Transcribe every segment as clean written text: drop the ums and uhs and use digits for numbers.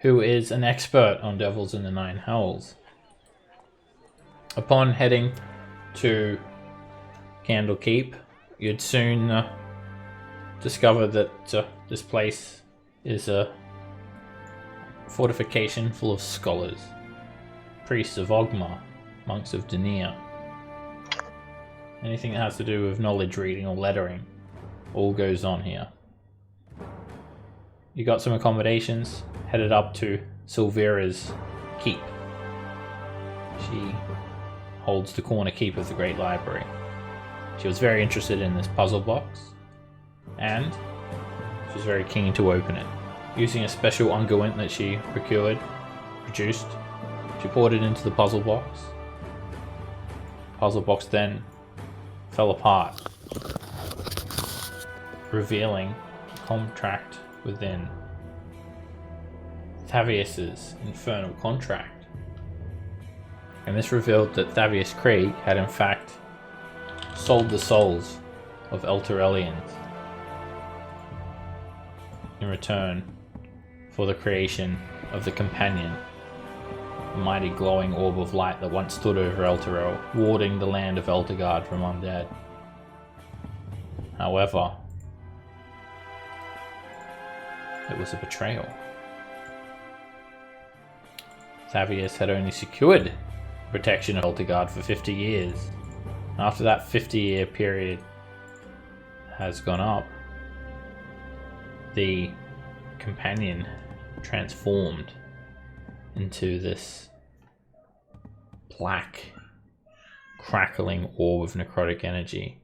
who is an expert on devils in the Nine Hells. Upon heading to Candlekeep, you'd soon discover that this place is a fortification full of scholars, priests of Ogma, monks of Dania. Anything that has to do with knowledge reading or lettering all goes on here. You got some accommodations, headed up to Silvera's keep. She holds the corner keep of the Great Library. She was very interested in this puzzle box, and she was very keen to open it. Using a special unguent that she produced, she poured it into the puzzle box. The puzzle box then fell apart, revealing a contract within Thavius's infernal contract. And this revealed that Thavius Krieg had in fact sold the souls of Elturelians in return for the creation of the Companion, a mighty glowing orb of light that once stood over Elturel, warding the land of Elturgard from undead. However, it was a betrayal. Thavius had only secured protection of Elturgard for 50 years. After that 50-year period has gone up, the Companion transformed into this black, crackling orb of necrotic energy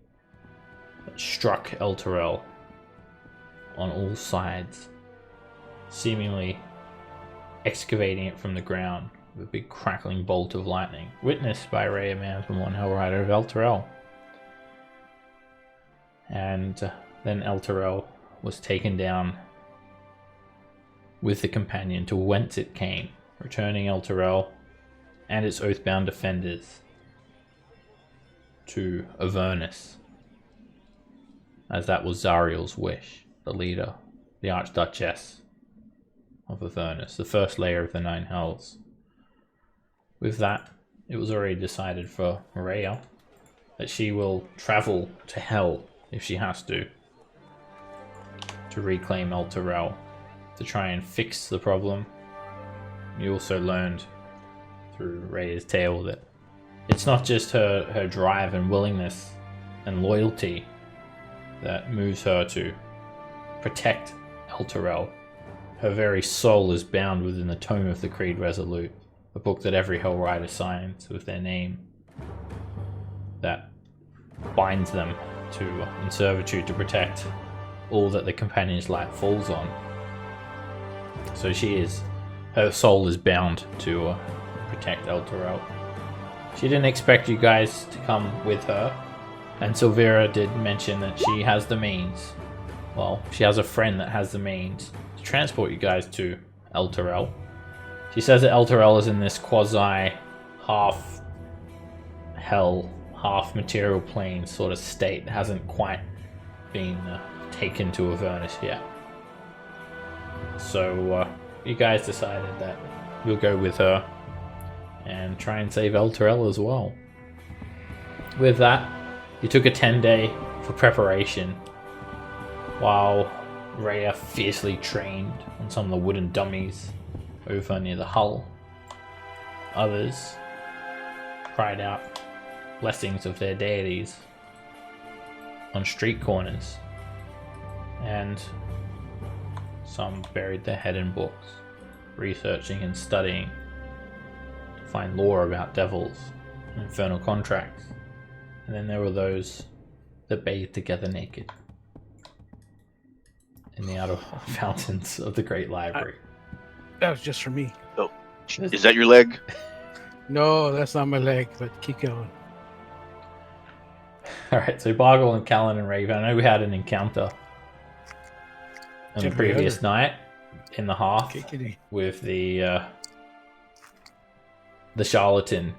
that struck Elturel on all sides, seemingly excavating it from the ground with a big crackling bolt of lightning, witnessed by Rhea Manthemon, Hellrider of Elturel. And then Elturel was taken down with the Companion to whence it came, returning Elturel and its oathbound defenders to Avernus, as that was Zariel's wish, the leader, the Archduchess of Avernus, the first layer of the Nine Hells. With that, it was already decided for Rhea that she will travel to Hell if she has to reclaim Elturel, to try and fix the problem. You also learned through Rhea's tale that it's not just her drive and willingness and loyalty that moves her to protect Elturel. Her very soul is bound within the tome of the Creed Resolute, a book that every Hellrider signs with their name, that binds them to in servitude to protect all that the Companion's light falls on. So her soul is bound to protect Elturel. She didn't expect you guys to come with her, and Silvera did mention that she has the means. Well, she has a friend that has the means to transport you guys to Elturel. She says that Elturel is in this quasi half hell, half material plane sort of state. It hasn't quite been taken to Avernus yet. So you guys decided that you'll go with her and try and save Elturel as well. With that, you took a 10-day for preparation, while Rhea fiercely trained on some of the wooden dummies over near the hull. Others cried out blessings of their deities on street corners, and some buried their head in books, researching and studying to find lore about devils and infernal contracts. And then there were those that bathed together naked in the outer fountains of the Great Library. That was just for me. Oh, is that your leg? No, that's not my leg, but keep going. Alright, so Bargle and Callan and Raven, I know we had an encounter on the previous night in the hearth with the charlatan,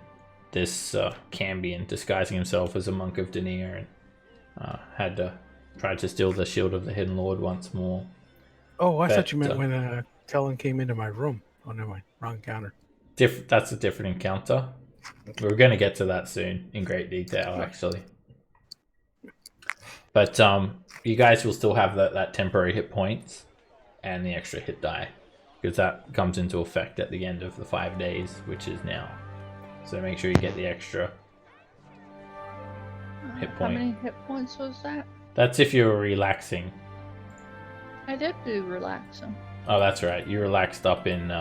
this Cambion disguising himself as a monk of Dania, and had tried to steal the shield of the Hidden Lord once more. Oh, I thought you meant when Talon came into my room. Oh, never mind. Wrong counter. That's a different encounter. We're going to get to that soon in great detail, actually. But you guys will still have that temporary hit points and the extra hit die, because that comes into effect at the end of the 5 days, which is now. So make sure you get the extra hit How point. many hit points was that? That's if you're relaxing. I did do relaxing. Oh, that's right. You relaxed up in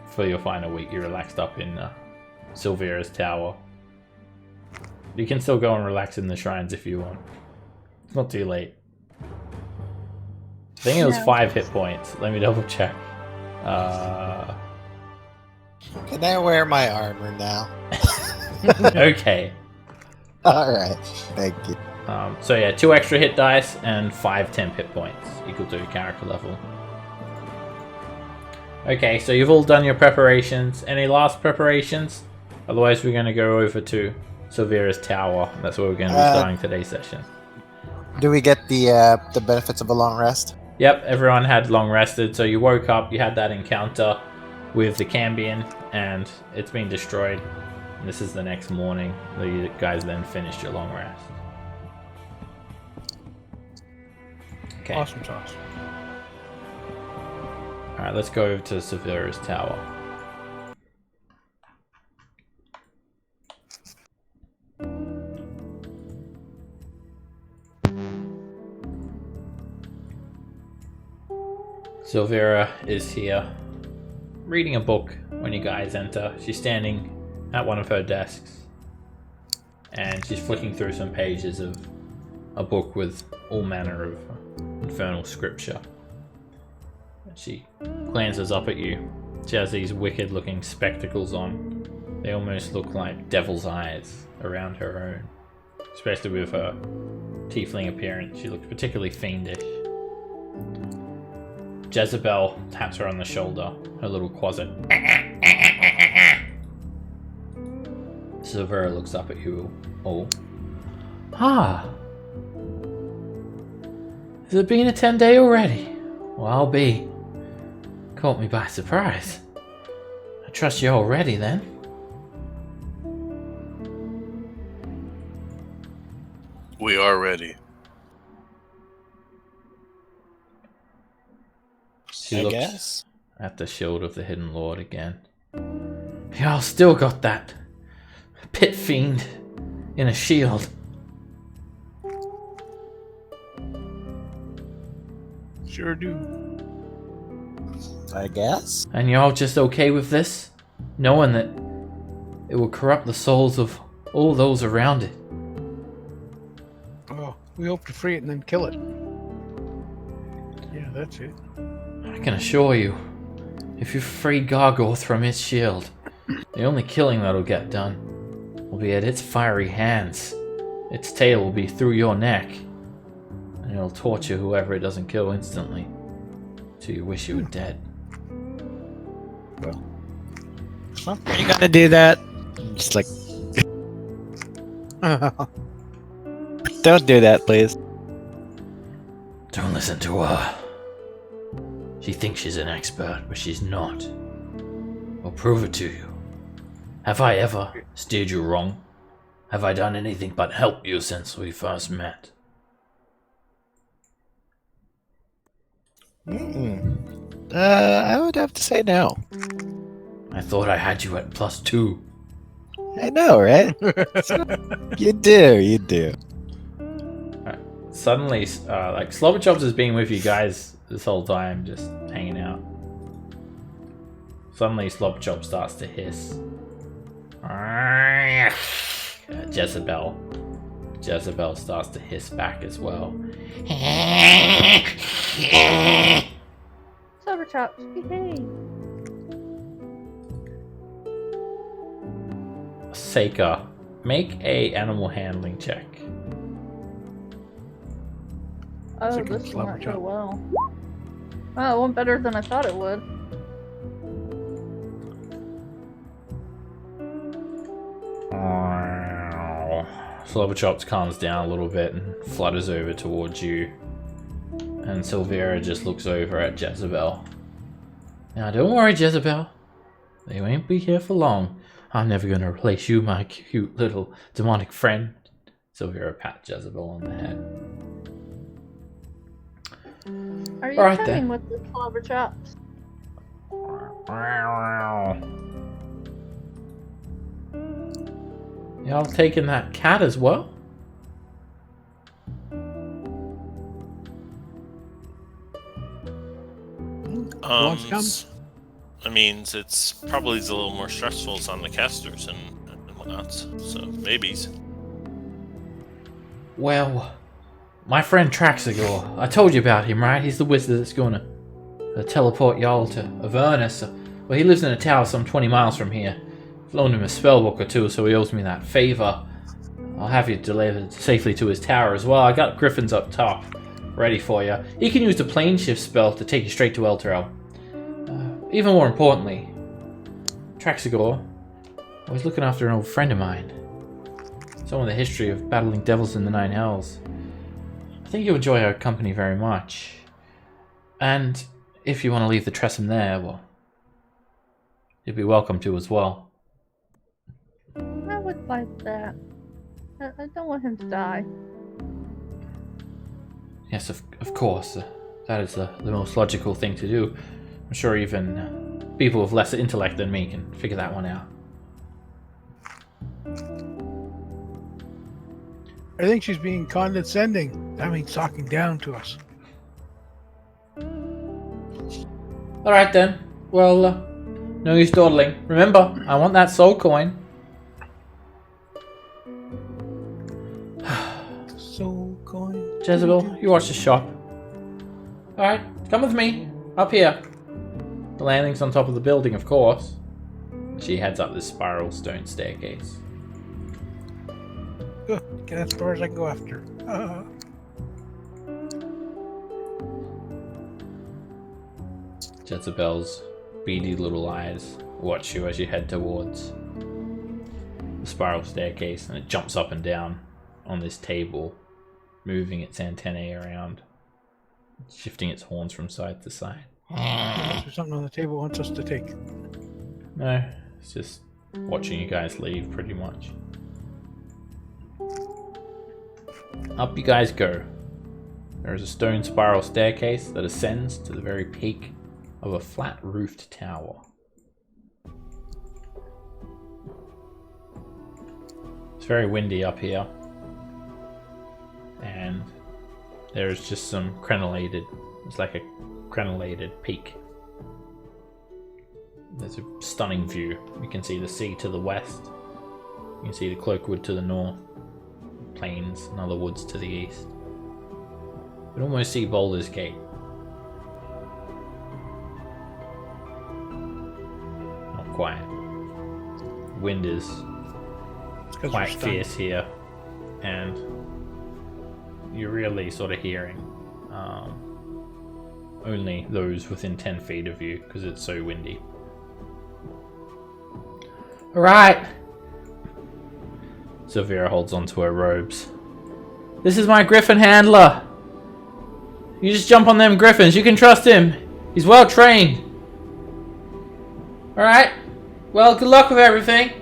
for your final week. You relaxed up in Silvera's tower. You can still go and relax in the shrines if you want. It's not too late. I think it was No. 5 hit points. Let me double check. Can I wear my armor now? Okay. Alright, thank you. So yeah, 2 extra hit dice and 5 temp hit points equal to your character level. Okay, so you've all done your preparations. Any last preparations? Otherwise we're going to go over to Silvera's tower. That's where we're going to be starting today's session. Do we get the benefits of a long rest? Yep, everyone had long rested, so you woke up, you had that encounter with the Cambion, and it's been destroyed. And this is the next morning. You guys then finished your long rest. Okay. Awesome sauce. Alright, let's go over to Silvera's tower. Silvera is here, reading a book when you guys enter. She's standing at one of her desks, and she's flicking through some pages of a book with all manner of infernal scripture. She glances up at you. She has these wicked-looking spectacles on. They almost look like devil's eyes around her own, especially with her tiefling appearance. She looks particularly fiendish. Jezebel taps her on the shoulder, her little quasit. Silvera looks up at you all. Ah! Has it been a 10-day already? Well, I'll be. Caught me by surprise. I trust you're all ready then. We are She I looks guess. at the shield of the Hidden Lord again. Y'all still got that pit fiend in a shield. Sure do. I guess. And y'all just okay with this? Knowing that it will corrupt the souls of all those around it. Oh, we hope to free it and then kill it. Yeah, that's it. I can assure you, if you free Gargoth from its shield, the only killing that'll get done will be at its fiery hands. Its tail will be through your neck, and it'll torture whoever it doesn't kill instantly, till you wish you were dead. Well, Are you gonna do that? Just like, don't do that, please. Don't listen to her. She thinks she's an expert, but she's not. I'll prove it to you. Have I ever steered you wrong? Have I done anything but help you since we first met? I would have to say no. I thought I had you at +2. I know, right? You do. Suddenly, like Slobberchops has been with you guys this whole time, just hanging out. Suddenly, Slobberchop starts to hiss. Jezebel starts to hiss back as well. Silverchops, behave. Seika, make a animal handling check. Oh, Second this will not Slobberchop. go well. Oh, it went better than I thought it would. Slobberchops calms down a little bit and flutters over towards you. And Silvera just looks over at Jezebel. Now don't worry, Jezebel. They won't be here for long. I'm never going to replace you, my cute little demonic friend. Sylvia pat Jezebel on the head. Are you Alright coming then. with the clobber chops? Y'all taking that cat as well? Wants come? I mean, it's probably a little more stressful on the casters and whatnot. So maybes. Well, my friend Traxigor, I told you about him, right? He's the wizard that's going to teleport y'all to Avernus. Well, he lives in a tower some 20 miles from here. I've loaned him a spellbook or two, so he owes me that favor. I'll have you delivered safely to his tower as well. I got griffins up top, ready for you. He can use the plane shift spell to take you straight to Elturel. Even more importantly, Traxigor, I was looking after an old friend of mine. Someone with a history of battling devils in the Nine Hells. I think you'll enjoy our company very much. And if you want to leave the Tressum there, well, you'd be welcome to as well. I would like that. I don't want him to die. Yes, of course. That is the most logical thing to do. I'm sure even people with less intellect than me can figure that one out. I think she's being condescending. That means talking down to us. Alright then. Well, no use dawdling. Remember, I want that soul coin. Soul coin. Jezebel, you watch the shop. Alright, come with me. Up here. The landing's on top of the building, of course. She heads up this spiral stone staircase. Good. Get as far as I can go after. Jezebel's beady little eyes watch you as you head towards the spiral staircase, and it jumps up and down on this table, moving its antennae around, shifting its horns from side to side. There's something on the table it wants us to take. No, it's just watching you guys leave, pretty much. Up you guys go. There is a stone spiral staircase that ascends to the very peak of a flat-roofed tower. It's very windy up here, and there's just some crenellated, it's like a crenellated peak. There's a stunning view. You can see the sea to the west, you can see the Cloakwood to the north, plains and other woods to the east. You can almost see Baldur's Gate. Not quite. Wind is quite fierce here, and you're really sort of hearing only those within 10 feet of you because it's so windy. Alright! Sylvia holds onto her robes. This is my griffin handler! You just jump on them griffins, you can trust him! He's well trained! Alright, well, good luck with everything!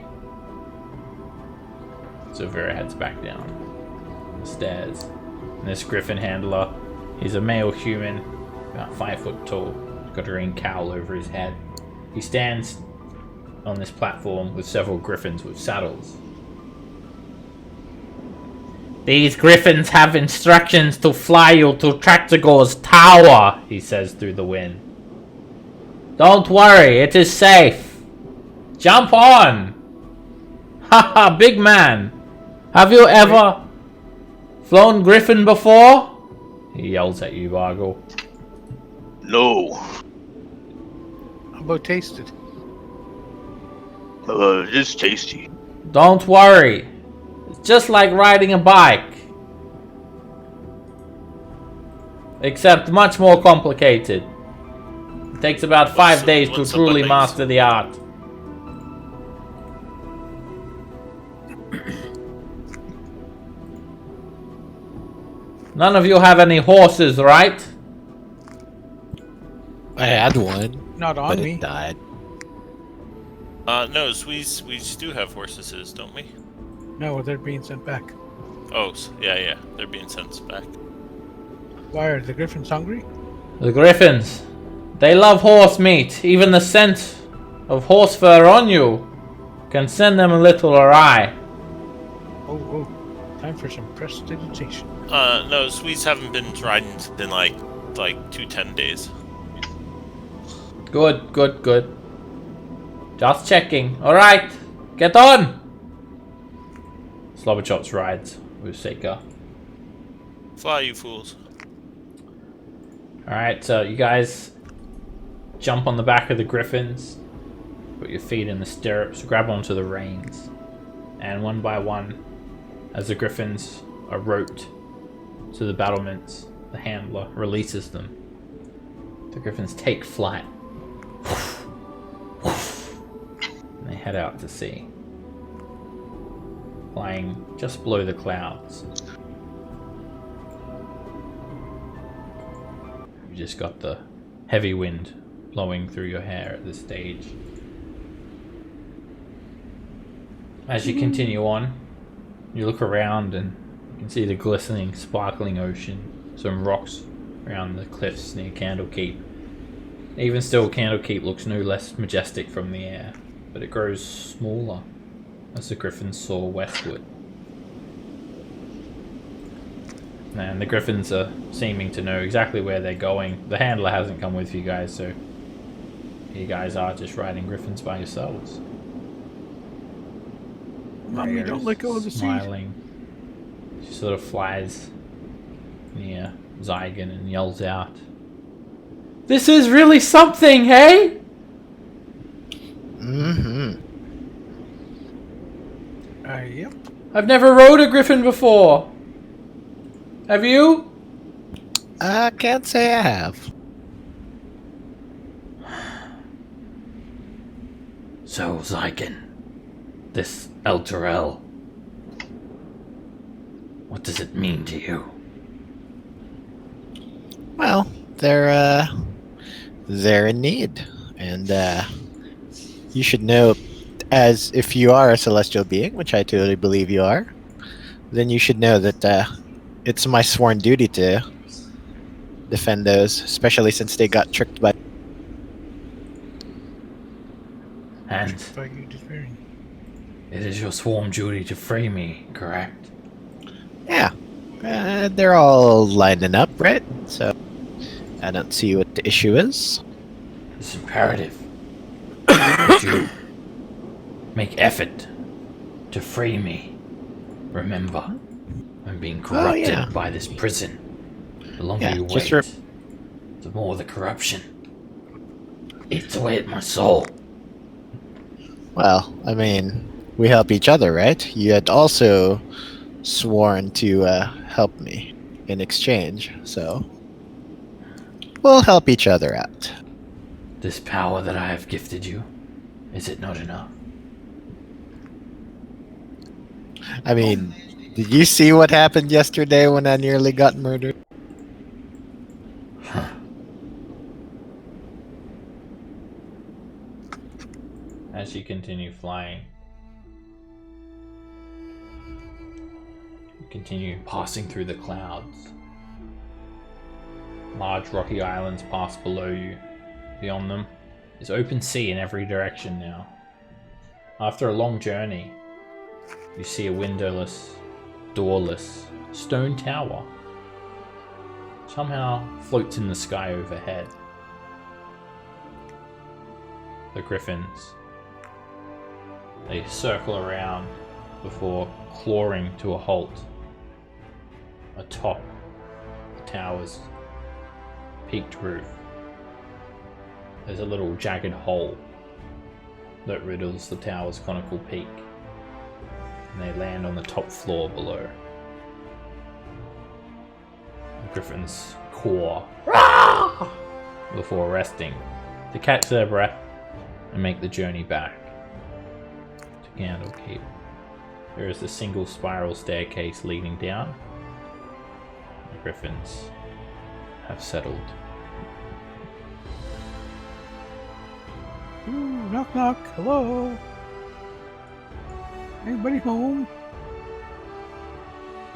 Sylvia heads back down the stairs. And this griffin handler, he's a male human, about 5 foot tall, got a green cowl over his head. He stands on this platform with several griffins with saddles. These griffins have instructions to fly you to Traxigor's tower, he says through the wind. Don't worry, it is safe. Jump on! Haha, big man! Have you ever flown griffin before? He yells at you, Bargle. No. How about tasted? It's tasty. Don't worry. It's just like riding a bike. Except much more complicated. It takes about 5 days to truly master the art. None of you have any horses, right? I had one. Not on but me. it died. No, we do have horses, don't we? No, they're being sent back. Oh, yeah, they're being sent back. Why are the griffins hungry? The griffins, they love horse meat. Even the scent of horse fur on you can send them a little awry. Oh, time for some prestidigitation. No, Swedes haven't been riding in like 10 days. Good. Just checking. Alright, get on! Slobberchops rides with Seika. Fly, you fools. Alright, so you guys jump on the back of the griffins, put your feet in the stirrups, grab onto the reins, and one by one, as the griffins are roped to the battlements, the handler releases them. The griffins take flight. And they head out to sea, flying just below the clouds. You just got the heavy wind blowing through your hair at this stage. As you continue on, you look around and you can see the glistening, sparkling ocean, some rocks around the cliffs near Candlekeep. Even still, Candlekeep looks no less majestic from the air, but it grows smaller as the griffins soar westward. And the griffins are seeming to know exactly where they're going. The handler hasn't come with you guys, so you guys are just riding griffins by yourselves. Mommy, don't let go of the seat. Smiling. She sort of flies near Zygon and yells out, "This is really something, hey?" Mm-hmm. Yep. I've never rode a griffin before. Have you? I can't say I have. So, Zygon, this Elturel, what does it mean to you? Well, they're in need, and you should know, as if you are a celestial being, which I totally believe you are, then you should know that it's my sworn duty to defend those, especially since they got tricked by. And By you despairing. it is your sworn duty to free me, correct? Yeah, they're all lining up, right? So I don't see what the issue is. It's imperative that you make effort to free me. Remember, I'm being corrupted yeah. by this prison. The longer Yeah, you just wait, the more the corruption eats away at my soul. Well, I mean, we help each other, right? You had also sworn to help me in exchange, so we'll help each other out. This power that I have gifted you, is it not enough? I mean, did you see what happened yesterday when I nearly got murdered? As you continue flying, you continue passing through the clouds. Large rocky islands pass below you. Beyond them is open sea in every direction now. After a long journey, you see a windowless, doorless stone tower somehow floats in the sky overhead. The griffins, they circle around before clawing to a halt atop the tower's peaked roof. There's a little jagged hole that riddles the tower's conical peak, and they land on the top floor below. The griffins caw before resting to catch their breath and make the journey back to Candlekeep. There is a single spiral staircase leading down. The griffins have settled. Ooh, knock knock. Hello. Anybody home?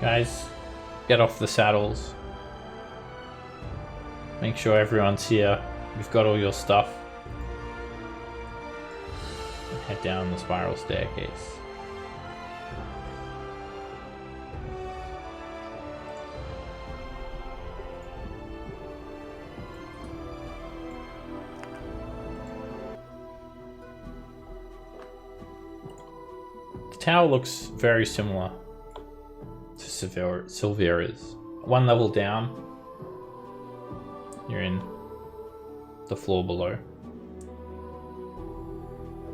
Guys, get off the saddles. Make sure everyone's here. You've got all your stuff. And head down the spiral staircase. The tower looks very similar to Silvera's. One level down, you're in the floor below.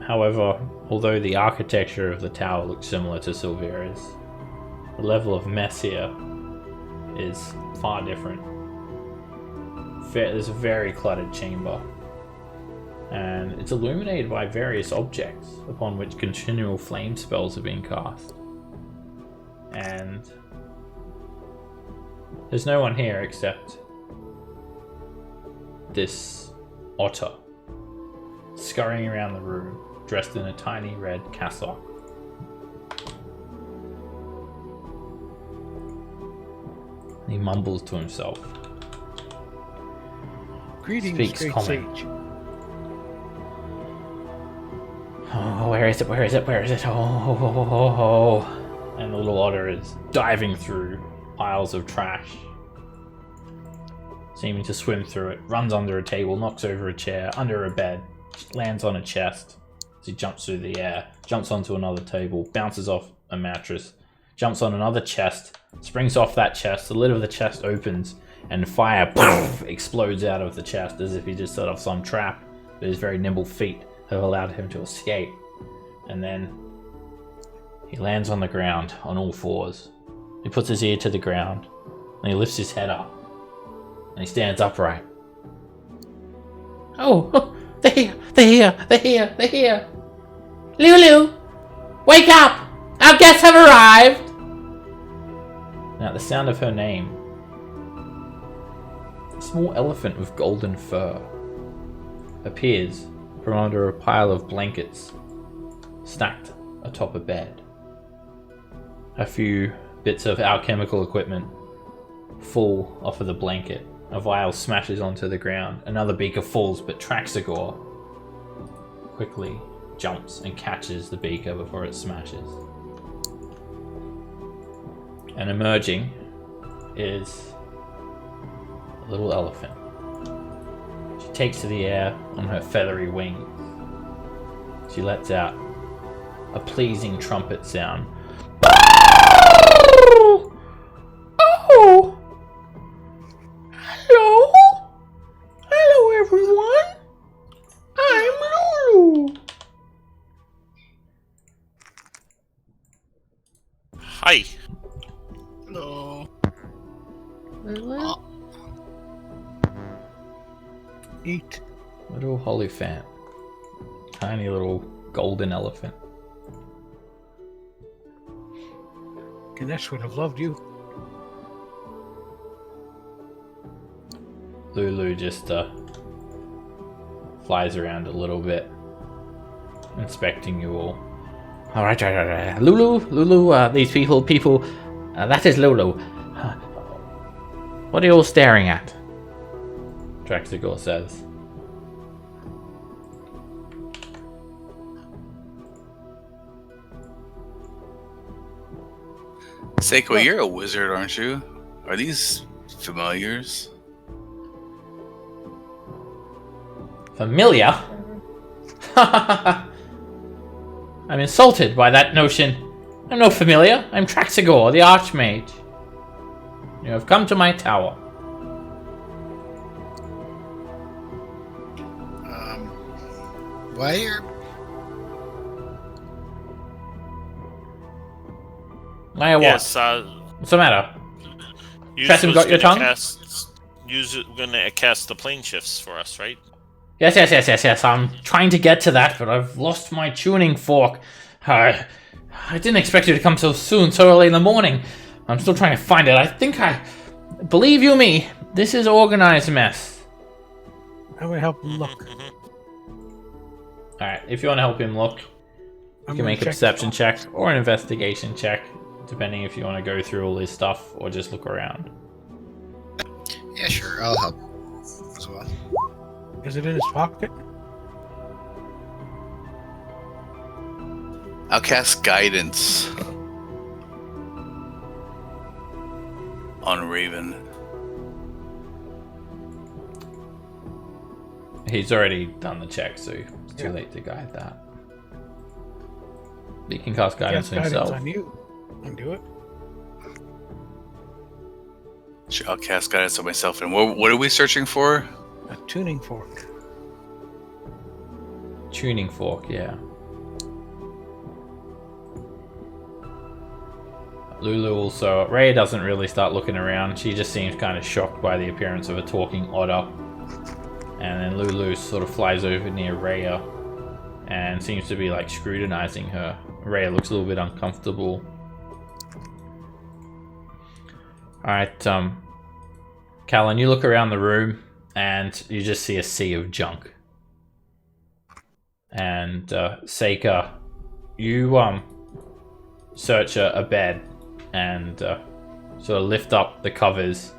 However, although the architecture of the tower looks similar to Silvera's, the level of mess here is far different. There's a very cluttered chamber, and it's illuminated by various objects upon which continual flame spells are being cast. And there's no one here except this otter scurrying around the room, dressed in a tiny red cassock. He mumbles to himself. Greetings, Speaks great common. sage. Oh, where is it? Where is it? Where is it? Oh. And the little otter is diving through piles of trash, seeming to swim through it, runs under a table, knocks over a chair, under a bed, lands on a chest as he jumps through the air, jumps onto another table, bounces off a mattress, jumps on another chest, springs off that chest, the lid of the chest opens, and fire explodes out of the chest as if he just set off some trap, but his very nimble feet have allowed him to escape. And then he lands on the ground on all fours. He puts his ear to the ground, and he lifts his head up, and he stands upright. Oh, they're here, they're here, they're here, they're here. Lulu, wake up! Our guests have arrived! Now, at the sound of her name, a small elephant with golden fur appears from under a pile of blankets stacked atop a bed. A few bits of alchemical equipment fall off of the blanket. A vial smashes onto the ground. Another beaker falls, but Traxagor quickly jumps and catches the beaker before it smashes. And emerging is a little elephant. She takes to the air on her feathery wings. She lets out a pleasing trumpet sound. Oh! Hello? Hello, everyone. I'm Lulu. Hi. No. Lulu? Eat. Little Hollyphant. Tiny little golden elephant. Ganesh would have loved you. Lulu just flies around a little bit, inspecting you all. All right. Lulu, these people, that is Lulu. What are you all staring at? Traxagor says. Seiko, you're a wizard, aren't you? Are these familiars? Familiar? I'm insulted by that notion. I'm no familiar. I'm Traxagor, the Archmage. You have come to my tower. Why are Why what? Yes, What's the matter? Yuz Tressum was got your gonna tongue? Yuz gonna cast the plane shifts for us, right? Yes. I'm trying to get to that, but I've lost my tuning fork. I didn't expect you to come so soon, so early in the morning. I'm still trying to find it. Believe you me, this is organized mess. I'm gonna help him look. Alright, if you want to help him look, you I'm can gonna make a check perception the check or an investigation check, depending if you want to go through all his stuff or just look around. Yeah, sure. I'll help as well. box. Is it in his pocket? I'll cast guidance on Raven. He's already done the check, so it's too late to guide that. But he can cast guidance Yes, on himself. on you. I can do it. Sure, I'll cast guidance on myself. And what are we searching for? A tuning fork. Tuning fork, yeah. Lulu also... Rhea doesn't really start looking around. She just seems kind of shocked by the appearance of a talking otter. And then Lulu sort of flies over near Rhea and seems to be like scrutinizing her. Rhea looks a little bit uncomfortable. Alright, Callan, you look around the room and you just see a sea of junk. And Seika, you search a bed and sort of lift up the covers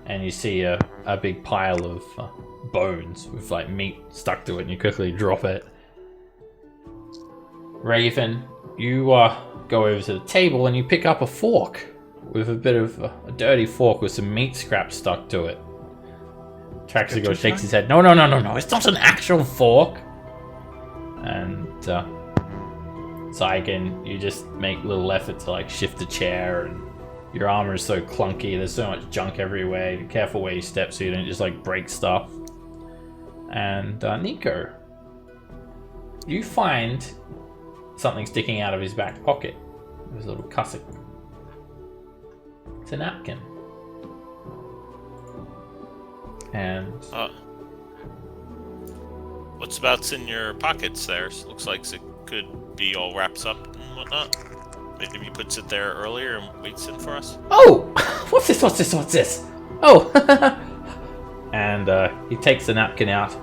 and you see a big pile of bones with like meat stuck to it, and you quickly drop it. Raven, you go over to the table and you pick up a fork with a bit of a dirty fork with some meat scraps stuck to it. Traxigo shakes his head. No, it's not an actual fork. And Zygon, you just make little effort to like shift the chair, and your armor is so clunky, there's so much junk everywhere. Be careful where you step so you don't just like break stuff. And Nico, you find something sticking out of his back pocket. His little cassock. It's a napkin. And What's about's in your pockets there? Looks like it could be all wrapped up and whatnot. Maybe he puts it there earlier and waits in for us. oh, what's this? Oh, and he takes the napkin out.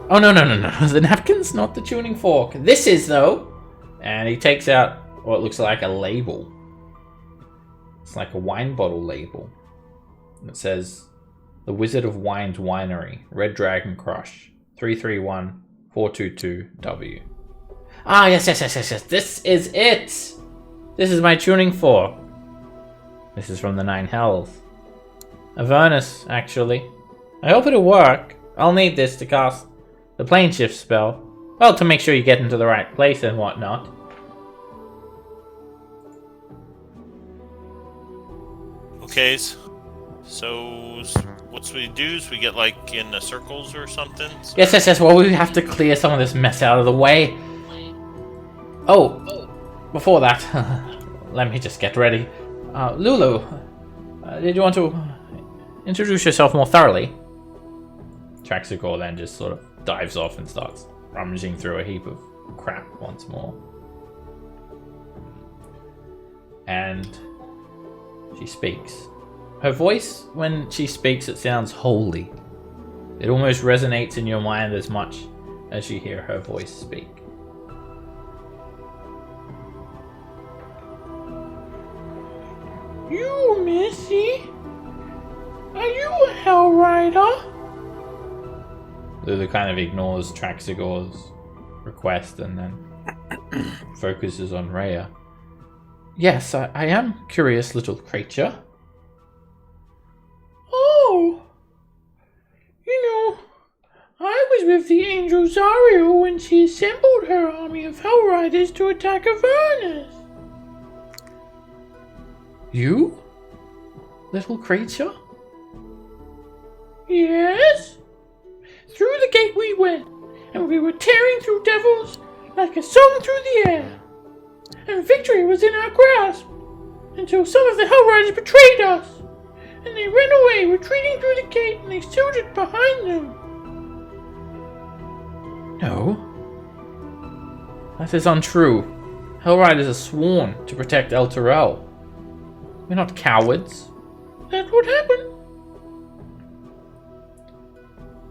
Oh no! The napkin's not the tuning fork. This is though. And he takes out what looks like a label. It's like a wine bottle label. And it says, "The Wizard of Wine's Winery, Red Dragon Crush, 331422W." Ah, yes. This is it. This is my tuning fork. This is from the Nine Hells. Avernus, actually. I hope it'll work. I'll need this to cast the plane shift spell. Well, to make sure you get into the right place and whatnot. Okay, so what we do is we get like in the circles or something? Yes. Well, we have to clear some of this mess out of the way. Oh, before that, let me just get ready. Lulu, did you want to introduce yourself more thoroughly? Traxicore then just sort of dives off and starts rummaging through a heap of crap once more. And she speaks. Her voice, when she speaks, it sounds holy. It almost resonates in your mind as much as you hear her voice speak. You, Missy? Are you a Hell Rider? Lulu kind of ignores Traxigore's request and then focuses on Rhea. Yes, I am curious little creature. Oh! You know, I was with the angel Zario when she assembled her army of Hell Riders to attack Avernus. You? Little creature? Yes? Through the gate we went, and we were tearing through devils like a song through the air. And victory was in our grasp, until some of the Hell Riders betrayed us, and they ran away, retreating through the gate, and they sealed it behind them. No. That is untrue. Hell Riders are sworn to protect Elturel. We're not cowards. That's what happened.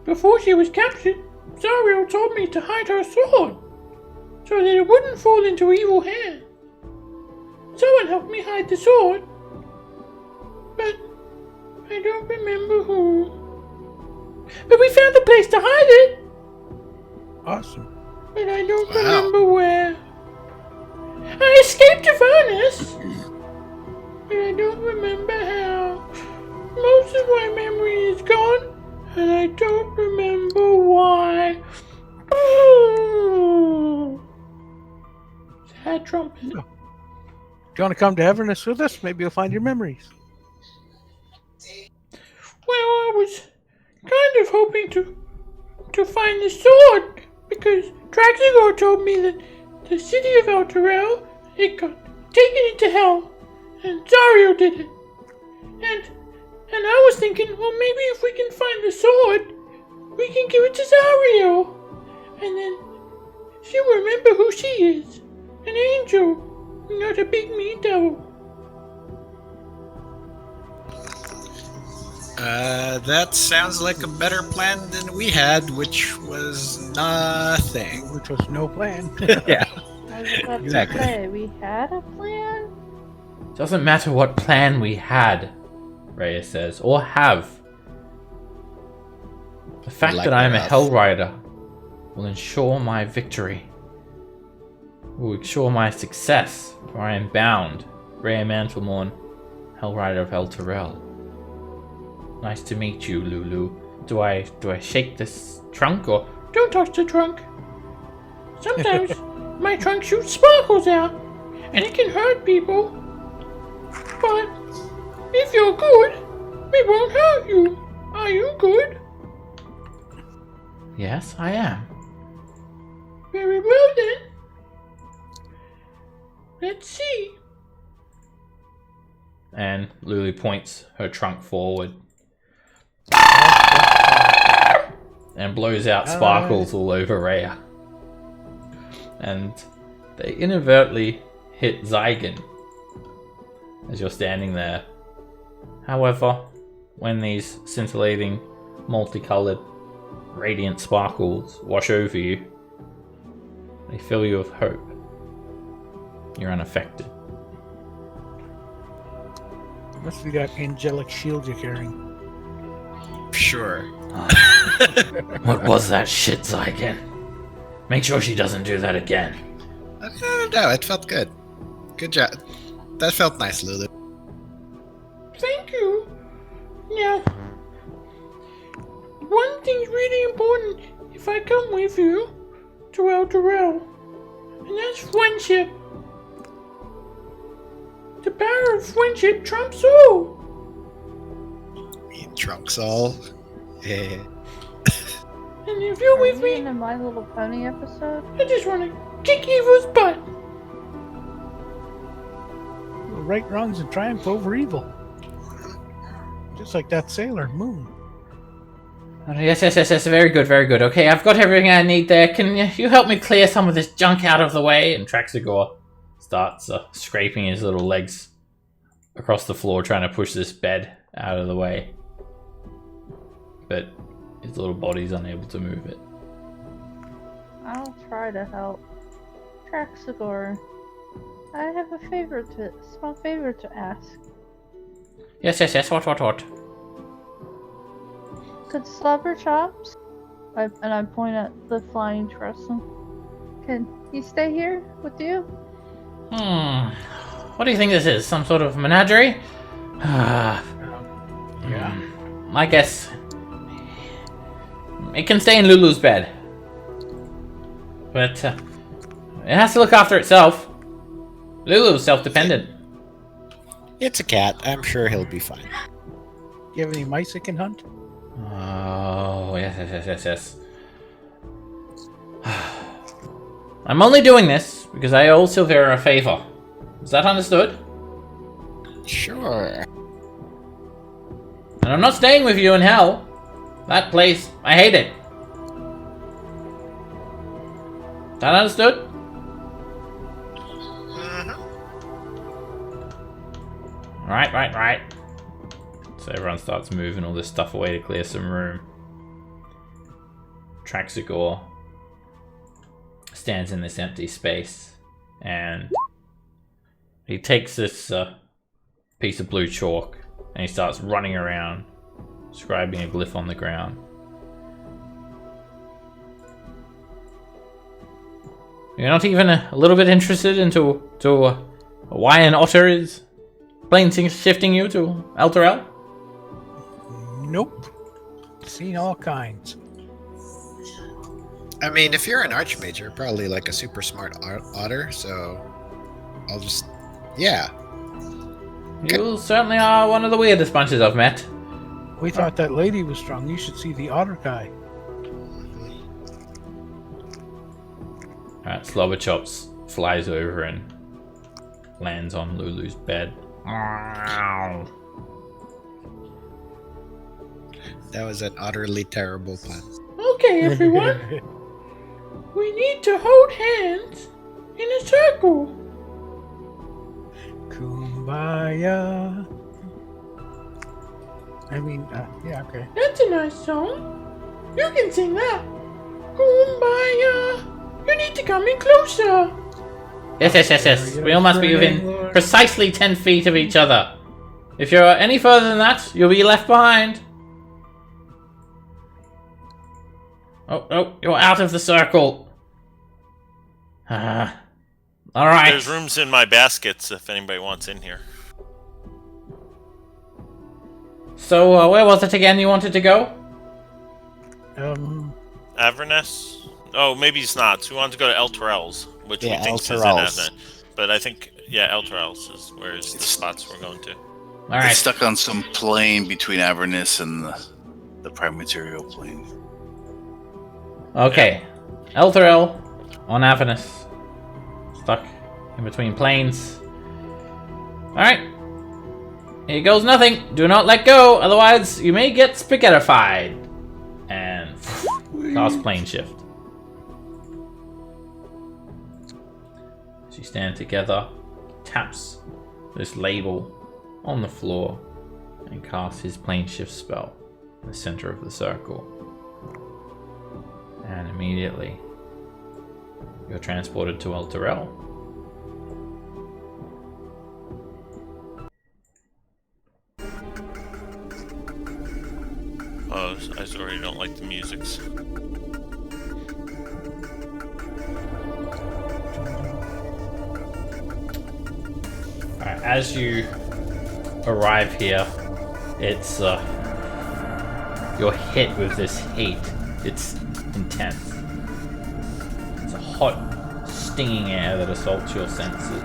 Before she was captured, Zariel told me to hide her sword, so that it wouldn't fall into evil hands. Someone helped me hide the sword, but I don't remember who. But we found a place to hide it, Awesome. but I don't Wow. remember where. I escaped Avernus, but I don't remember how. Most of my memory is gone, and I don't remember why. Sad trumpet. Do you want to come to Avernus with us? Maybe you'll find your memories. Well, I was kind of hoping to find the sword, because Draxigor told me that the city of Elturel, it got taken into hell, and Zario did it. And I was thinking, well, maybe if we can find the sword, we can give it to Zario. And then she'll remember who she is. An angel, not a big meat devil. That sounds like a better plan than we had, which was nothing. Which was no plan. Yeah. I was about Exactly. to say, we had a plan? Doesn't matter what plan we had, Rhea says, or have. The fact like that I am a that. Hell Rider will ensure my victory. Will ensure my success, for I am bound, Rhea Mantlemorn, Hell Rider of Elturel. Nice to meet you, Lulu. Do I shake this trunk or don't touch the trunk? Sometimes my trunk shoots sparkles out, and it can hurt people. But if you're good, it won't hurt you. Are you good? Yes, I am. Very well then. Let's see. And Lulu points her trunk forward and blows out sparkles all over Rhea. And they inadvertently hit Zygon as you're standing there. However, when these scintillating, multicolored, radiant sparkles wash over you, they fill you with hope. You're unaffected. Must be that angelic shield you're carrying. Sure. What was that shit, Zygon? Make sure she doesn't do that again. No, it felt good. Good job. That felt nice, Lulu. Thank you. Now, one thing's really important if I come with you to Elturel, and that's friendship. The power of friendship trumps all. Me and Trunks all. Yeah. And if you're Are with we me, in a My Little Pony episode? I just want to kick evil's butt. Right wrongs and triumph over evil. Just like that sailor, Moon. Oh, yes, very good, very good. Okay, I've got everything I need there. Can you help me clear some of this junk out of the way? And Traxigor starts scraping his little legs across the floor, trying to push this bed out of the way. But his little body's unable to move it. I'll try to help. Traxigor, I have a small favor to ask. Yes, what? Could Slobber Chops, and I point at the flying trestle, can he stay here with you? What do you think this is? Some sort of menagerie? Yeah. I guess it can stay in Lulu's bed. But it has to look after itself. Lulu's self-dependent. It's a cat. I'm sure he'll be fine. You have any mice that can hunt? Oh, yes. I'm only doing this because I owe Silvera a favor. Is that understood? Sure. And I'm not staying with you in hell. That place, I hate it. That understood? Right. So everyone starts moving all this stuff away to clear some room. Traxigor stands in this empty space, and he takes this piece of blue chalk and he starts running around, scribing a glyph on the ground. You're not even a little bit interested into why an otter is plane shifting you to Elturel? Nope. Seen all kinds. I mean, if you're an archmage, you're probably like a super smart otter, so I'll just... Yeah. You certainly are one of the weirdest bunches I've met. We thought that lady was strong. You should see the otter guy. Alright, Slobberchops flies over and lands on Lulu's bed. That was an utterly terrible pun. Okay, everyone. We need to hold hands in a circle. Kumbaya. I mean, yeah, okay. That's a nice song. You can sing that. Kumbaya. You need to come in closer. Yes. We all must be within precisely 10 feet of each other. If you're any further than that, you'll be left behind. Oh, you're out of the circle. Alright. There's rooms in my baskets if anybody wants in here. So, where was it again you wanted to go? Avernus? Oh, maybe it's not. So we want to go to Elturel's, which we think is in Avernus. But I think, Elturel's is where is the spots we're going to. Alright. It's stuck on some plane between Avernus and the prime material plane. Okay. Elturel on Avernus. Stuck in between planes. Alright. Here goes nothing. Do not let go, otherwise you may get spaghettified. And cast plane shift. As you stand together, taps this label on the floor and casts his plane shift spell in the center of the circle. And immediately, you're transported to Elturel. Oh, I already don't like the musics. Alright, as you arrive here, it's you're hit with this heat. It's intense. It's a hot, stinging air that assaults your senses.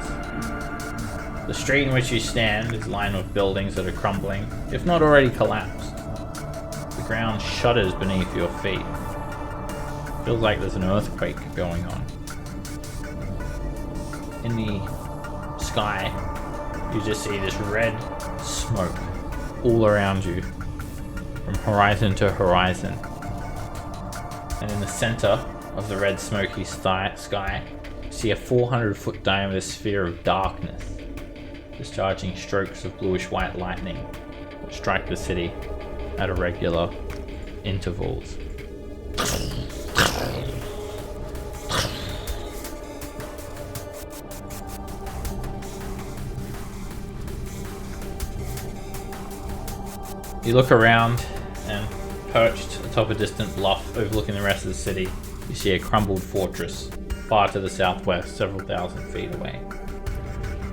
The street in which you stand is lined with buildings that are crumbling, if not already collapsed. The ground shudders beneath your feet. Feels like there's an earthquake going on. In the sky, you just see this red smoke all around you, from horizon to horizon. And in the center of the red smoky sky, you see a 400-foot diameter sphere of darkness, discharging strokes of bluish-white lightning that strike the city at irregular intervals. You look around, and perched atop a distant bluff overlooking the rest of the city, you see a crumbled fortress far to the southwest, several thousand feet away.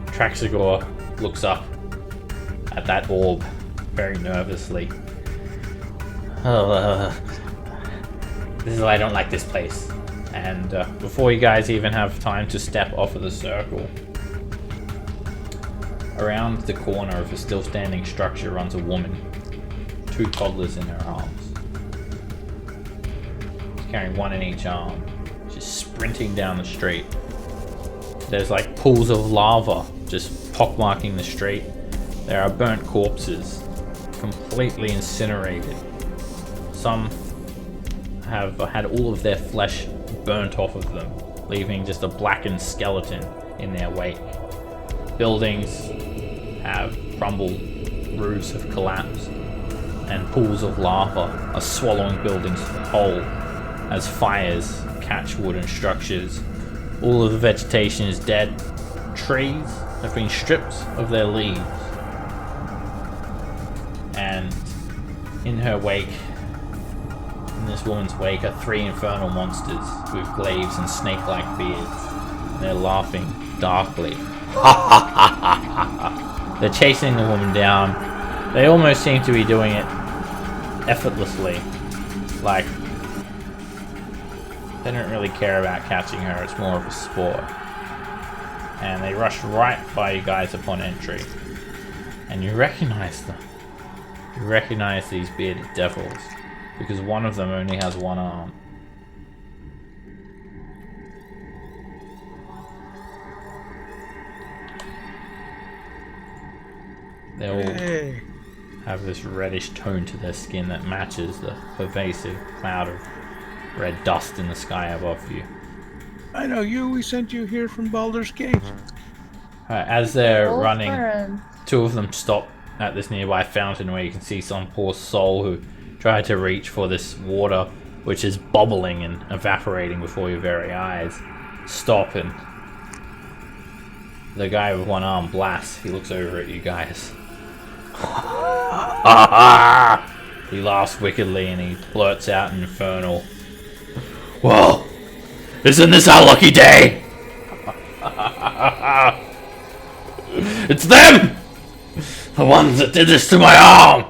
Traxigor looks up at that orb very nervously. This is why I don't like this place. And before you guys even have time to step off of the circle, around the corner of a still standing structure runs a woman, 2 toddlers in her arms. She's carrying one in each arm. She's sprinting down the street. There's like pools of lava just pockmarking the street. There are burnt corpses, completely incinerated. Some have had all of their flesh burnt off of them, leaving just a blackened skeleton in their wake. Buildings have crumbled, roofs have collapsed, and pools of lava are swallowing buildings whole as fires catch wooden structures, All of the vegetation is dead. Trees have been stripped of their leaves. And in her wake, in this woman's wake, are 3 infernal monsters with glaives and snake-like beards. They're laughing darkly. They're chasing the woman down. They almost seem to be doing it effortlessly. Like, they don't really care about catching her, it's more of a sport. And they rush right by you guys upon entry. And you recognize them. You recognize these bearded devils, because one of them only has one arm. They all have this reddish tone to their skin that matches the pervasive cloud of red dust in the sky above you. I know you. We sent you here from Baldur's Gate. As they're Old running, friend. 2 of them stop at this nearby fountain where you can see some poor soul who tried to reach for this water, which is bubbling and evaporating before your very eyes. Stop, and the guy with one arm blasts. He looks over at you guys. He laughs wickedly and he blurts out in infernal, "Well, isn't this our lucky day? It's them! The ones that did this to my arm!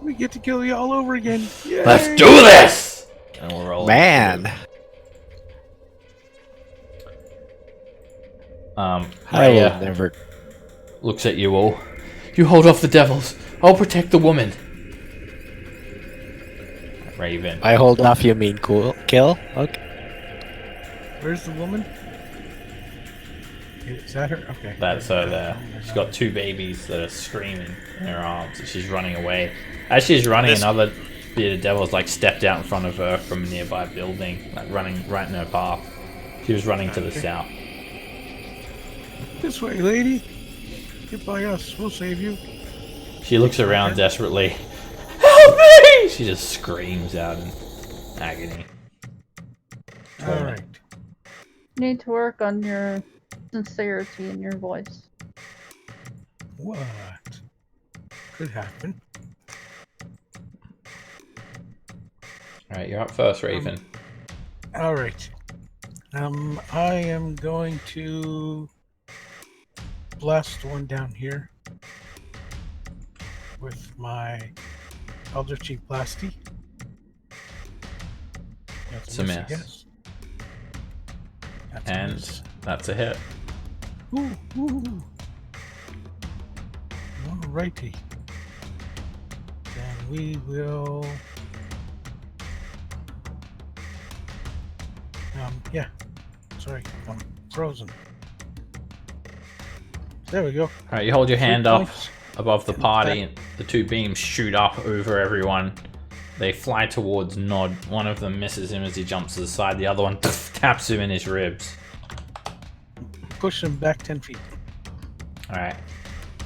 We get to kill you all over again. Yay! Let's do this!" And we'll roll. Man, I will Rhea never. looks at you all. "You hold off the devils. I'll protect the woman." Raven. I hold off. You mean cool? Kill? Okay. Where's the woman? Is that her? Okay. That's her there. She's got 2 babies that are screaming in her arms and she's running away. As she's running, another bearded devil's like stepped out in front of her from a nearby building, like running right in her path. She was running to the south. This way, lady. Get by us. We'll save you. She looks around desperately. "Help me!" She just screams out in agony. All right. You need to work on your sincerity in your voice. What could happen? Alright, you're up first, Raven. All right. I am going to blast one down here with my Elder Chief Blasty. That's It's a miss. I guess. That's a And miss. that's a hit. Ooh, ooh. Alrighty. Then we will. Yeah. Sorry, I'm frozen. There we go. Alright, you hold your 3 hand up points. above the And party, and the 2 beams shoot up over everyone. They fly towards Nod. One of them misses him as he jumps to the side. The other one taps him in his ribs. Push him back 10 feet. Alright.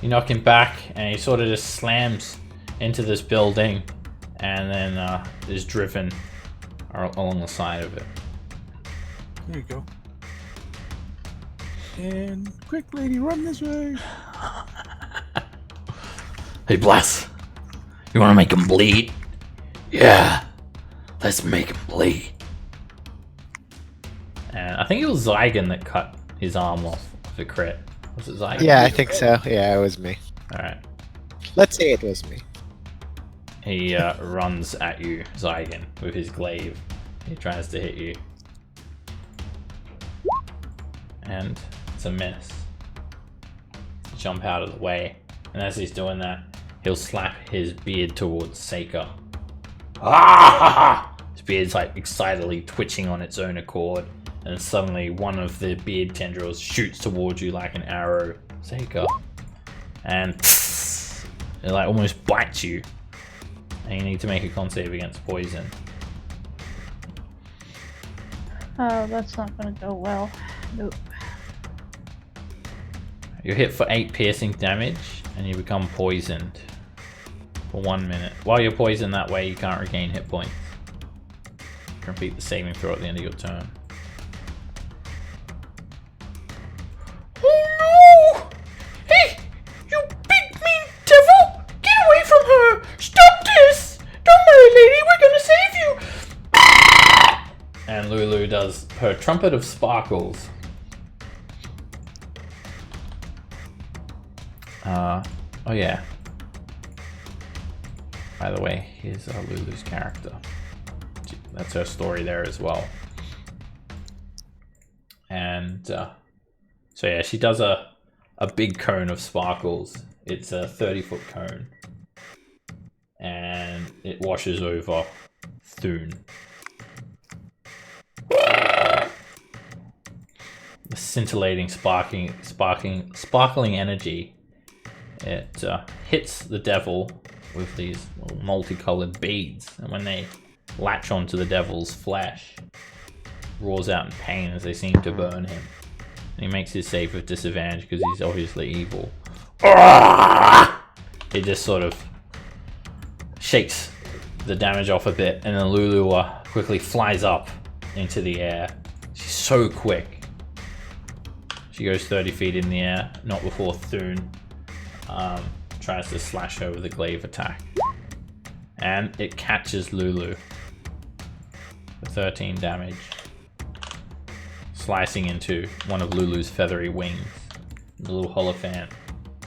You knock him back, and he sort of just slams into this building, and then is driven along the side of it. There you go. And quick, lady, run this way. Hey, Bless. You want to make him bleed? Yeah. Let's make him bleed. And I think it was Zygon that cut his arm off the crit. Was it Zygon? Yeah, I think so. Yeah, it was me. Alright. Let's say it was me. He runs at you, Zygon, with his glaive. He tries to hit you. And it's a miss. Jump out of the way. And as he's doing that, he'll slap his beard towards Seika. Ah! His beard's like excitedly twitching on its own accord. And suddenly one of the beard tendrils shoots towards you like an arrow. Seika. And it like almost bites you. And you need to make a con save against poison. Oh, that's not gonna go well. Nope. You're hit for 8 piercing damage, and you become poisoned for 1 minute. While you're poisoned that way, you can't regain hit points. Repeat the saving throw at the end of your turn. her trumpet of sparkles. Oh yeah. By the way, here's Lulu's character. That's her story there as well. And so yeah, she does a big cone of sparkles. It's a 30-foot cone. And it washes over Thune. The scintillating, sparkling energy. It hits the devil with these little multicolored beads, and when they latch onto the devil's flesh, roars out in pain as they seem to burn him. And he makes his save with disadvantage because he's obviously evil. He just sort of shakes the damage off a bit, and then Lulu quickly flies up into the air. She's so quick. She goes 30 feet in the air, not before Thune tries to slash her with a glaive attack. And it catches Lulu for 13 damage, slicing into one of Lulu's feathery wings. The little Holophant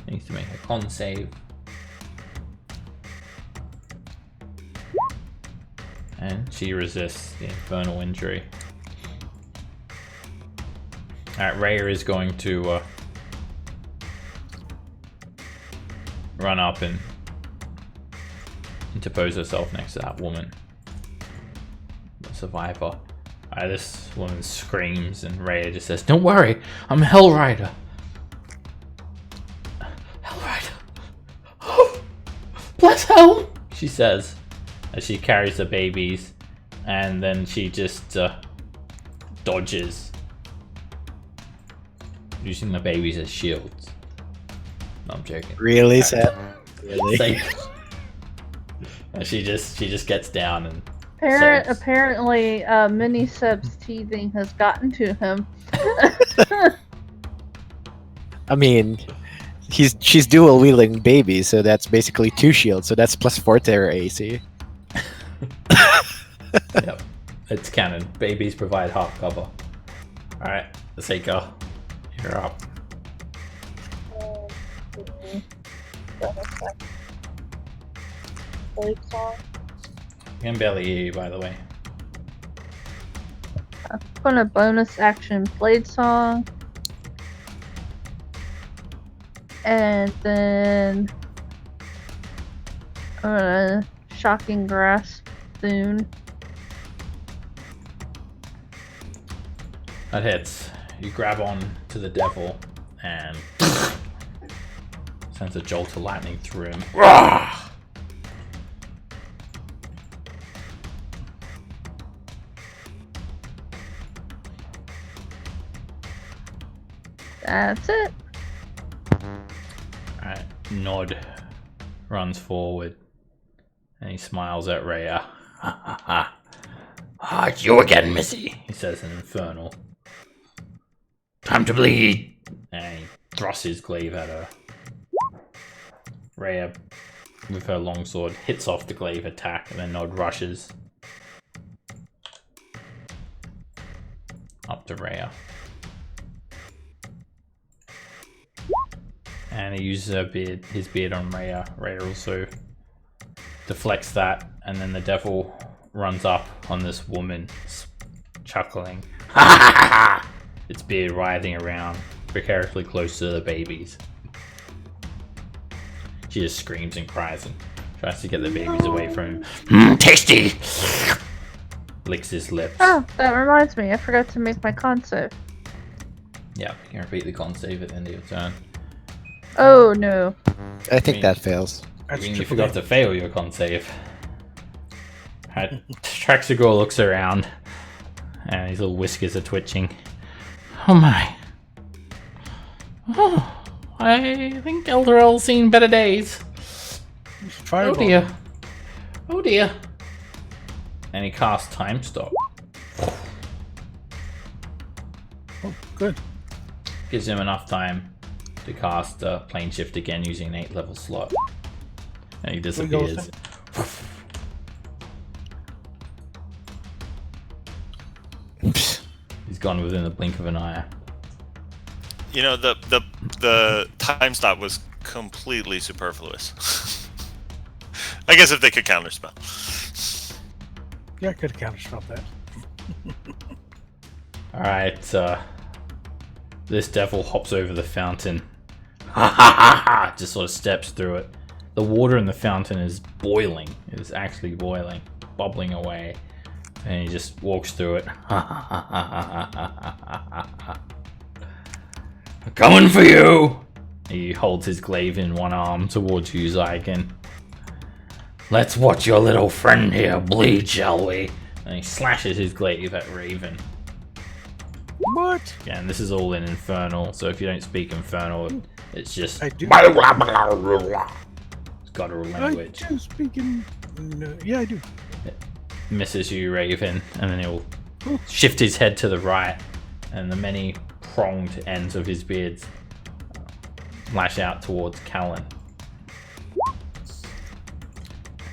needs to make a con save. And she resists the infernal injury. Alright, Rhea is going to run up and interpose herself next to that woman, the survivor. This woman screams, and Rhea just says, "Don't worry, I'm Hell Rider." Hell Rider. Oh, bless Helm, she says as she carries the babies, and then she just dodges, using the babies as shields. No, I'm joking. Really, Seth? Really? And she just gets down and Apparently, Mini Seb's teething has gotten to him. I mean, she's dual wielding babies, so that's basically 2 shields, so that's plus 4 terror AC. Yep, it's canon. Babies provide half cover. Alright, Seika, you're up. Blade song. I can barely hear you, by the way. I'm gonna bonus action Blade Song. And then I'm gonna Shocking Grasp Thune. That hits. You grab on to the devil and sends a jolt of lightning through him. That's it. Alright, Nod runs forward and he smiles at Rhea. Ha ha ha. Ah, it's you again, Missy, he says in Infernal. Time to bleed. And he thrusts his glaive at her. Rhea, with her longsword, hits off the glaive attack, and then Nod rushes up to Rhea. And he uses his beard on Rhea. Rhea also deflects that, and then the devil runs up on this woman, chuckling. Its beard writhing around, precariously close to the babies. She just screams and cries and tries to get the babies away from him. Tasty! Licks his lips. Oh, that reminds me. I forgot to make my con save. Yeah, you can repeat the con save at the end of your turn. Oh no. I think that fails. I mean, you forgot to fail your con save. Traxagor looks around, and his little whiskers are twitching. Oh my. Oh, I think Elturel's seen better days. Fireball. Oh dear. Oh dear. And he casts Time Stop. Oh, good. Gives him enough time to cast Plane Shift again using an 8th level slot. And he disappears. gone within the blink of an eye. You know, the time stop was completely superfluous. I guess if they could counterspell. Yeah, I could have counterspelled that. Alright, this devil hops over the fountain. Ha ha ha ha! Just sort of steps through it. The water in the fountain is boiling. It's actually boiling, bubbling away. And he just walks through it. Ha ha ha ha ha ha ha. Coming for you! He holds his glaive in one arm towards you, Zygon. Let's watch your little friend here bleed, shall we? And he slashes his glaive at Raven. What? Yeah, and this is all in Infernal, so if you don't speak Infernal, it's just... I do. It's guttural language. I do speak in... No, yeah, I do. Misses you, Raven, and then he'll shift his head to the right, and the many pronged ends of his beard lash out towards Callan.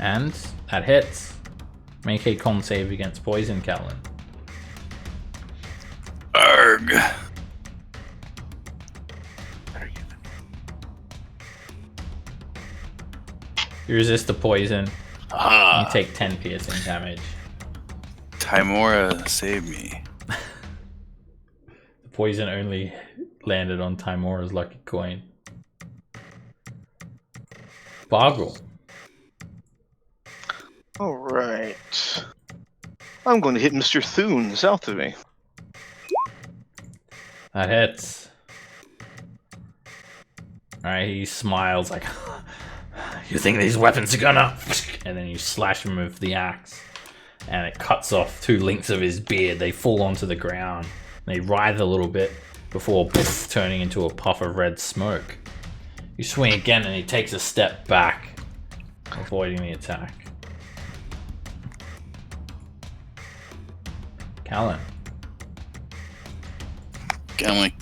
And that hits. Make a con save against poison, Callan. Arg. You resist the poison. You Ah, take 10 piercing damage. Timora, save me. The poison only landed on Timora's lucky coin. Bargle. Alright. I'm going to hit Mr. Thune south of me. That hits. Alright, he smiles like, you think these weapons are gonna... And then you slash him with the axe. And it cuts off 2 lengths of his beard. They fall onto the ground. They writhe a little bit before poof, turning into a puff of red smoke. You swing again and he takes a step back, avoiding the attack. Callan. I'm like,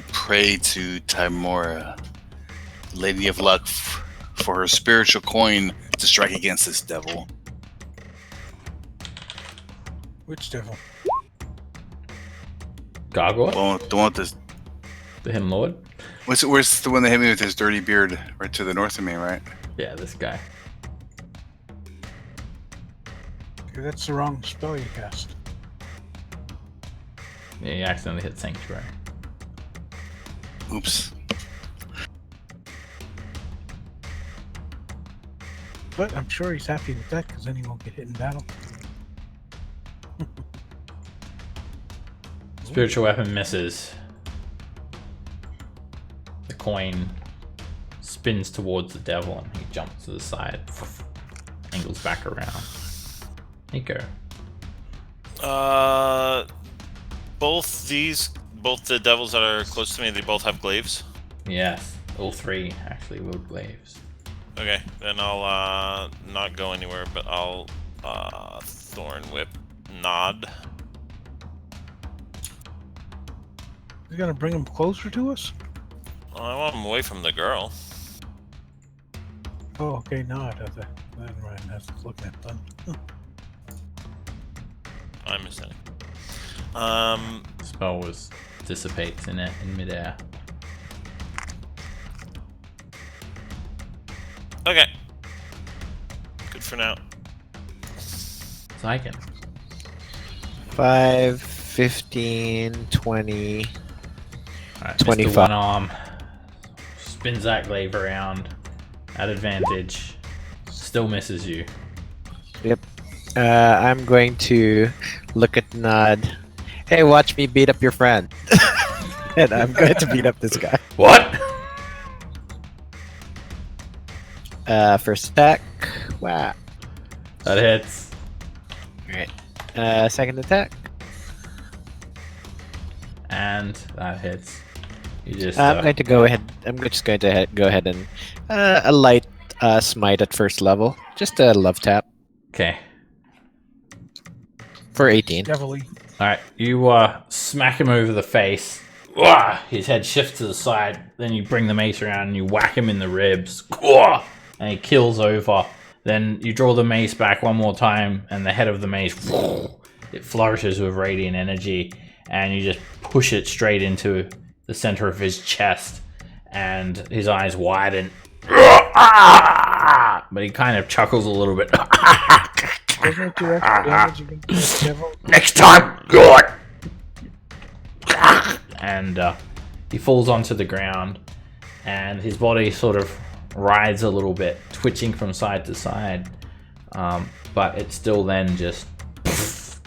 pray to Timora, Lady of Luck, for her spiritual coin to strike against this devil. Which devil? Gargoyle? The one with this. The Him Lord? Where's the one that hit me with his dirty beard right to the north of me, right? Yeah, this guy. Okay, that's the wrong spell you cast. Yeah, you accidentally hit Sanctuary. Oops. But I'm sure he's happy with that, because then he won't get hit in battle. Spiritual weapon misses. The coin spins towards the devil and he jumps to the side. Angles back around. Nico. Both the devils that are close to me, they both have glaives. Yes, all 3 actually wield glaives. Okay, then I'll not go anywhere, but I'll Thorn Whip nod. He's gonna bring him closer to us? I want him away from the girl. Oh, okay, nod. Never mind, that's looking at fun. I missed anything. Spell was dissipates in midair. Okay. Good for now. Zygon. 5, 15, 20. Alright, 25. Mr. One Arm spins that glaive around at advantage. Still misses you. Yep. I'm going to look at Nod. Hey, watch me beat up your friend. And I'm going to beat up this guy. What? First attack. Wow. That hits. Alright. Second attack. And that hits. You just. I'm going to go ahead. I'm just going to go ahead and a light smite at first level. Just a love tap Okay. for 18. Devilly. Alright, you smack him over the face. Wah! His head shifts to the side. Then you bring the mace around and you whack him in the ribs. Wah! And he kills over. Then you draw the mace back one more time, and the head of the mace, it flourishes with radiant energy. and you just push it straight into the center of his chest, and his eyes widen. But he kind of chuckles a little bit. Doesn't it do extra damage against the devil? Next time, God! And he falls onto the ground, and his body sort of writhes a little bit, twitching from side to side. But it still then just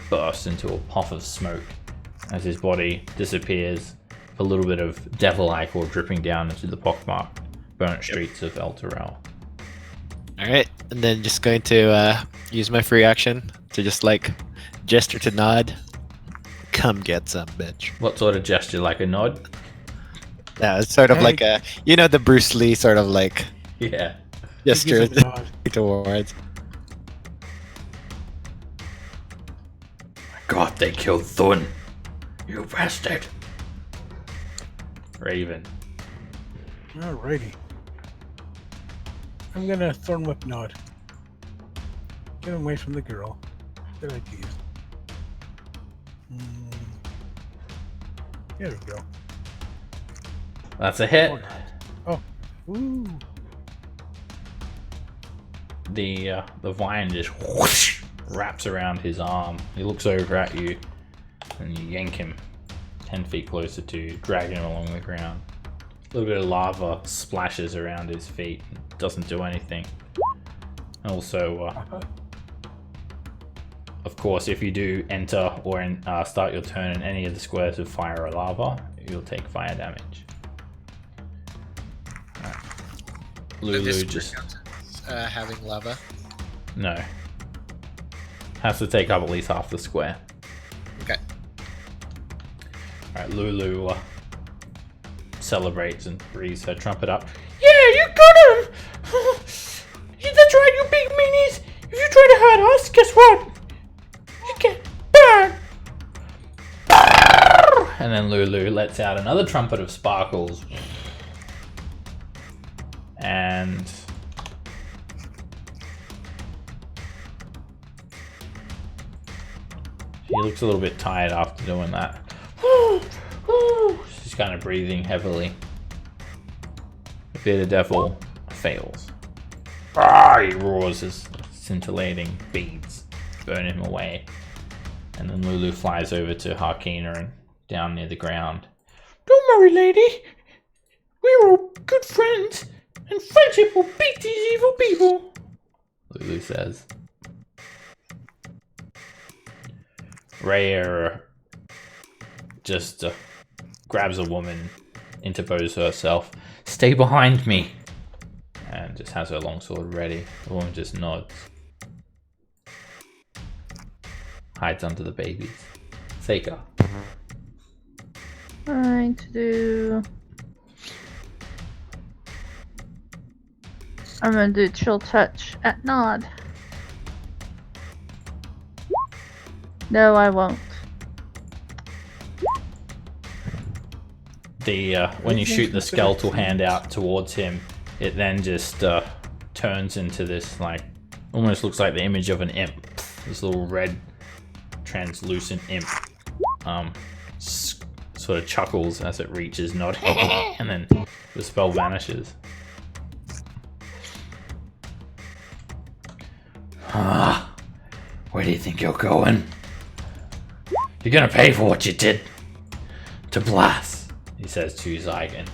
bursts into a puff of smoke as his body disappears. A little bit of devil ichor dripping down into the pockmarked, burnt streets of Elturel. Alright, and then just going to use my free action to just like gesture to nod. Come get some, bitch. What sort of gesture? Like a nod? Yeah, it's sort of like a, you know, the Bruce Lee sort of like Yeah. gesture He gives a nod. towards. God, they killed Thun. You bastard. Raven. Alrighty. I'm gonna Thorn Whip nod. Get him away from the girl. Good idea. There we go. That's a hit. Or not. Oh. Ooh. The vine just whoosh, wraps around his arm. He looks over at you, and you yank him 10 feet closer to you, dragging him along the ground. A little bit of lava splashes around his feet. Doesn't do anything. Also, of course, if you do enter or start your turn in any of the squares of fire or lava, you'll take fire damage. Right. Lulu just... having lava. No. Has to take up at least half the square. Okay. Alright, Lulu celebrates and breathes her trumpet up. Yeah, you got him! That's right, you big meanies! If you try to hurt us, guess what? You get burned! And then Lulu lets out another trumpet of sparkles. And... she looks a little bit tired after doing that. She's kind of breathing heavily. The bearded devil fails. He roars as scintillating beads burn him away. And then Lulu flies over to Harkina and down near the ground. Don't worry, lady. We're all good friends, and friendship will beat these evil people, Lulu says. Raya just grabs a woman, interposes herself. Stay behind me! And just has her longsword ready. The woman just nods. Hides under the babies. Seika. I'm going to do... I'm gonna do chill touch at Nod. No, I won't. When you shoot the skeletal hand out towards him, it then just turns into this, like, almost looks like the image of an imp. This little red, translucent imp. Sort of chuckles as it reaches Nod, and then the spell vanishes. Where do you think you're going? You're gonna pay for what you did to Blast, he says to Zygon.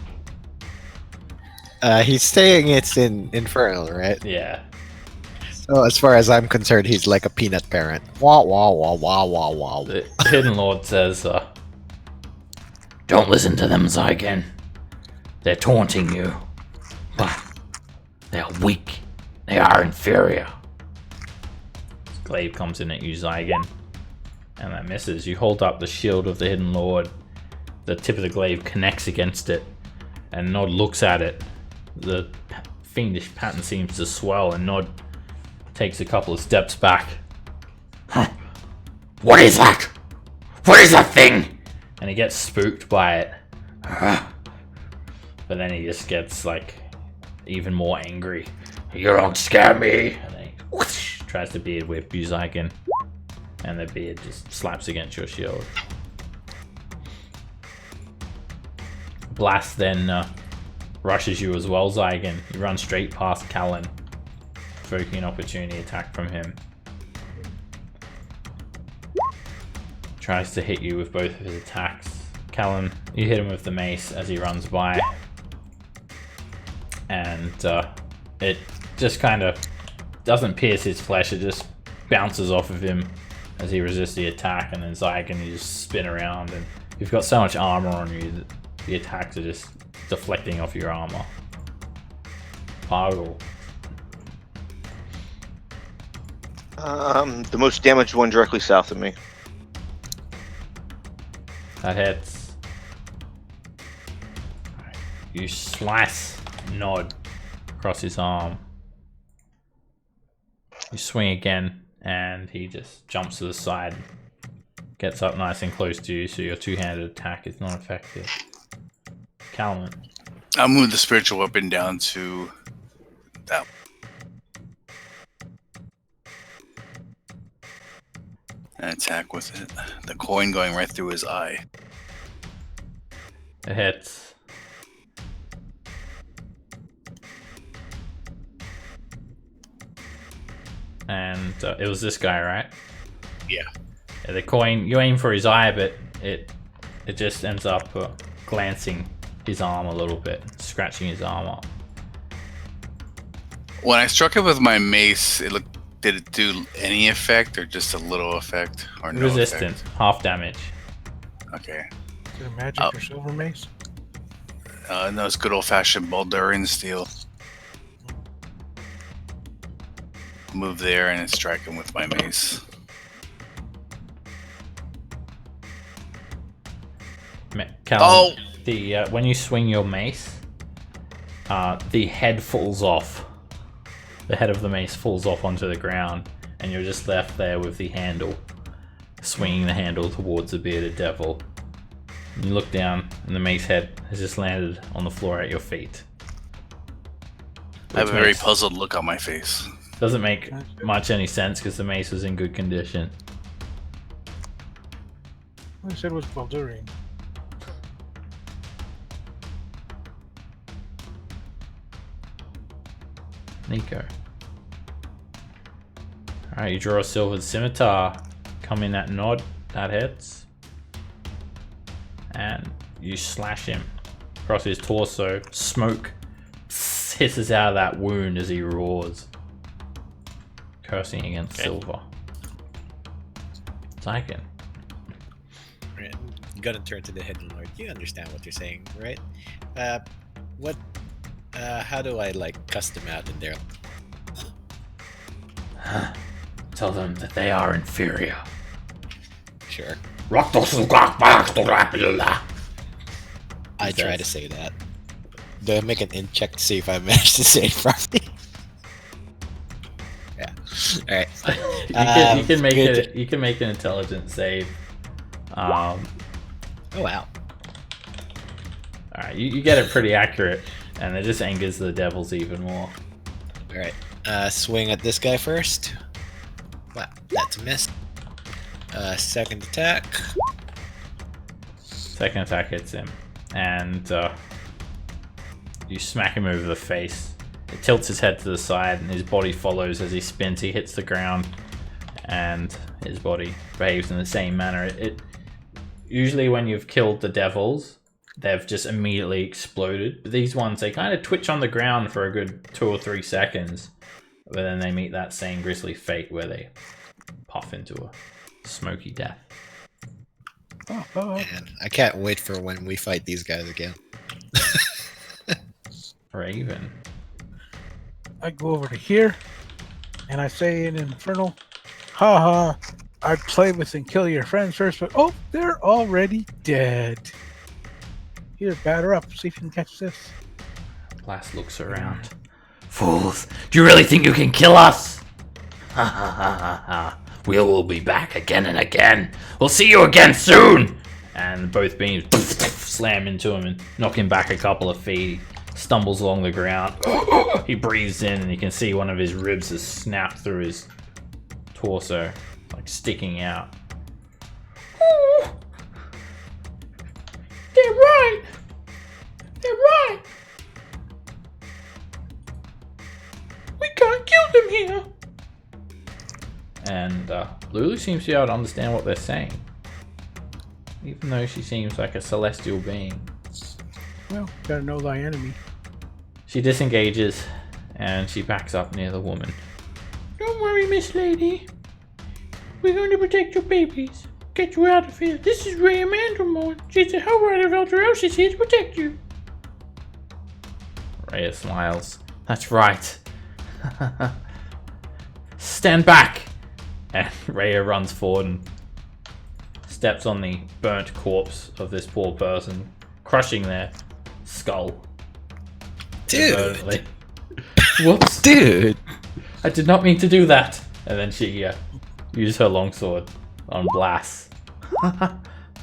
He's saying it's in Infernal, right? Yeah. So as far as I'm concerned, he's like a peanut parent. Wah wah wah wah wah wah. The Hidden Lord says, don't listen to them, Zygon. They're taunting you. But they are weak. They are inferior. Glaive comes in at you, Zygon. And that misses. You hold up the shield of the Hidden Lord. The tip of the glaive connects against it. And Nod looks at it. The fiendish pattern seems to swell, and Nod takes a couple of steps back. Huh. What is that? What is that thing? And he gets spooked by it. But then he just gets, like, even more angry. You don't scare me! And then he whoosh, tries to beard whip you, Zygon. And the beard just slaps against your shield. blast then rushes you as well, Zygon. You run straight past Callan, provoking an opportunity attack from him. Tries to hit you with both of his attacks. Callan, you hit him with the mace as he runs by. And it just kind of doesn't pierce his flesh, it just bounces off of him as he resists the attack, and then Zygon, you just spin around, and you've got so much armor on you that the attacks are just deflecting off your armor. Pargle. The most damaged one directly south of me. That hits. You slice Nod across his arm. You swing again, and he just jumps to the side. Gets up nice and close to you, so your two-handed attack is not effective. Calman. I'll move the spiritual weapon down to that. And attack with it. The coin going right through his eye. It hits. And it was this guy, right? Yeah. The coin, you aim for his eye, but it just ends up glancing his arm a little bit, scratching his arm up. When I struck it with my mace, did it do any effect or just a little effect or no Resistant, effect? half damage. Okay. Is it a magic or silver mace? No, it's good old-fashioned Baldurian steel. Move there and strike him with my mace. Callum, when you swing your mace, the head falls off. The head of the mace falls off onto the ground, and you're just left there with the handle, swinging the handle towards the bearded devil. And you look down, and the mace head has just landed on the floor at your feet. I have a very puzzled look on my face. Doesn't make much any sense because the mace was in good condition. I said it was Baldurian. Nico. Alright, you draw a silvered scimitar. Come in that Nod. That hits. And you slash him across his torso. Smoke hisses out of that wound as he roars, cursing against Silver. Zygon. Right. I'm gonna turn to the hidden lord. You understand what you're saying, right? How do I cuss them out in there? Tell them that they are inferior. Sure. I try to say that. Do I make an in check to see if I manage to say it properly? Yeah. Alright. You can make it. You can make an intelligence save. Oh wow. Alright, you get it pretty accurate, and it just angers the devils even more. Alright. Swing at this guy first. Wow, that's a miss. Second attack. Second attack hits him, and you smack him over the face. It tilts his head to the side, and his body follows as he spins. He hits the ground, and his body behaves in the same manner. It usually when you've killed the devils, they've just immediately exploded. But these ones, they kind of twitch on the ground for a good 2 or 3 seconds, but then they meet that same grisly fate where they puff into a smoky death. Man, I can't wait for when we fight these guys again. Raven. I go over to here, and I say in Infernal, haha, I'd play with and kill your friends first, but oh, they're already dead. Here, batter up, see if you can catch this. Blast looks around. Fools, do you really think you can kill us? Ha ha ha ha ha. We will be back again and again. We'll see you again soon. And both beams slam into him and knock him back a couple of feet. He stumbles along the ground. He breathes in, and you can see one of his ribs has snapped through his torso, sticking out. Damn right. Yeah, right. We can't kill them here. And Lulu seems to be able to understand what they're saying, even though she seems like a celestial being. Well, gotta know thy enemy. She disengages and she backs up near the woman. Don't worry, Miss Lady. We're going to protect your babies. Get you out of here. This is Rhea Mandelmore. She's the Hellrider of Elturel. She's here to protect you. Rhea smiles. That's right. Stand back! And Rhea runs forward and steps on the burnt corpse of this poor person, crushing their skull. Dude. Inadvertently. Whoops. Dude. I did not mean to do that. And then she used her longsword on Blass.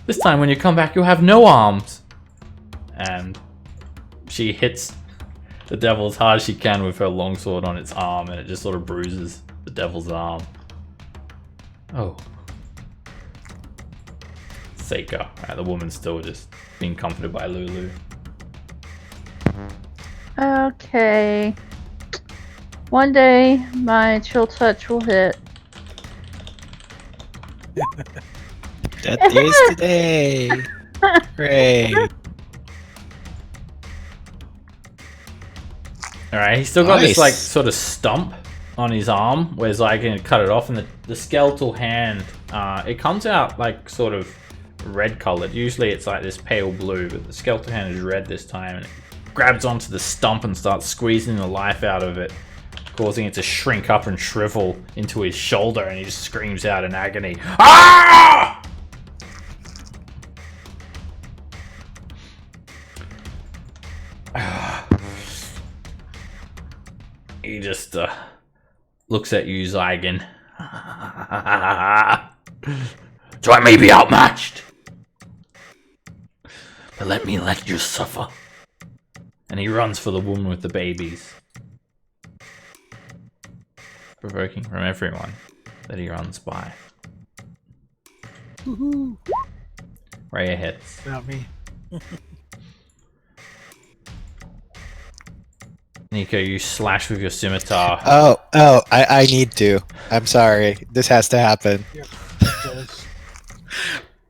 This time when you come back, you'll have no arms. And she hits the devil as hard as she can with her longsword on its arm, and it just sort of bruises the devil's arm. Oh. Seika. The woman's still just being comforted by Lulu. Okay. One day, my chill touch will hit. That is today. Great. Alright, he's still got this Nice. like sort of stump on his arm where Zygon cut it off, and the skeletal hand, it comes out like sort of red colored. Usually it's like this pale blue, but the skeletal hand is red this time, and it grabs onto the stump and starts squeezing the life out of it, causing it to shrink up and shrivel into his shoulder, and he just screams out in agony. Ah! He just looks at you, Zygon. So I may be outmatched, but let me let you suffer. And he runs for the woman with the babies, provoking from everyone that he runs by. Woohoo! Rhea hits. Not me. Nico, you slash with your scimitar. I need to. I'm sorry. This has to happen. Yep. Does.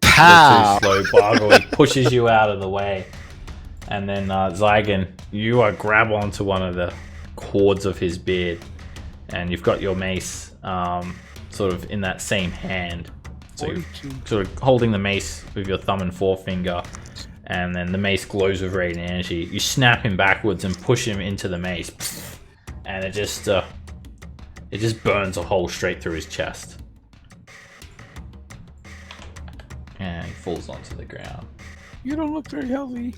Pow! Too slow, Bargle. He pushes you out of the way. And then Zygon, you grab onto one of the cords of his beard, and you've got your mace sort of in that same hand. So you're 42. sort of holding the mace with your thumb and forefinger, and then the mace glows with radiant energy. You snap him backwards and push him into the mace, and it just burns a hole straight through his chest. And he falls onto the ground. You don't look very healthy.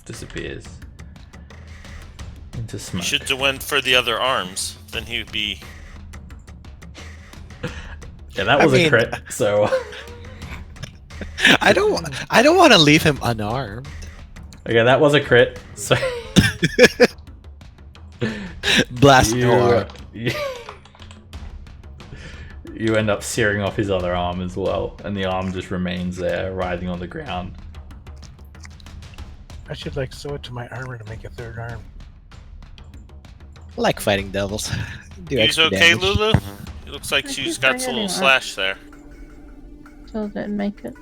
Disappears into smoke. Should have went for the other arms. Then he would be. Yeah, that was I a mean- crit. So I don't want to leave him unarmed. okay, that was a crit. So Blast you, no arm. you end up searing off his other arm as well, and the arm just remains there, writhing on the ground. I should like sew it to my armor to make a third arm. I like fighting devils. Do He's extra okay, damage. Lulu? It looks like I she's keep got a forgetting little that. slash there. So didn't make it.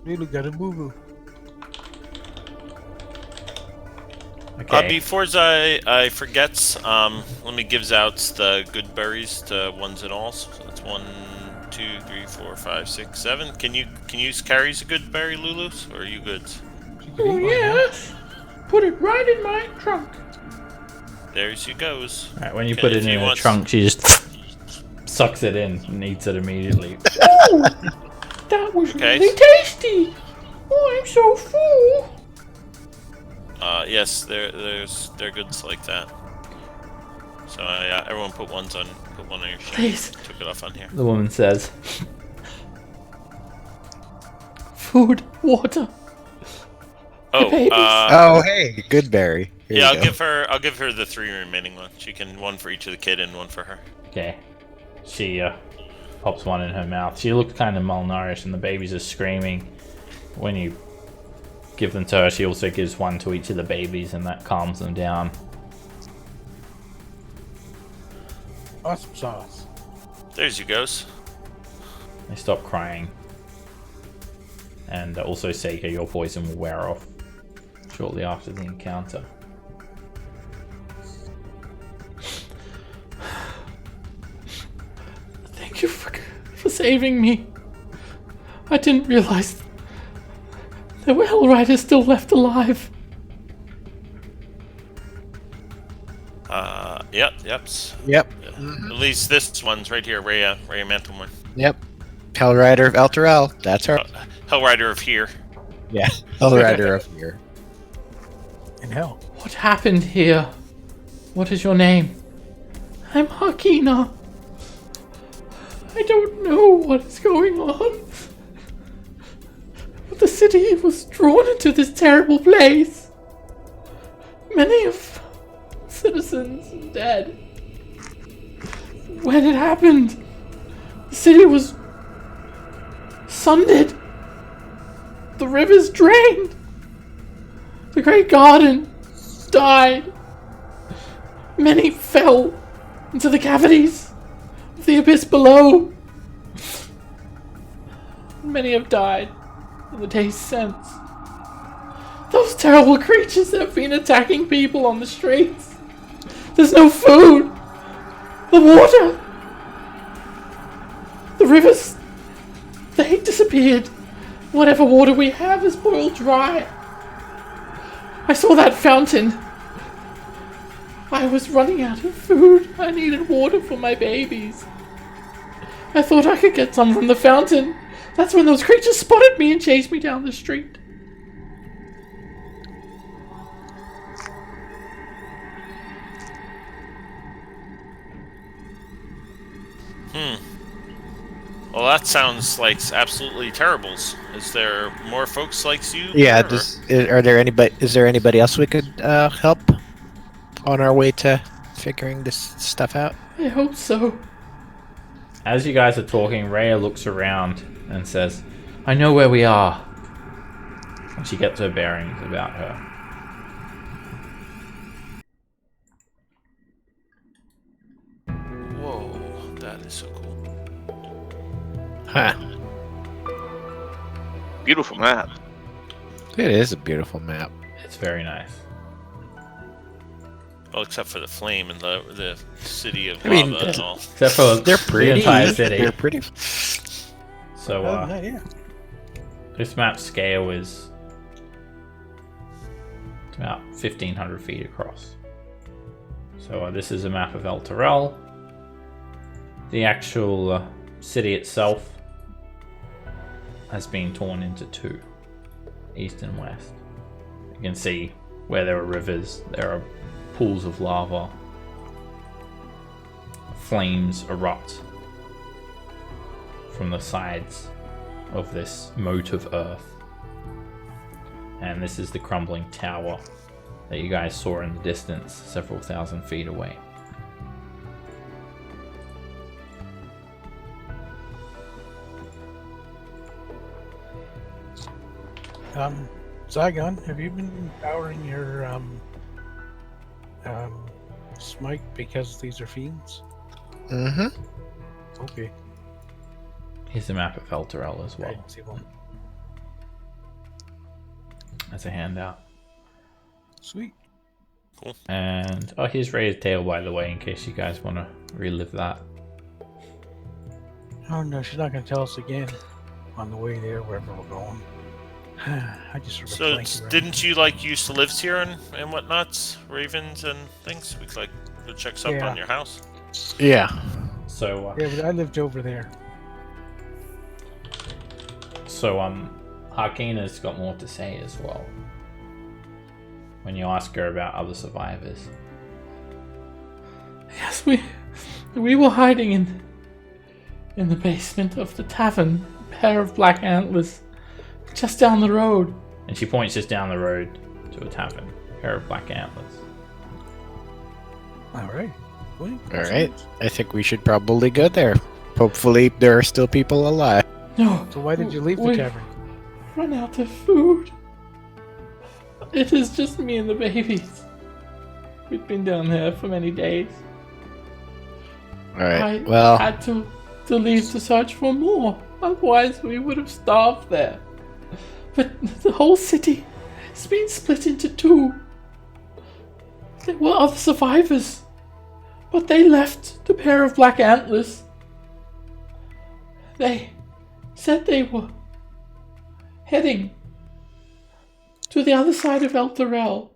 Lulu got a boo boo. Okay. Before I forgets, let me gives out the good berries to ones and alls. So that's 1, 2, 3, 4, 5, 6, 7. Can you carries a good berry, Lulu's, or are you good? She could eat one now. yes. Put it right in my trunk. There she goes. Alright, when you Okay, put if it he in a wants- trunk, she just sucks it in and eats it immediately. Oh, that was Okay. really tasty. Oh, I'm so full. Yes, they're goods like that. So yeah, everyone put one on your sheet. Please. Took it off on here. The woman says, Food, water. Oh, babies. Oh, hey, good berry. Here yeah, you I'll give her the 3 remaining ones. She can one for each of the kid and one for her. okay. She pops one in her mouth. She looks kind of malnourished, and the babies are screaming. When you give them to her. She also gives one to each of the babies, and that calms them down. Awesome sauce. There's you goes. They stop crying. And also, Seika, your poison will wear off shortly after the encounter. Thank you for saving me. I didn't realize there were Hell Riders still left alive. Yep. Yep. At least this one's right here, Rhea Mantelman. Yep. Hellrider of Elturel. That's her. Hellrider of here. Yeah. Hellrider of here. In hell. What happened here? What is your name? I'm Hakina. I don't know what is going on. But the city was drawn into this terrible place. Many of citizens are dead. When it happened, the city was sundered. The rivers drained. The great garden died. Many fell into the cavities of the abyss below. Many have died in the days since. Those terrible creatures have been attacking people on the streets. There's no food. The water. The rivers. They disappeared. Whatever water we have is boiled dry. I saw that fountain. I was running out of food. I needed water for my babies. I thought I could get some from the fountain. That's when those creatures spotted me and chased me down the street. Well, that sounds like absolutely terribles. Is there more folks like you? Yeah. there, or- Is there anybody else we could help on our way to figuring this stuff out? I hope so. As you guys are talking, Rhea looks around and says, I know where we are. And she gets her bearings about her. Whoa, that is so cool. Huh. Beautiful map. It is a beautiful map. It's very nice. Well, except for the flame and the city of I mean, lava and all. Except for They're the pretty. entire city. They're pretty. So, Yeah. this map's scale is about 1,500 feet across. So this is a map of Elturel. The actual city itself has been torn into two, east and west. You can see where there are rivers, there are pools of lava. Flames erupt from the sides of this moat of earth. And this is the crumbling tower that you guys saw in the distance, several thousand feet away. Zygon, have you been empowering your smite because these are fiends? Mm-hmm. Okay. Here's a map of Elturel as I well, didn't see one. as a handout. Sweet. And here's Ray's tail, by the way, in case you guys want to relive that. Oh no, she's not gonna tell us again on the way there, wherever we're going. I just sort of So flanked around. didn't you used to live here and whatnots, ravens and things? We could go check up Yeah. on your house. Yeah. So, Yeah, but I lived over there. Harkina's got more to say as well. When you ask her about other survivors. Yes, we were hiding in the basement of the tavern, a pair of black antlers, just down the road. And she points just down the road to a tavern, a pair of black antlers. All right. Well, All right. I think we should probably go there. Hopefully, there are still people alive. No. So why did you leave the we tavern? Run out of food. It is just me and the babies. We've been down there for many days. Alright, I well, had to leave to search for more. Otherwise, we would have starved there. But the whole city has been split into two. There were other survivors, but they left the pair of black antlers. They said they were heading to the other side of Elturel.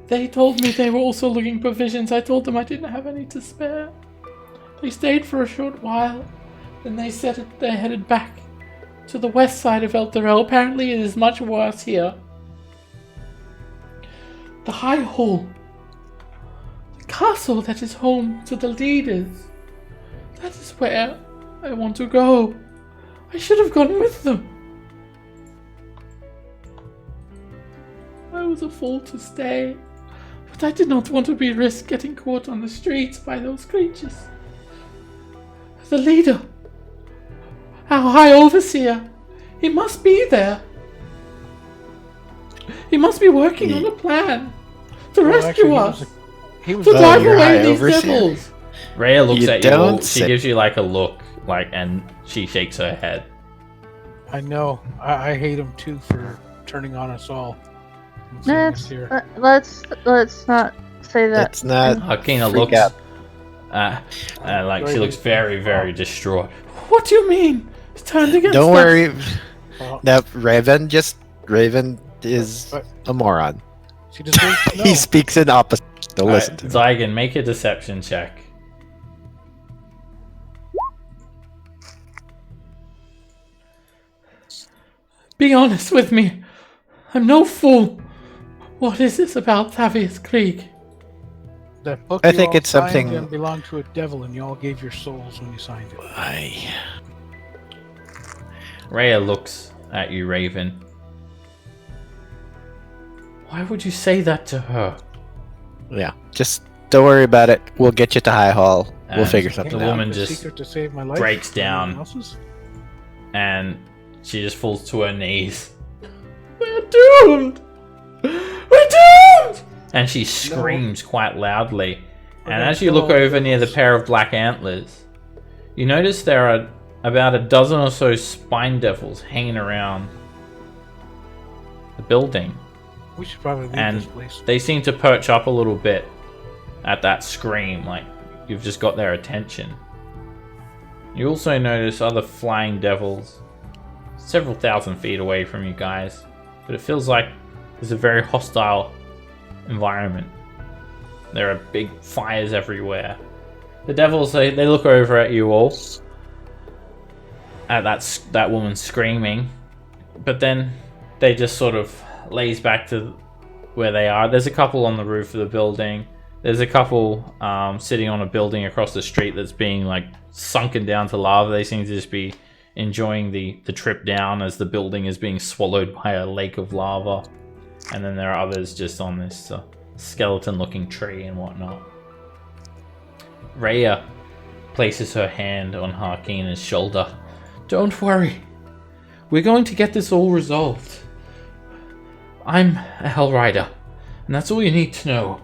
They told me they were also looking for provisions. I told them I didn't have any to spare. They stayed for a short while, then they said they headed back to the west side of Elturel. Apparently it is much worse here. The High Hall, the castle that is home to the leaders, that is where I want to go. I should have gone with them. I was a fool to stay, but I did not want to be risked getting caught on the streets by those creatures. The leader, our High Overseer, he must be there. He must be working on a plan to rescue us, He was to drive your High away these Overseer? devils. Rhea looks You at you. don't She say- gives you like a look, like, and she shakes her head. I know. I hate him too for turning on us all. and sending us here. Let's not say that. That's not. Hakina Freak looks, out. like she Raven. looks very, very distraught. What do you mean? It's turned against Don't us. worry. Well, No, Raven is but a moron. she deserves to know. He speaks in opposite. Don't Alright, listen to him. Zygon, make a deception check. Be honest with me. I'm no fool. What is this about Thavius Krieg? That book I you think all it's signed something- and belonged to a devil, and you all gave your souls when you signed it. Rhea looks at you, Raven. Why would you say that to her? Yeah, just don't worry about it. We'll get you to High Hall. We'll And figure the something Came out. woman up with a just secret to save my life. breaks down. Anyone else's? And she just falls to her knees. We're doomed! We're doomed! And she screams quite loudly. And Okay, as you look so- over near the pair of black antlers, you notice there are about a dozen or so spine devils hanging around the building. We should probably leave And this place. they seem to perch up a little bit at that scream, like you've just got their attention. You also notice other flying devils several thousand feet away from you guys, but it feels like there's a very hostile environment. There are big fires everywhere. The devils, they look over at you all, at that woman screaming, but then they just sort of lays back to where they are. There's a couple on the roof of the building. There's a couple sitting on a building across the street that's being like sunken down to lava. They seem to just be enjoying the trip down as the building is being swallowed by a lake of lava. And then there are others just on this skeleton-looking tree and whatnot. Rhea places her hand on Harkina's shoulder. Don't worry. We're going to get this all resolved. I'm a Hell Rider, and that's all you need to know.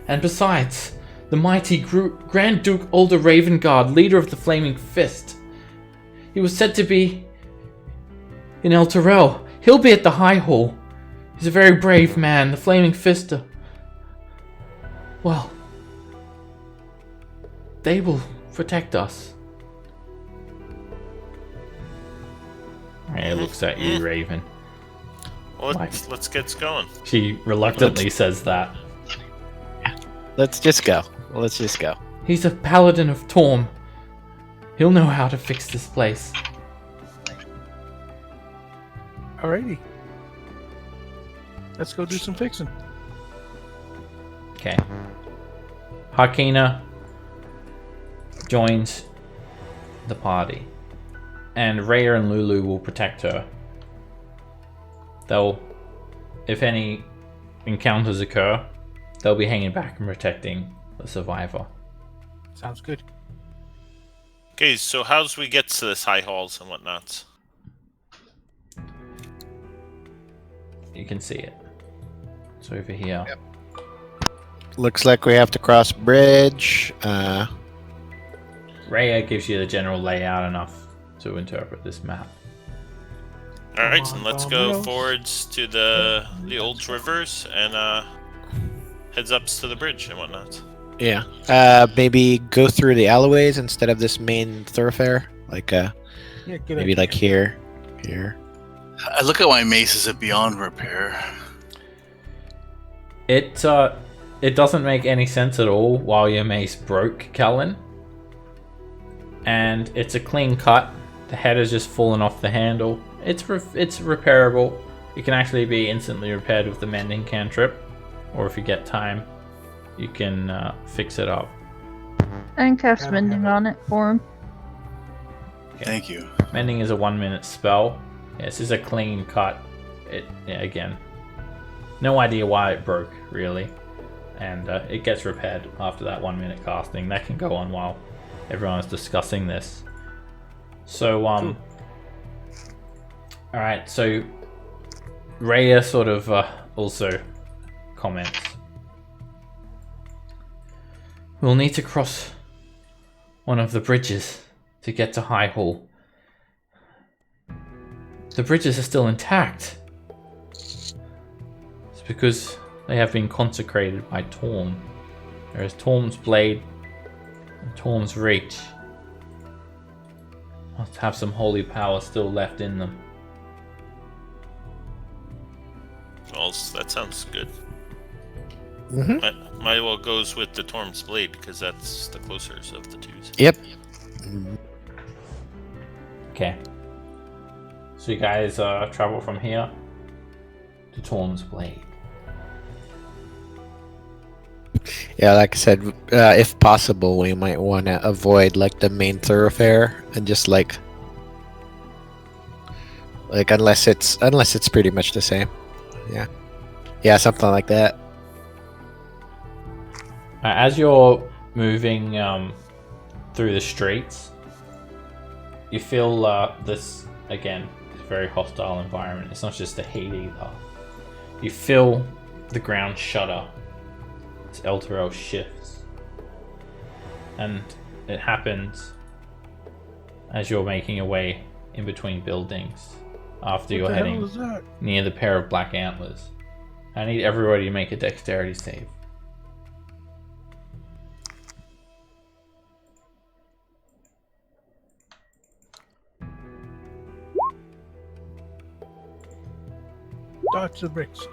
And besides, the mighty Grand Duke Ulder Ravengard, leader of the Flaming Fist. He was said to be in Elturel. He'll be at the High Hall. He's a very brave man, the Flaming Fister. Well, they will protect us. Rhea looks at you, Raven. Well, let's get going. She reluctantly says that. Let's just go. Let's just go. He's a paladin of Torm. He'll know how to fix this place. Alrighty. Let's go do some fixing. Okay. Hakina joins the party, and Rhea and Lulu will protect her. They'll, if any encounters occur, they'll be hanging back and protecting the survivor. Sounds good. Okay, so how's we get to this high halls and whatnot? you can see it. It's over here. Yep. Looks like we have to cross bridge. Rhea gives you the general layout enough to interpret this map. All right, Come and on, let's go Dominoes. forwards to the old rivers and heads ups to the bridge and whatnot. Yeah. Maybe go through the alleyways instead of this main thoroughfare. Like Yeah, good maybe idea. like here. I look at my mace as a beyond repair. It doesn't make any sense at all while your mace broke, Callan. And it's a clean cut. The head has just fallen off the handle. It's repairable. It can actually be instantly repaired with the mending cantrip, or if you get time, you can fix it up. And cast I don't mending have it. on it for him. Thank you. Mending is a 1-minute spell. Yeah, this is a clean cut. Again, no idea why it broke really, and it gets repaired after that 1-minute casting. That can go on while everyone is discussing this. So all right. So Rhea sort of also comments. We'll need to cross one of the bridges to get to High Hall. The bridges are still intact. It's because they have been consecrated by Torm. There is Torm's blade and Torm's reach. Must have some holy power still left in them. Well, that sounds good. Mm-hmm. Might well goes with the Torm's blade because that's the closest of the twos. Yep. Okay. So you guys travel from here to Torm's blade. Yeah, like I said, if possible, we might want to avoid like the main thoroughfare and just like unless it's pretty much the same. Yeah, something like that. As you're moving through the streets, you feel this again. It's a very hostile environment. It's not just the heat either. You feel the ground shudder. As Elturel shifts, and it happens as you're making your way in between buildings after you're What the hell heading was that? near the pair of black antlers. I need everybody to make a dexterity save. Dodge the bricks.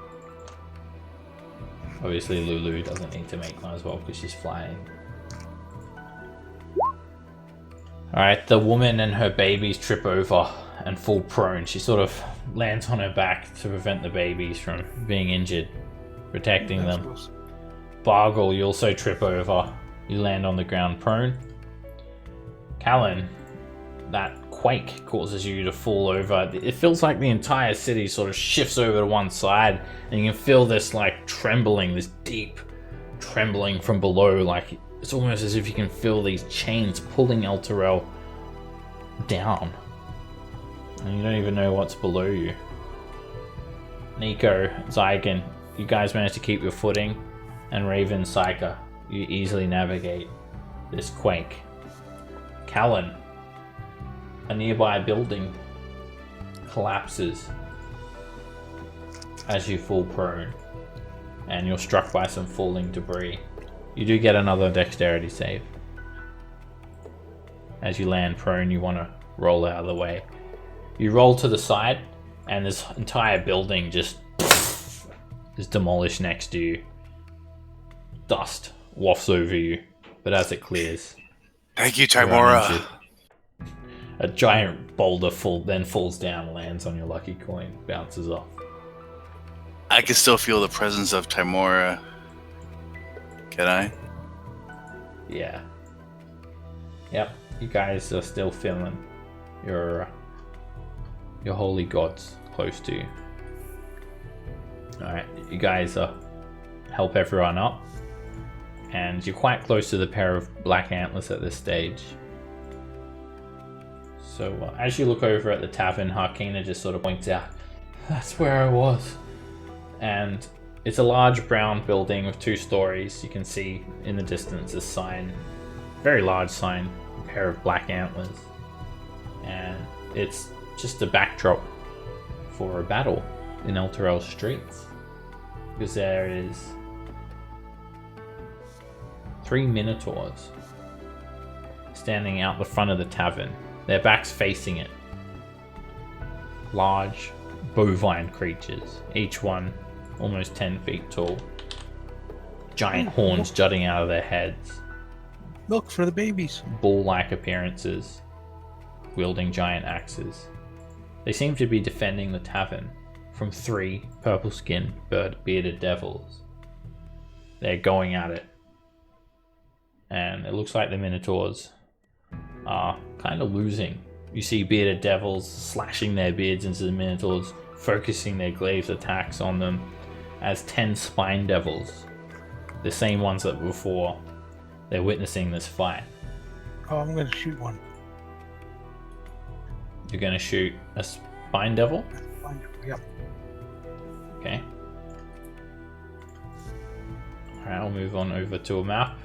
Obviously Lulu doesn't need to make one as well because she's flying. Alright, the woman and her babies trip over and fall prone. She sort of lands on her back to prevent the babies from being injured, protecting That's them. close. Bargle, you also trip over. You land on the ground prone. Callan, that quake causes you to fall over. It feels like the entire city sort of shifts over to one side, and you can feel this like trembling, this deep trembling from below. Like it's almost as if you can feel these chains pulling Elturel down, and you don't even know what's below you. Nico, Zygon, you guys managed to keep your footing, and Raven, Psyker, you easily navigate this quake. Callan, a nearby building collapses as you fall prone, and you're struck by some falling debris. You do get another dexterity save. As you land prone, you want to roll out of the way. You roll to the side, and this entire building just is demolished next to you. Dust wafts over you, but as it clears, Thank you, you're Timora. uninjured. A giant boulder then falls down, lands on your lucky coin, bounces off. I can still feel the presence of Timora. Can I? Yeah. Yep. You guys are still feeling your holy gods close to you. Alright, you guys help everyone up. And you're quite close to the pair of black antlers at this stage. So as you look over at the tavern, Harkina just sort of points out, "That's where I was. and it's a large brown building with 2 stories. You can see in the distance a sign, very large sign, a pair of black antlers, and it's just a backdrop for a battle in Elturel streets, because there is 3 minotaurs standing out the front of the tavern, their backs facing it. Large bovine creatures, each one almost 10 feet tall, giant horns jutting out of their heads, Milk for the babies. bull-like appearances, wielding giant axes. They seem to be defending the tavern from 3 purple-skinned, bearded devils. They're going at it, and it looks like the minotaurs are kind of losing. You see bearded devils slashing their beards into the minotaurs, focusing their glaive attacks on them, as 10 spine devils, the same ones that before, they're witnessing this fight. Oh, I'm gonna shoot one. You're going to shoot a spine devil? Yep. Okay. Alright, I'll move on over to a map.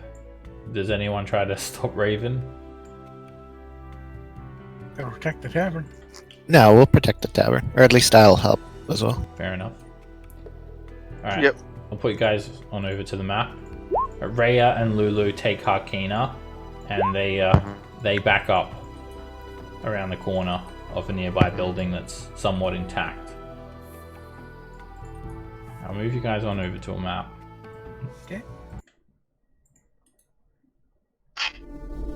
Does anyone try to stop Raven? Gotta protect the tavern. No, we'll protect the tavern, or at least I'll help as well. Fair enough. Alright, Yep. I'll put you guys on over to the map. Rhea and Lulu take Harkina, and they back up around the corner of a nearby building that's somewhat intact. I'll move you guys on over to a map. Okay.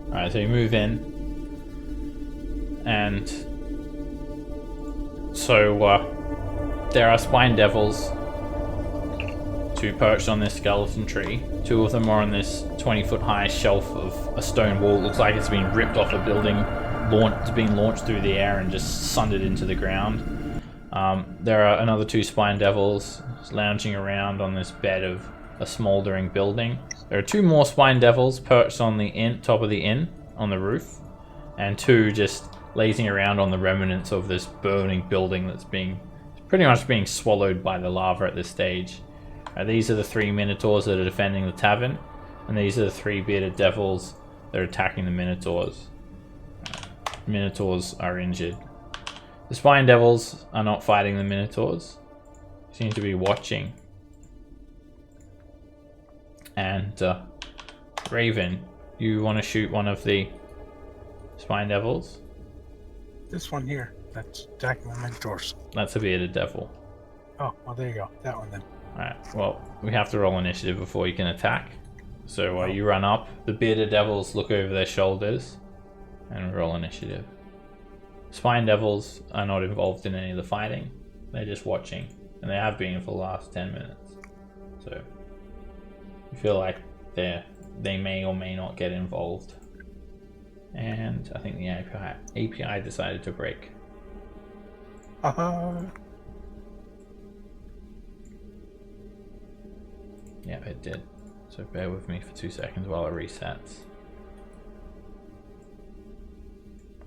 Alright, so you move in, and so there are spine devils, 2 perched on this skeleton tree. 2 of them are on this 20-foot high shelf of a stone wall. It looks like it's been ripped off a building, being launched through the air and just sundered into the ground. There are another 2 spine devils lounging around on this bed of a smouldering building. There are 2 more spine devils perched on the top of the inn on the roof, and 2 just lazing around on the remnants of this burning building that's pretty much being swallowed by the lava at this stage. These are the 3 minotaurs that are defending the tavern, and these are the 3 bearded devils that are attacking the minotaurs. Minotaurs are injured. The spine devils are not fighting the minotaurs. They seem to be watching. And Raven, you want to shoot one of the spine devils? This one here. That's attacking the minotaurs. That's a bearded devil. Oh, well, there you go. That one then. Alright, well, we have to roll initiative before you can attack. So you run up, the bearded devils look over their shoulders, and roll initiative. Spine devils are not involved in any of the fighting, they're just watching, and they have been for the last 10 minutes. So, you feel like they may or may not get involved. And I think the API decided to break. Yeah, it did. So bear with me for 2 seconds while it resets.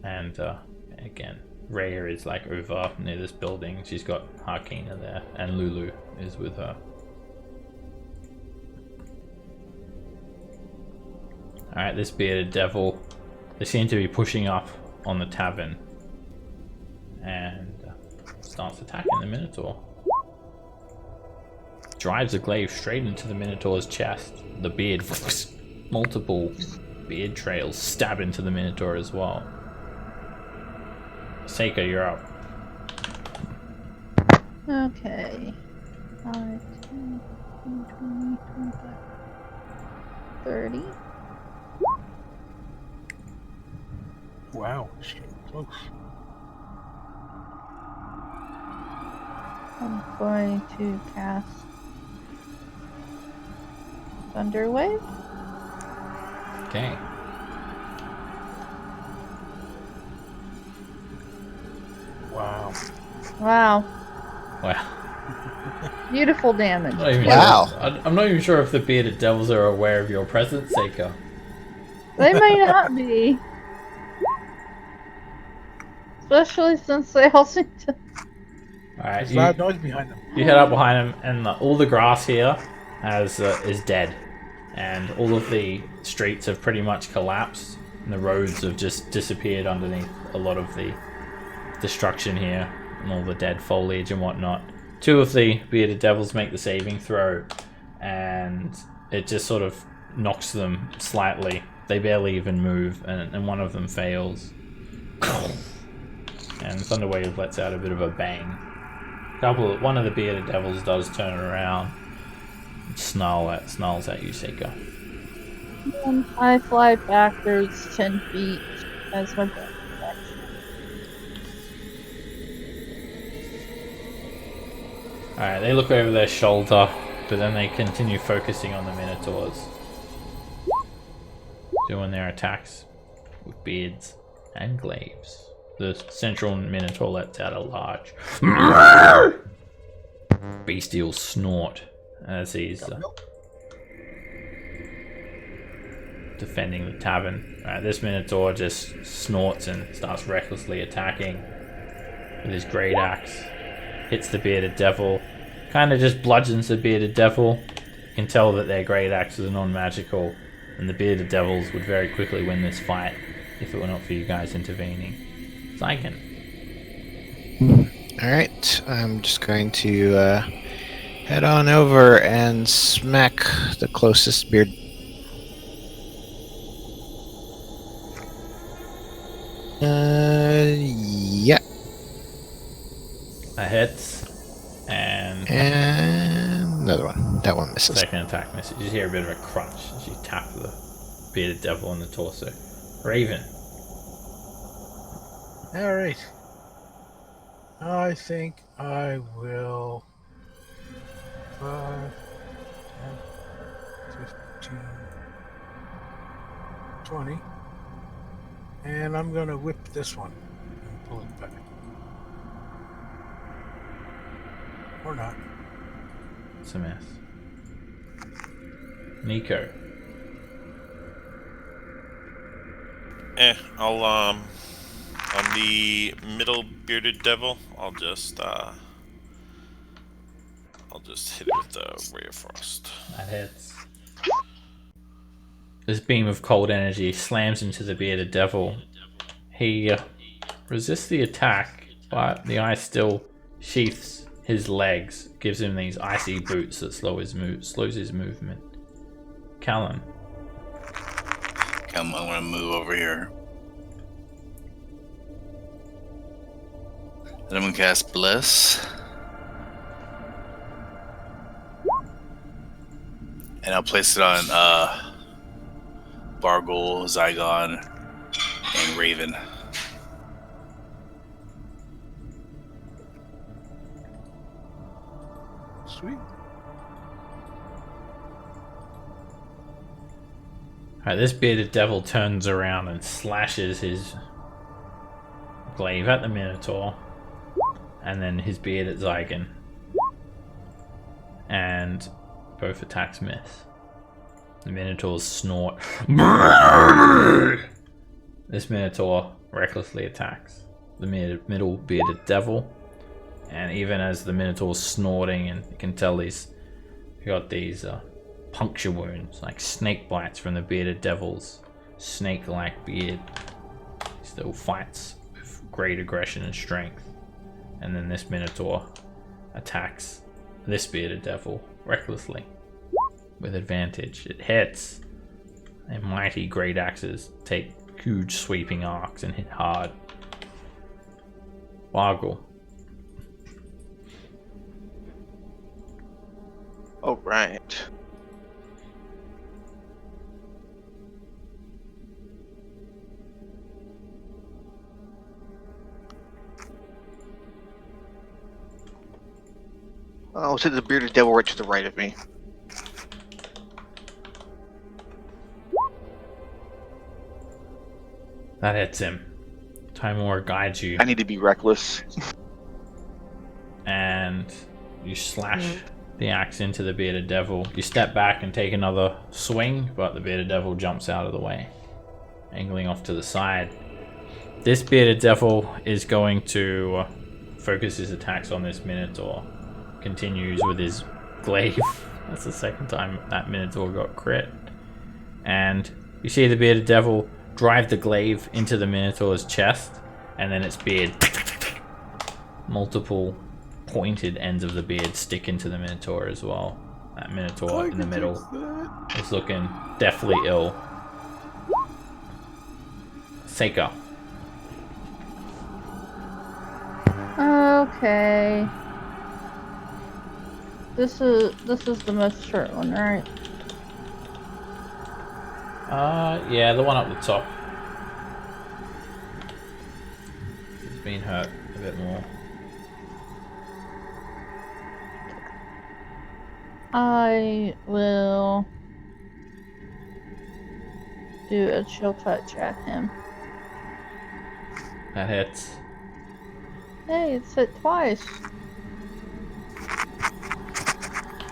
And again, Rhea is like over near this building. She's got Harkina there, and Lulu is with her. Alright, this bearded devil, they seem to be pushing up on the tavern and starts attacking the Minotaur. Drives a glaive straight into the Minotaur's chest. The beard, multiple beard trails stab into the Minotaur as well. Seika, you're up. Okay. 5, 10, 20, 25, 30. Wow, she's getting close. I'm going to cast Thunder Wave. Okay. Wow. Wow. Wow. Beautiful damage. Wow. I'm not even sure if the bearded devils are aware of your presence, Seika. They may not be. Especially since they all seem to Alright, There's loud noise behind them. you head up behind him, and all the grass here is dead. And all of the streets have pretty much collapsed, and the roads have just disappeared underneath a lot of the destruction here, and all the dead foliage and whatnot. Two of the bearded devils make the saving throw, and it just sort of knocks them slightly. They barely even move, and one of them fails. And Thunderwave lets out a bit of a bang. One of the bearded devils does turn around and snarls at you, Seiko. And I fly backwards 10 feet as my breath. Alright, they look over their shoulder, but then they continue focusing on the Minotaurs, doing their attacks with beards and glaives. The central Minotaur lets out a large bestial snort as he's defending the tavern. This Minotaur just snorts and starts recklessly attacking with his great axe. Hits the bearded devil, kind of just bludgeons the bearded devil. You can tell that their great axes are non-magical, and the bearded devils would very quickly win this fight if it were not for you guys intervening. Zygon. Alright, I'm just going to head on over and smack the closest beard. Yeah. That hits, and another one. That one misses. second attack misses. You hear a bit of a crunch as you tap the bearded devil in the torso. Raven. Alright. I think I will 5, 10, 15, 20. And I'm gonna whip this one and pull it back. Or not. It's a miss. Nico. I'll on the middle bearded devil, I'll just hit it with the Ray of Frost. That hits. This beam of cold energy slams into the bearded devil. He resists the attack, but the ice still sheaths his legs, gives him these icy boots that slows his movement. Callum. I'm gonna move over here. Then I'm gonna cast Bless. And I'll place it on Bargol, Zygon, and Raven. Sweet. Alright, this bearded devil turns around and slashes his glaive at the Minotaur, and then his beard at Zygon. And both attacks miss. The Minotaurs snort. This Minotaur recklessly attacks the middle bearded devil, and even as the Minotaur's snorting, and you can tell he's got these puncture wounds, like snake bites from the bearded devil's snake-like beard. He still fights with great aggression and strength. And then this Minotaur attacks this bearded devil recklessly with advantage. It hits. Their mighty great axes take huge sweeping arcs and hit hard. Bargol. All right. I'll hit the bearded devil right to the right of me. That hits him. Timor guides you, I need to be reckless. and you slash the axe into the bearded devil. You step back and take another swing, but the bearded devil jumps out of the way, angling off to the side. This bearded devil is going to focus his attacks on this Minotaur. Continues with his glaive. That's the second time that Minotaur got crit. And you see the bearded devil drive the glaive into the Minotaur's chest, and then its beard, multiple pointed ends of the beard stick into the Minotaur as well. That Minotaur in the middle is looking deathly ill. Seika. Okay. This is the most short one, right? Yeah, the one up the top. It's been hurt a bit more. I will do a chill touch at him. That hits. Hey, it's hit twice.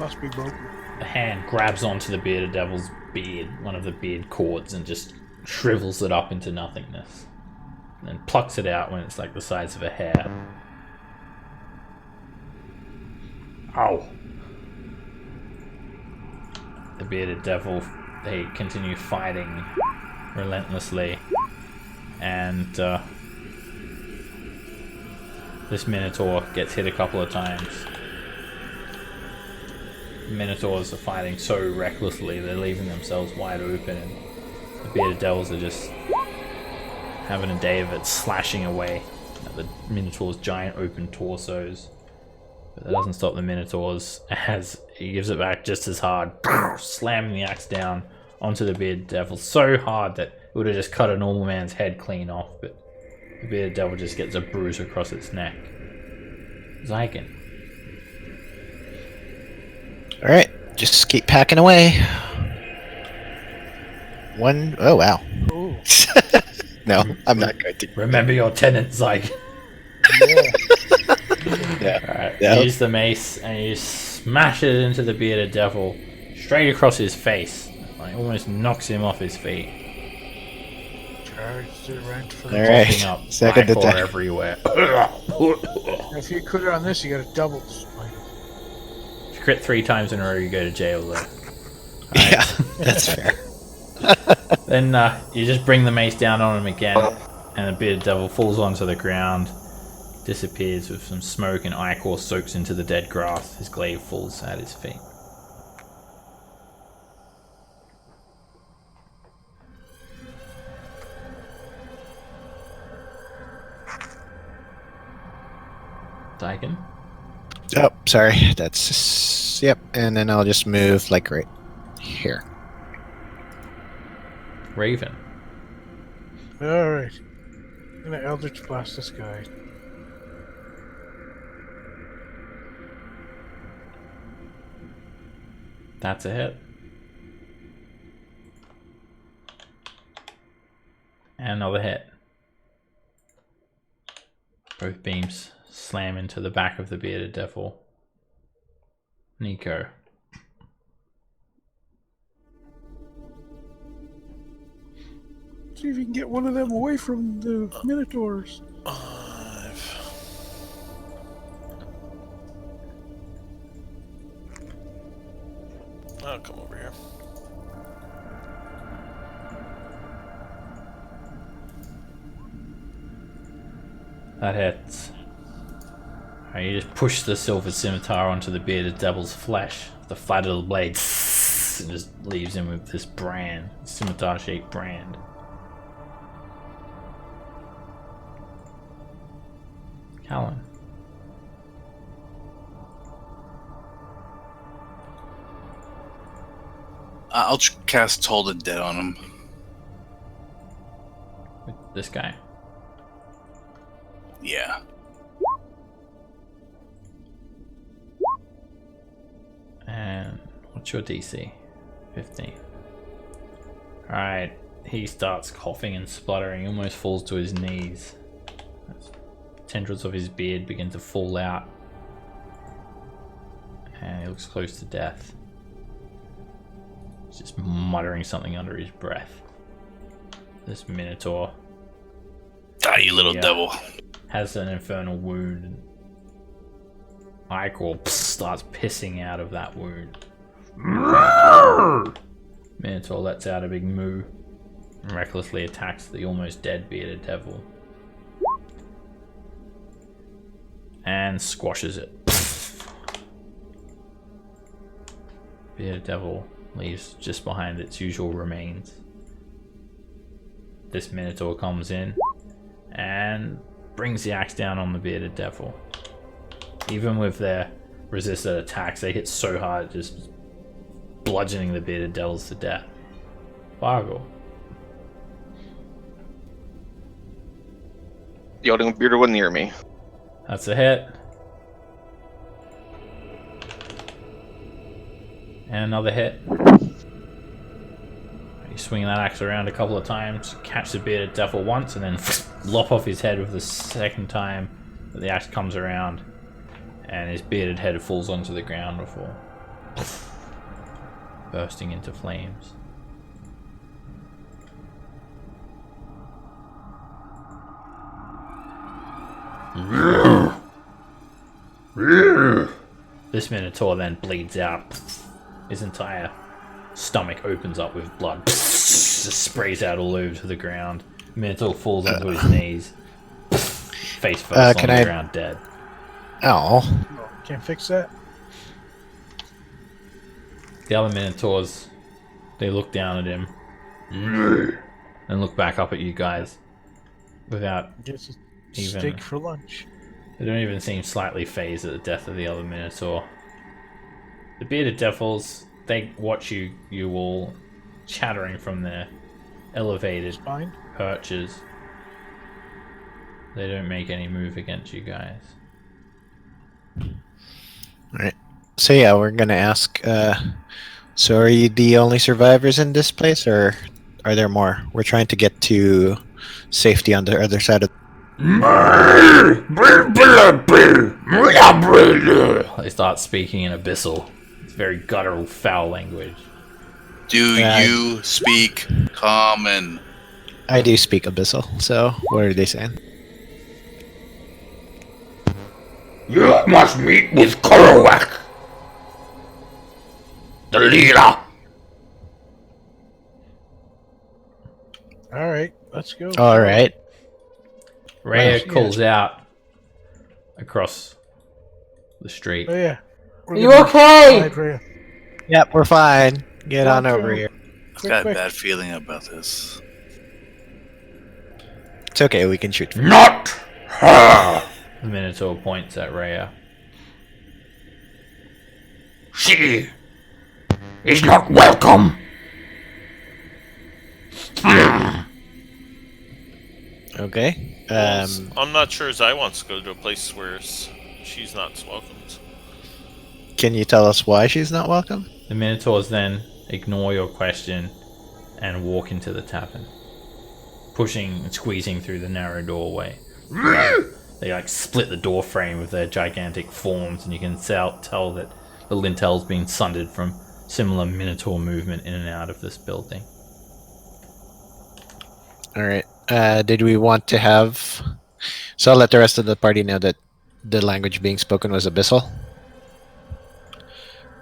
Must be broken. The hand grabs onto the bearded devil's beard, one of the beard cords, and just shrivels it up into nothingness. And then plucks it out when it's like the size of a hair. Ow! The bearded devil, they continue fighting relentlessly. And this Minotaur gets hit a couple of times. Minotaurs are fighting so recklessly, they're leaving themselves wide open, and the bearded devils are just having a day of it, slashing away at the Minotaur's giant open torsos. But that doesn't stop the Minotaurs, as he gives it back just as hard, slamming the axe down onto the bearded devil so hard that it would have just cut a normal man's head clean off, but the bearded devil just gets a bruise across its neck. Zyken. Alright, just keep packing away. Oh wow. Ooh. No, I'm not going to. Remember your tenant, Zyken. Yeah. Alright, Yep. use the mace and you smash it into the bearded devil straight across his face. Like, almost knocks him off his feet. Charge the rent for Alright, Popping up second ichor attack. everywhere. If you crit on this, you got a double. Like, If you crit 3 times in a row, you go to jail though. Yeah, that's fair. Then you just bring the mace down on him again, and the bearded devil falls onto the ground, disappears with some smoke, and ichor soaks into the dead grass. His glaive falls at his feet. Daikin? Oh, sorry. That's yep. And then I'll just move like right here. Raven. alright. I'm gonna Eldritch Blast this guy. That's a hit. And another hit. Both beams slam into the back of the bearded devil. Nico. See if you can get one of them away from the Minotaurs. I'll come over here. That hits. Alright, you just push the silver scimitar onto the bearded devil's flesh. The flat of the blade and just leaves him with this brand, scimitar-shaped brand. Callan. I'll cast Toll the Dead on him. With this guy. Yeah. And what's your DC? 15. Alright, he starts coughing and spluttering, almost falls to his knees. Tendrils of his beard begin to fall out. And he looks close to death. He's just muttering something under his breath. This Minotaur Die, you little devil. has an infernal wound and Ichor starts pissing out of that wound. Minotaur lets out a big moo and recklessly attacks the almost dead bearded devil. And squashes it. Bearded devil leaves just behind its usual remains. This Minotaur comes in and brings the axe down on the bearded devil. Even with their resisted attacks, they hit so hard, just bludgeoning the bearded devils to death. Fargo. The only bearded one near me. That's a hit. And another hit. You swing that axe around a couple of times, catch the bearded devil once, and then lop off his head with the second time that the axe comes around, and his bearded head falls onto the ground before bursting into flames. This Minotaur then bleeds out. His entire stomach opens up with blood. Just sprays out all over to the ground. Minotaur falls onto his knees. Face first on the ground, dead. Oh. Can't fix that. The other Minotaurs, they look down at him and look back up at you guys without Guess it's even... steak for lunch. They don't even seem slightly phased at the death of the other Minotaur. The bearded devils, they watch you all chattering from their elevated Fine. perches. They don't make any move against you guys. Alright. So yeah, we're gonna ask, so are you the only survivors in this place, or are there more? We're trying to get to safety on the other side of... They start speaking in Abyssal. It's very guttural, foul language. Do you speak common? I do speak Abyssal, so what are they saying? You must meet with Korowak, the leader. Alright, let's go. Alright. Rhea Wow. calls out across the street. Oh yeah. We're You gonna okay? ride Rhea. Yep, we're fine. Get on Okay. over here. I've Quick, got a quick. bad feeling about this. It's okay, we can shoot. Not her. The Minotaur points at Rhea. She is not welcome. Okay. I'm not sure Zai wants to go to a place where she's not welcomed. Can you tell us why she's not welcome? The Minotaurs then ignore your question and walk into the tavern, pushing and squeezing through the narrow doorway. They like split the door frame with their gigantic forms, and you can tell that the lintel's been sundered from similar Minotaur movement in and out of this building. Alright. Did we want to have... So I'll let the rest of the party know that the language being spoken was Abyssal.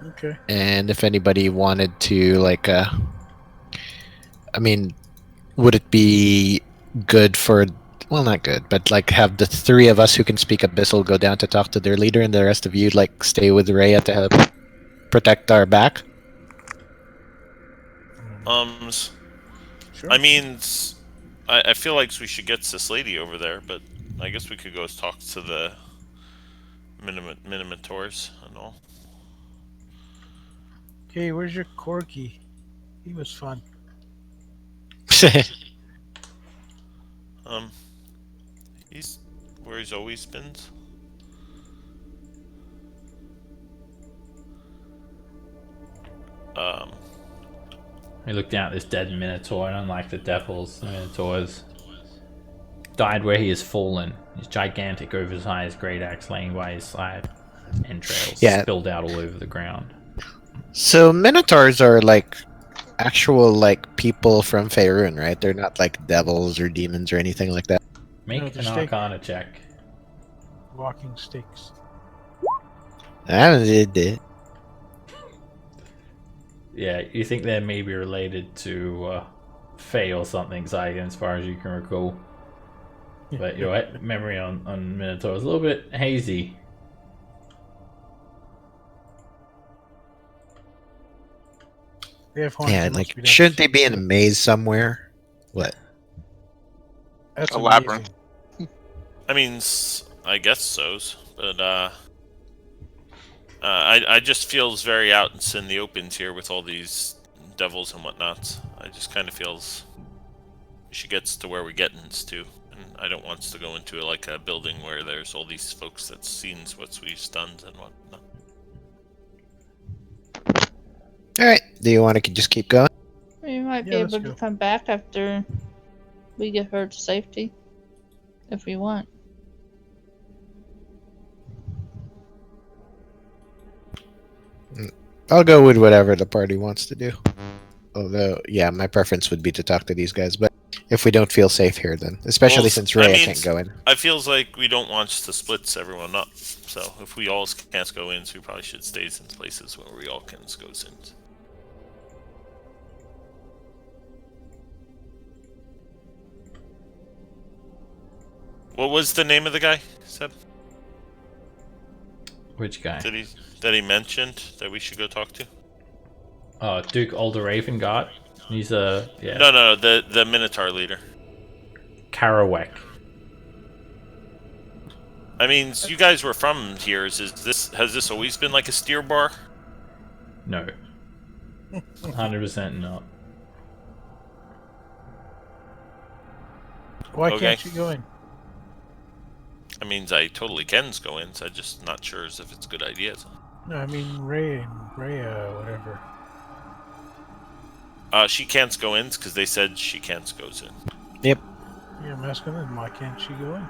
Okay. And if anybody wanted to, like, I mean, would it be good for... Well, not good, but, like, have the three of us who can speak Abyssal go down to talk to their leader, and the rest of you, like, stay with Rhea to help protect our back? Sure. I mean, I feel like we should get this lady over there, but I guess we could go talk to the Minotaurs and all. Okay, where's your Corgi? He was fun. He's where he's always been. We look down at this dead Minotaur, and unlike the devils, the Minotaur's died where he has fallen. His gigantic, oversized great axe laying by his side, entrails spilled out all over the ground. So Minotaurs are, like, actual, like, people from Faerun, right? They're not, like, devils or demons or anything like that. Make No, an they're steak. Arcana check. Walking sticks. I did it. Yeah, you think they're maybe related to Fae or something, Zygon, as far as you can recall. But your memory on Minotaur is a little bit hazy. They have horns. Yeah, They must like, be shouldn't they be in a maze somewhere? What? That's A labyrinth. amazing. I mean, I guess so, but I just feels very out in the opens here with all these devils and whatnot. I just kind of feels she gets to where we get to, and I don't want us to go into like a building where there's all these folks that's seen what we've done and whatnot. Alright, do you want to just keep going? We might be Yeah, let's able to go. come back after we get her to safety. If we want. I'll go with whatever the party wants to do. Although, yeah, my preference would be to talk to these guys, but if we don't feel safe here, then especially Well, since I Rhea mean, can't go in. I feels like we don't want to split everyone up. So if we all can't go in, we probably should stay in places where we all can go in. What was the name of the guy, Seb? Which guy? That he mentioned that we should go talk to? Oh, Duke Alder Ravengard. He's a No, the Minotaur leader. Karawek. I mean, you guys were from here. Has this always been like a steer bar? No. 100% not. Why Okay. can't you go in? I mean, I totally can go in, so I'm just not sure if it's a good idea. No, I mean Rhea, whatever. She can't go in because they said she can't go in. Yep. Yeah, I'm asking them, why can't she go in?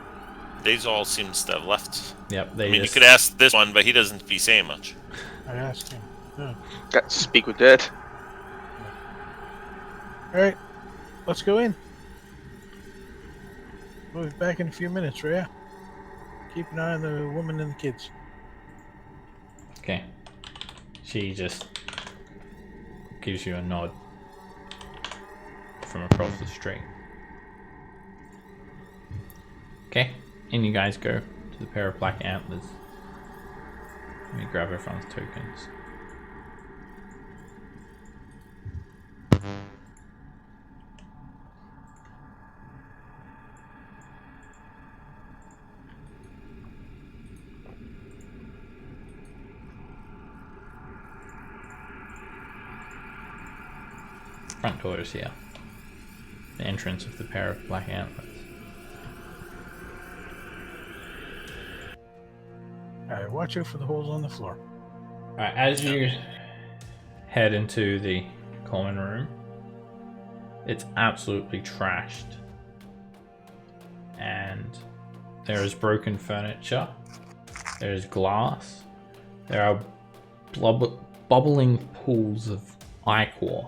They all seems to have left. Yep, I they mean, just... you could ask this one, but he doesn't be saying much. I asked him. Yeah. Got to speak with Dad. Alright, let's go in. We'll be back in a few minutes, Rhea. Keep an eye on the woman and the kids. Okay. She just gives you a nod from across the street. Okay, in you guys go to the pair of black antlers. Let me grab everyone's tokens. Front door is here. The entrance of the pair of black antlers. Alright, watch out for the holes on the floor. Alright, as you head into the common room, it's absolutely trashed. And there is broken furniture. There is glass. There are bubbling pools of ichor.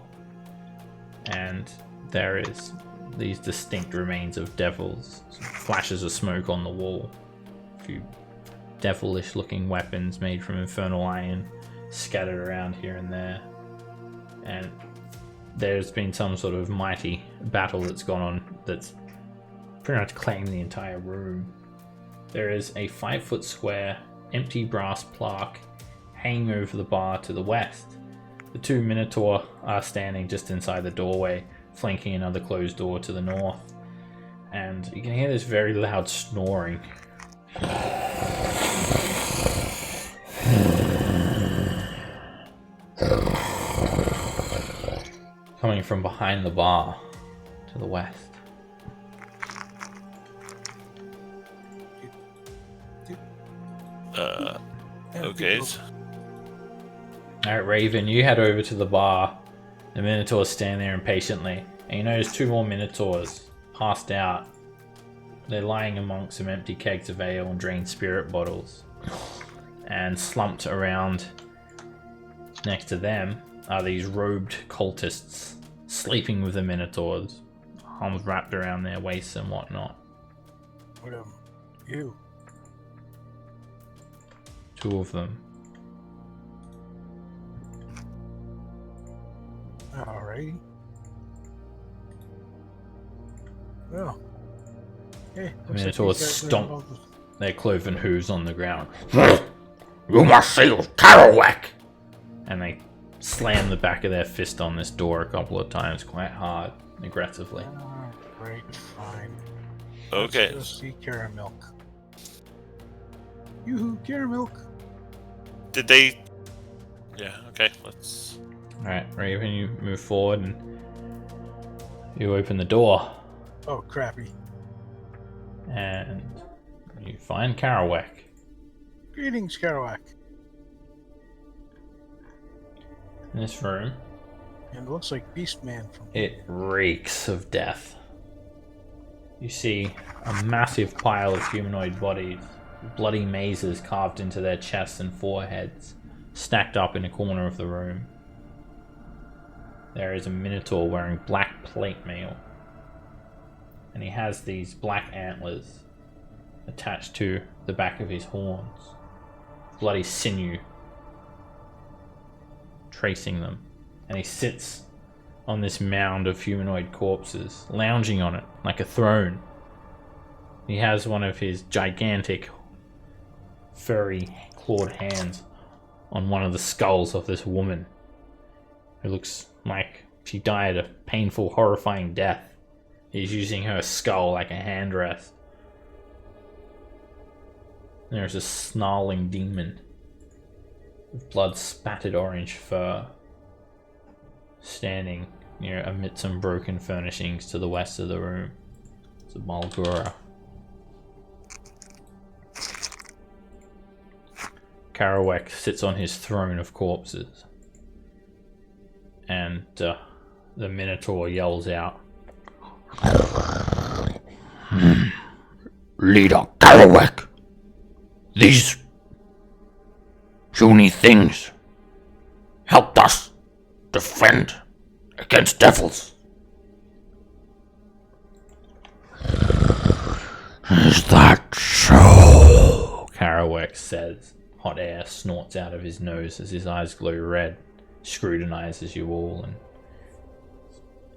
And there is these distinct remains of devils, flashes of smoke on the wall, a few devilish looking weapons made from infernal iron scattered around here and there, and there's been some sort of mighty battle that's gone on that's pretty much claimed the entire room. There is a 5-foot square empty brass plaque hanging over the bar to the west. The two Minotaur are standing just inside the doorway, flanking another closed door to the north. And you can hear this very loud snoring. Coming from behind the bar to the west. Okay. Alright, Raven, you head over to the bar. The Minotaurs stand there impatiently, and you notice two more Minotaurs passed out. They're lying amongst some empty kegs of ale and drained spirit bottles. And slumped around next to them are these robed cultists sleeping with the Minotaurs, arms wrapped around their waists and whatnot. You. Two of them Alrighty. Well. Hey, The looks like Minotaurs these guys are stomp involved with- their cloven hooves on the ground. You must seal Tarawak! And they slam the back of their fist on this door a couple of times, quite hard, aggressively. Right, fine. Okay. Let's go see Caramilk. Yoo-hoo, Caramilk. Did they? Yeah. Okay. Let's. Alright, Raven, you move forward and you open the door Oh, crappy. and you find Karawak. Greetings, Kerouac. In this room, And it looks like Beastman from... it reeks of death. You see a massive pile of humanoid bodies, bloody mazes carved into their chests and foreheads, stacked up in a corner of the room. There is a Minotaur wearing black plate mail, and he has these black antlers attached to the back of his horns, bloody sinew tracing them, and he sits on this mound of humanoid corpses, lounging on it like a throne. He has one of his gigantic, furry, clawed hands on one of the skulls of this woman, who looks like she died a painful, horrifying death. He's using her skull like a hand rest. There's a snarling demon with blood-spattered orange fur standing near amid some broken furnishings to the west of the room. It's a Baldur. Karawak sits on his throne of corpses, and the Minotaur yells out, Leader Karawak, these puny things helped us defend against devils. Is that so? Karawak says. Hot air snorts out of his nose as his eyes glow red, scrutinizes you all, and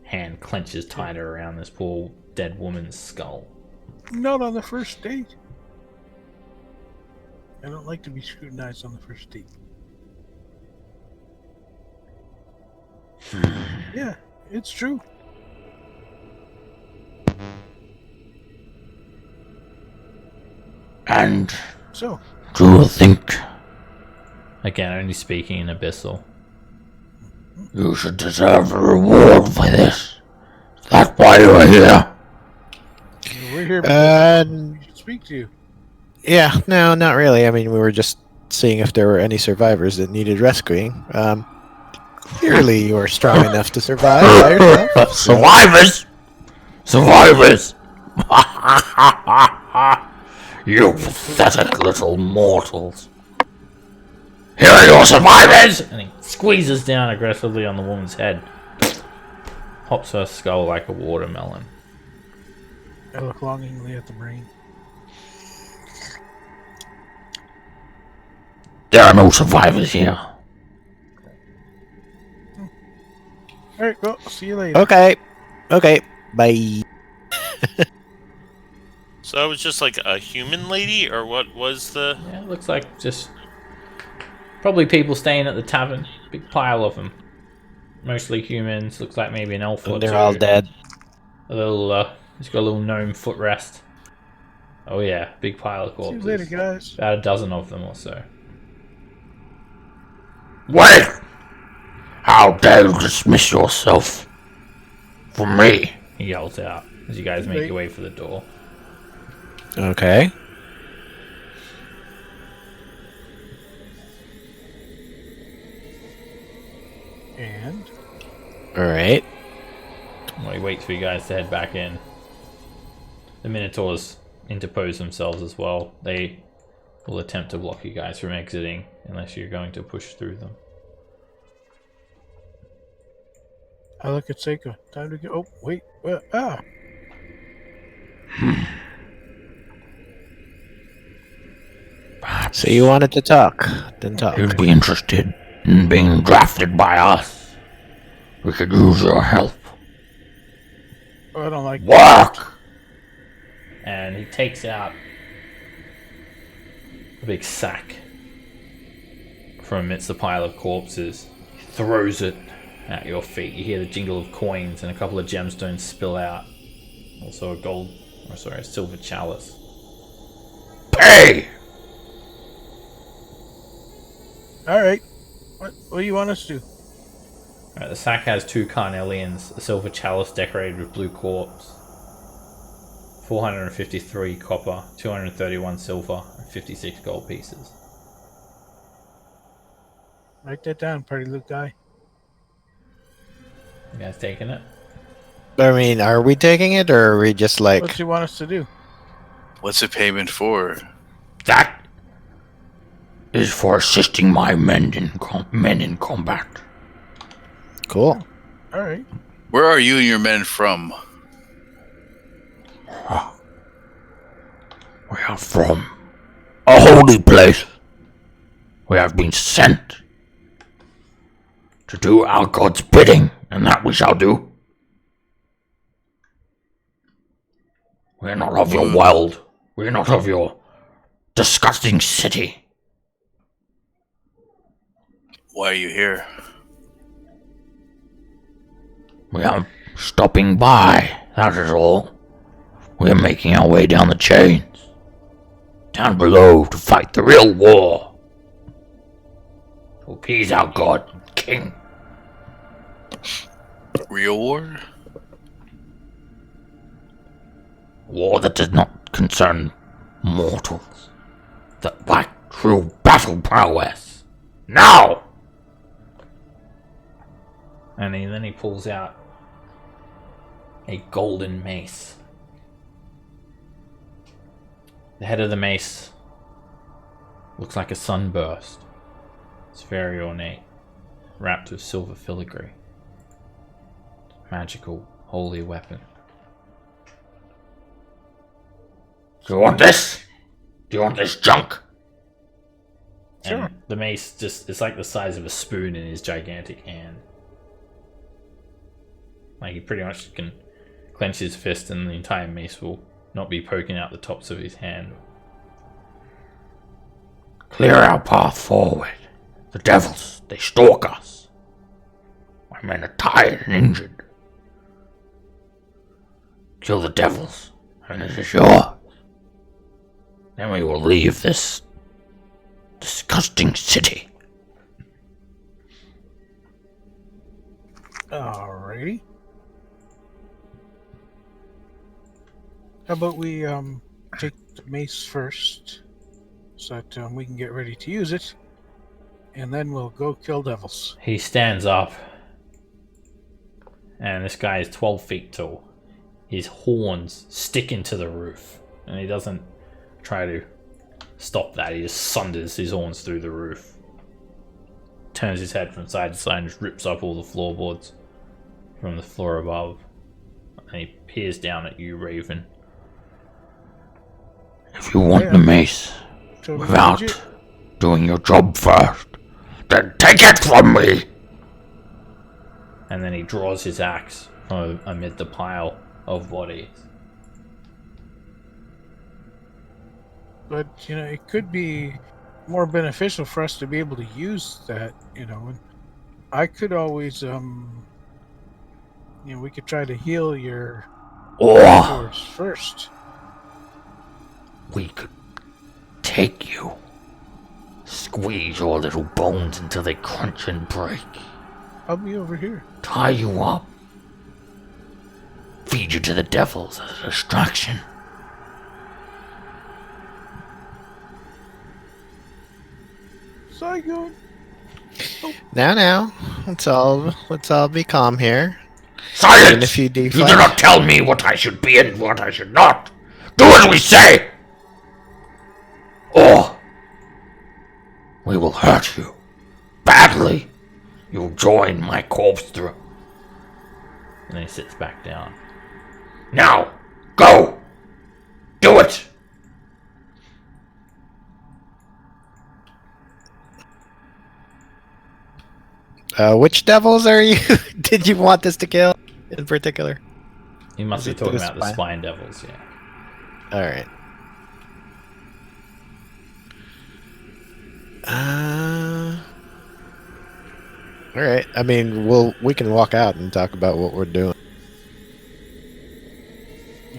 hand clenches tighter around this poor dead woman's skull. Not on the first date. I don't like to be scrutinized on the first date. Yeah, it's true. And So, do you think Again, only speaking in Abyssal. you should deserve a reward for this? Is that why you are here? we're here because we Uh, should speak to you. yeah, no, not really. I mean, we were just seeing if there were any survivors that needed rescuing. Clearly you are strong enough to survive by yourself. Survivors! Survivors! You pathetic little mortals. Here are your survivors! And he squeezes down aggressively on the woman's head. Pops her skull like a watermelon. I look longingly at the brain. There are no survivors here. Alright, well, see you later. Okay, bye. So it was just like a human lady, or what was the? Yeah, it looks like just probably people staying at the tavern. Big pile of them. Mostly humans. Looks like maybe an elf or They're two. all dead. A little, he's got a little gnome footrest. Oh yeah, big pile of See you corpses. later, guys. About a dozen of them or so. Wait! How dare you dismiss yourself from me? He yells out as you guys make your way for the door. Okay. And Alright. While he waits for you guys to head back in. The Minotaurs interpose themselves as well. They will attempt to block you guys from exiting unless you're going to push through them. I look at Seiko. Time to go. Oh, wait. What? Ah. So you wanted to talk. Then talk. You'd be interested in being drafted by us. We could use your help. Oh, I don't like Work! And he takes out a big sack from amidst the pile of corpses. He throws it at your feet. You hear the jingle of coins and a couple of gemstones spill out. Also a silver chalice. Pay! All right. What do you want us to do? Alright, the sack has 2 carnelians, a silver chalice decorated with blue quartz, 453 copper, 231 silver, and 56 gold pieces. Write that down, party loot guy. You guys taking it? I mean, are we taking it, or are we just like... What do you want us to do? What's the payment for? That is for assisting my men in combat. Cool. All right. Where are you and your men from? We are from a holy place. We have been sent to do our God's bidding, and that we shall do. We are not of your world. We are not of your disgusting city. Why are you here? We are stopping by, that is all. We are making our way down the chains. Down below to fight the real war. To appease our God and King. Real war? War that does not concern mortals. That lack true battle prowess. Now! And then he pulls out a golden mace. The head of the mace looks like a sunburst. It's very ornate, wrapped with silver filigree. Magical, holy weapon. Do you want this? Do you want this junk? Sure. And the mace it's like the size of a spoon in his gigantic hand. Like he pretty much can clench his fist and the entire mace will not be poking out the tops of his hand. Clear our path forward. The devils, they stalk us. My men are tired and injured. Kill the devils, and it is yours. Then we will leave this disgusting city. Alrighty. How about we take the mace first, so that we can get ready to use it, and then we'll go kill devils. He stands up, and this guy is 12 feet tall. His horns stick into the roof, and he doesn't try to stop that. He just sunders his horns through the roof. Turns his head from side to side and just rips up all the floorboards from the floor above. And he peers down at you, Raven. If you want the mace, Totally without legit. doing your job first, then take it from me! And then he draws his axe from amid the pile of bodies. But, it could be more beneficial for us to be able to use that, and I could always, we could try to heal your Or horse first. we could take you, squeeze your little bones until they crunch and break, I'll be over here. tie you up, feed you to the devils as a distraction. Saigon. Now, let's all be calm here. Silence! And if you do You fight- do not tell me what I should be and what I should not. Do as we say! Or we will hurt you badly. You'll join my corpse through. And then he sits back down. Now, go! Do it! Which devils are you? Did you want us to kill in particular? You must Is be it talking the about the spine devils, yeah. All right. All right. I mean, we can walk out and talk about what we're doing.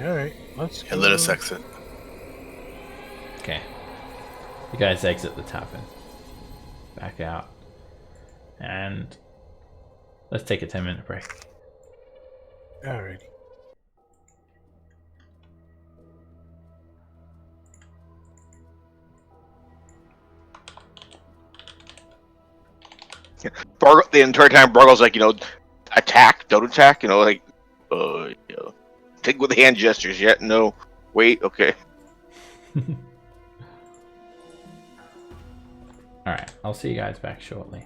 All right, let's go. And let us exit. Okay. You guys exit the tavern. Back out. And let's take a 10-minute break. Alrighty. The entire time, Bargle's like, attack, don't attack, like, take with the hand gestures yet? No, wait, okay. Alright, I'll see you guys back shortly.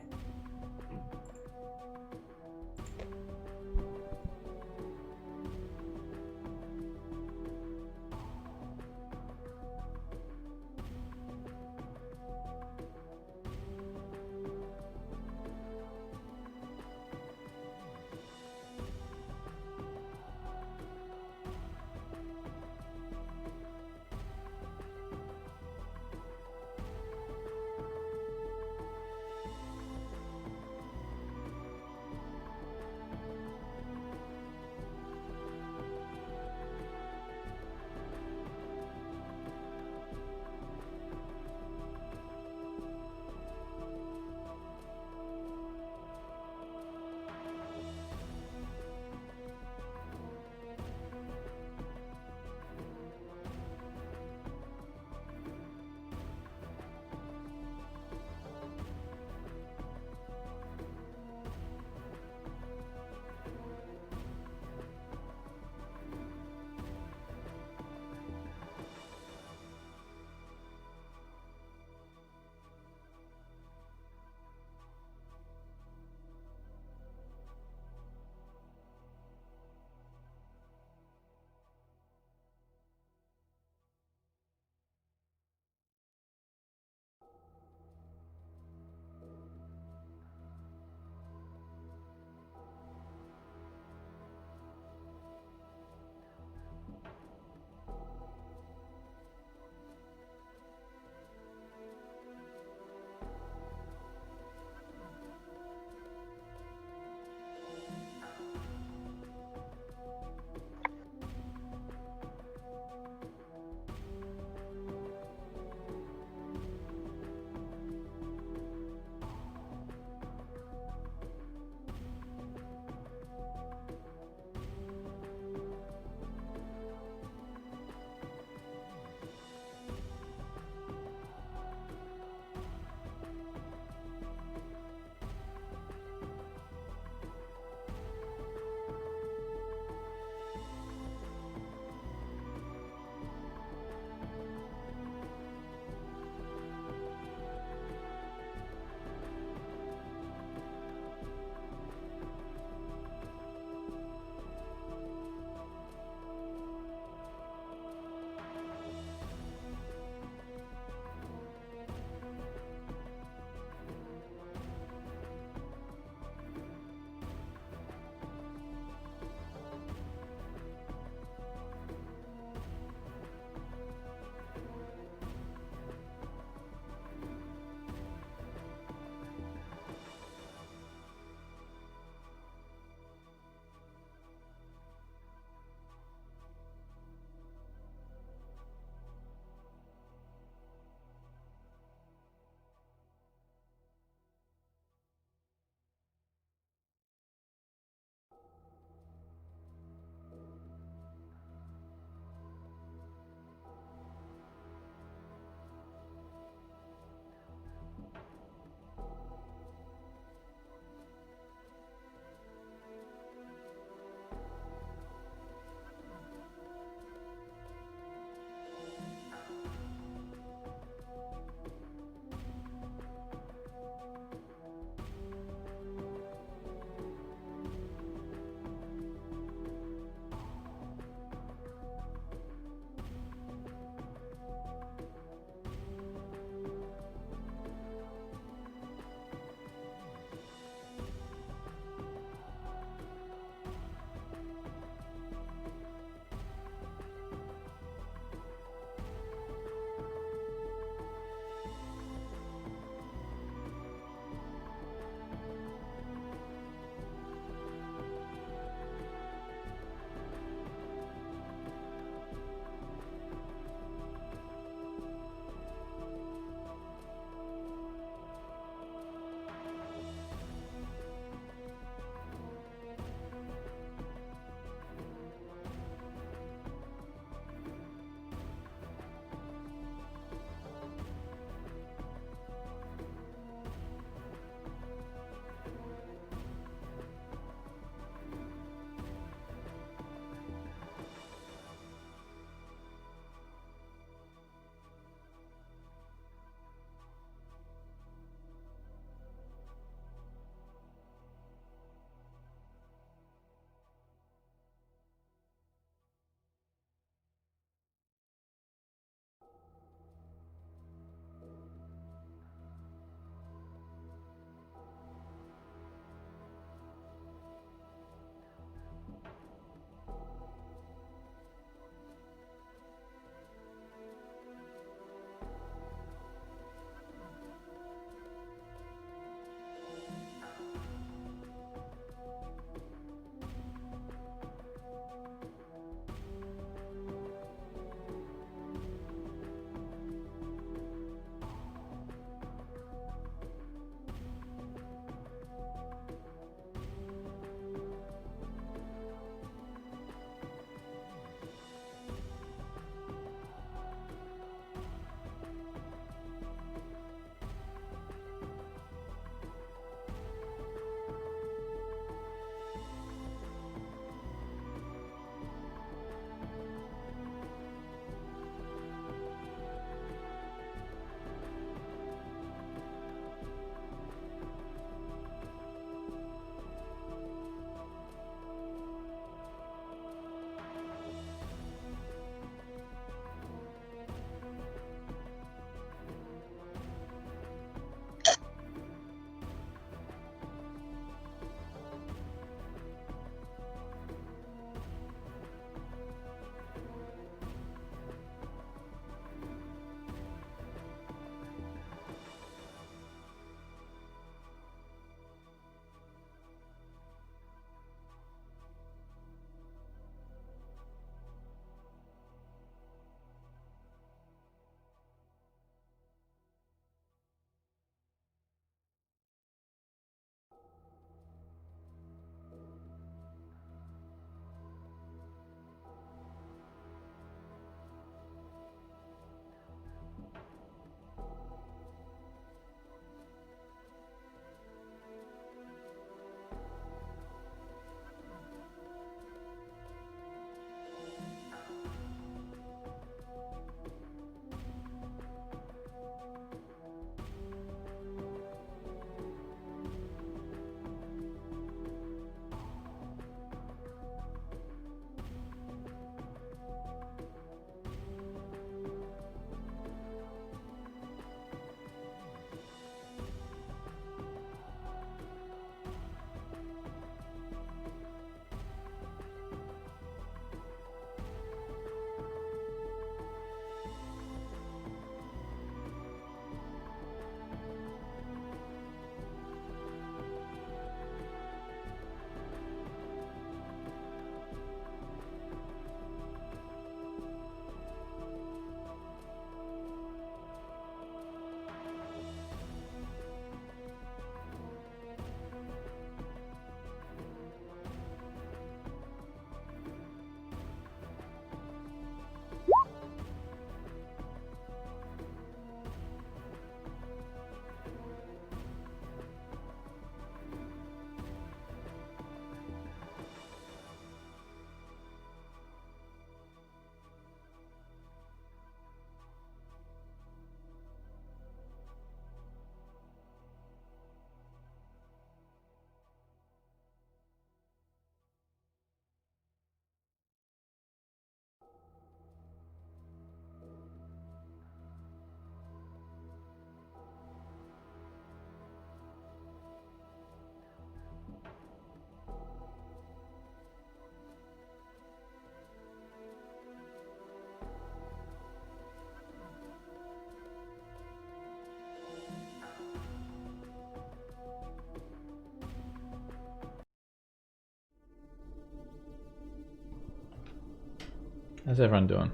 How's everyone doing?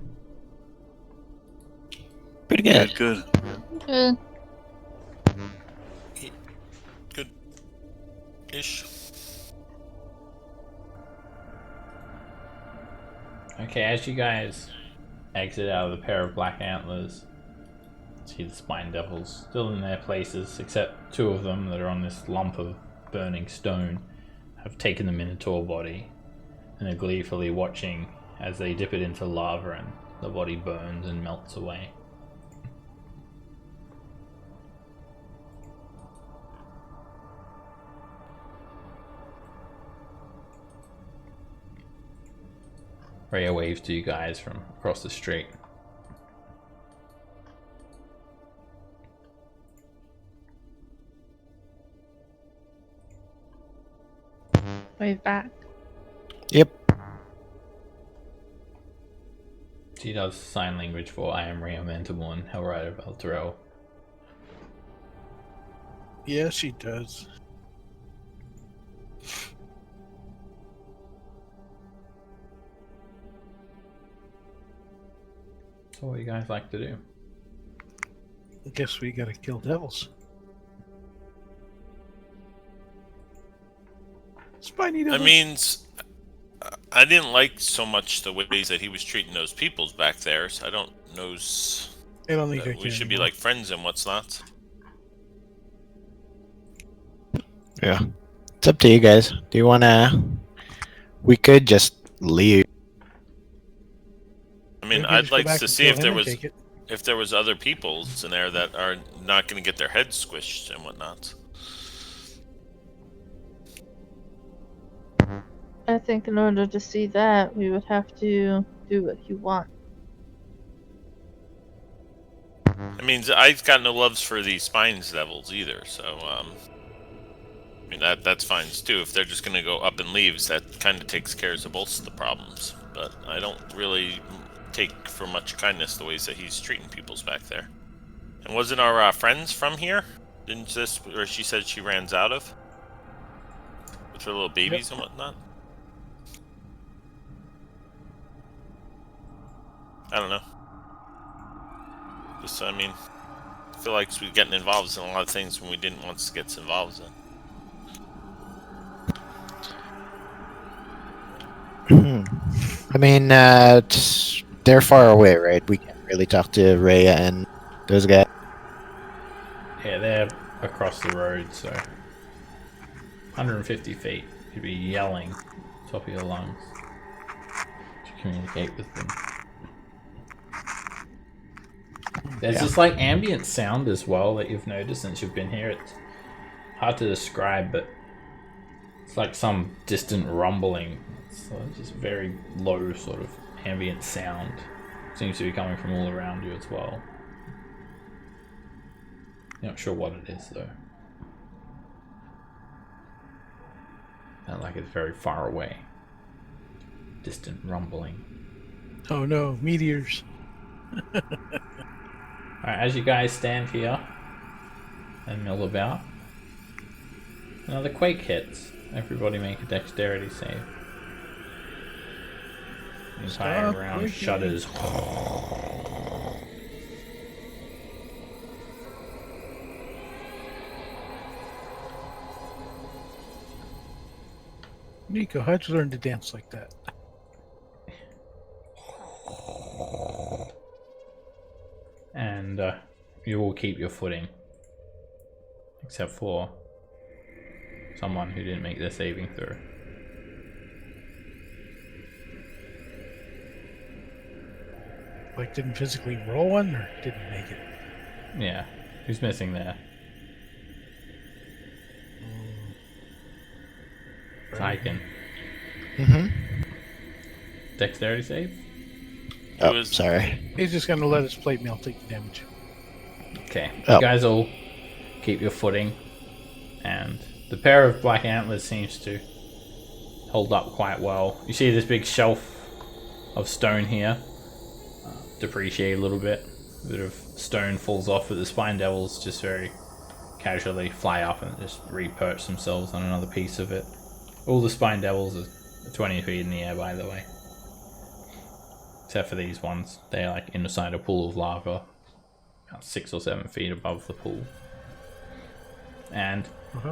Pretty good. Good. Good. Ish. Okay, as you guys exit out of the pair of black antlers, see the spine devils still in their places, except two of them that are on this lump of burning stone have taken the minotaur body and are gleefully watching as they dip it into lava and the body burns and melts away. Rhea waves to you guys from across the street. Wave back. Yep. She does sign language for I am Rhea Mentamorn, Hellrider of Elturel. Yeah, she does. So what do you guys like to do? I guess we gotta kill devils. Spiny I devils. mean, I didn't like so much the ways that he was treating those peoples back there, so I don't know I don't think I that can we should be anymore. like friends and what's not. Yeah. It's up to you guys. Do you wanna? We could just leave. I mean, We can I'd just go like back to and see kill if him there and was take it. other peoples in there that are not going to get their heads squished and whatnot. I think in order to see that, we would have to do what you want. I mean, I've got no loves for the spines devils either, so I mean that's fine too. If they're just going to go up in leaves, that kind of takes care of both of the problems. But I don't really take for much kindness the ways that he's treating peoples back there. And wasn't our friends from here? Didn't this, or she said she ran out of with her little babies and whatnot? I don't know. Just, I mean, I feel like we're getting involved in a lot of things when we didn't want to get involved in. I mean, they're far away, right? We can't really talk to Rhea and those guys. Yeah, they're across the road, so 150 feet. You'd be yelling top of your lungs to communicate with them. There's this like ambient sound as well that you've noticed since you've been here. It's hard to describe, but it's like some distant rumbling. It's just very low sort of ambient sound. Seems to be coming from all around you as well. You're not sure what it is though. Not like it's very far away. Distant rumbling. Oh no, meteors. Alright, as you guys stand here and mill about, another quake hits. Everybody make a dexterity save. The entire Stop round quaking. shudders. Nico, how'd you learn to dance like that? And you will keep your footing. Except for someone who didn't make their saving throw. Like, didn't physically roll one or didn't make it? Yeah. Who's missing there? Tyken. Mm-hmm. Dexterity save? Oh, was- sorry. He's just gonna let his plate mail take the damage. Okay. Oh. You guys all keep your footing. And the pair of black antlers seems to hold up quite well. You see this big shelf of stone here. Depreciate a little bit. A bit of stone falls off, but the spine devils just very casually fly up and just re-perch themselves on another piece of it. All the spine devils are 20 feet in the air, by the way. except for these ones. They're like inside a pool of lava, about 6 or 7 feet above the pool. And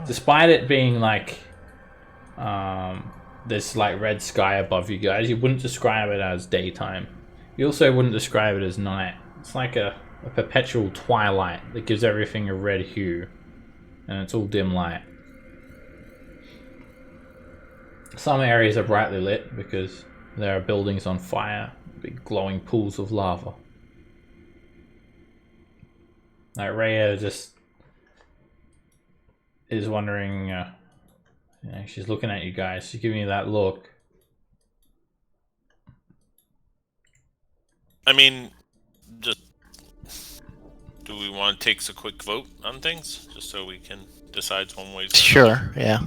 despite it being like this like red sky above you guys, you wouldn't describe it as daytime. You also wouldn't describe it as night. It's like a perpetual twilight that gives everything a red hue, and it's all dim light. Some areas are brightly lit because there are buildings on fire, big glowing pools of lava. Like Rhea just is wondering, she's looking at you guys. She's giving you that look. I mean, just do we want to take a quick vote on things, just so we can decide one way? Sure, yeah.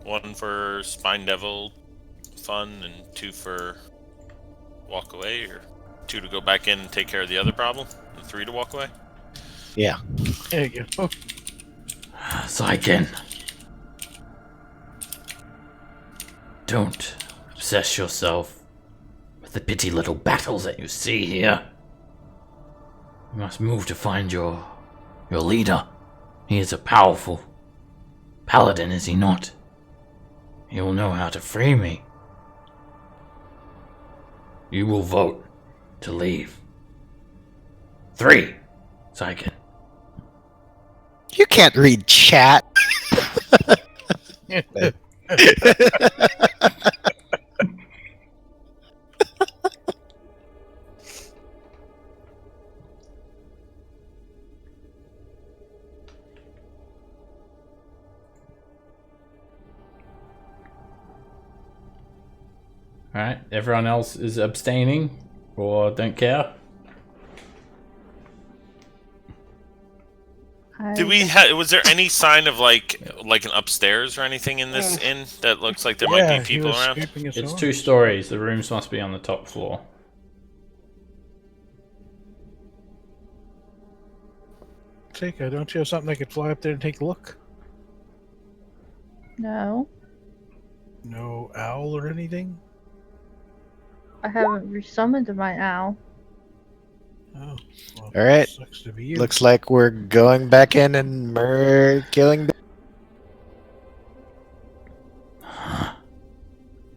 1 for Spine Devil fun, and 2 for walk away, or 2 to go back in and take care of the other problem, and 3 to walk away? Yeah. There you go. Zyken. Don't obsess yourself with the petty little battles that you see here. You must move to find your leader. He is a powerful paladin, is he not? He will know how to free me. You will vote to leave. 3, Zyken. You can't read chat. Alright, everyone else is abstaining or don't care. Did we was there any sign of like an upstairs or anything in this inn that looks like there might be people around? It's 2 stories. The rooms must be on the top floor. Tika, don't you have something that could fly up there and take a look? No, No owl or anything? I haven't resummoned my owl. Oh. Well, All right. Sucks to be you. Looks like we're going back in and killing.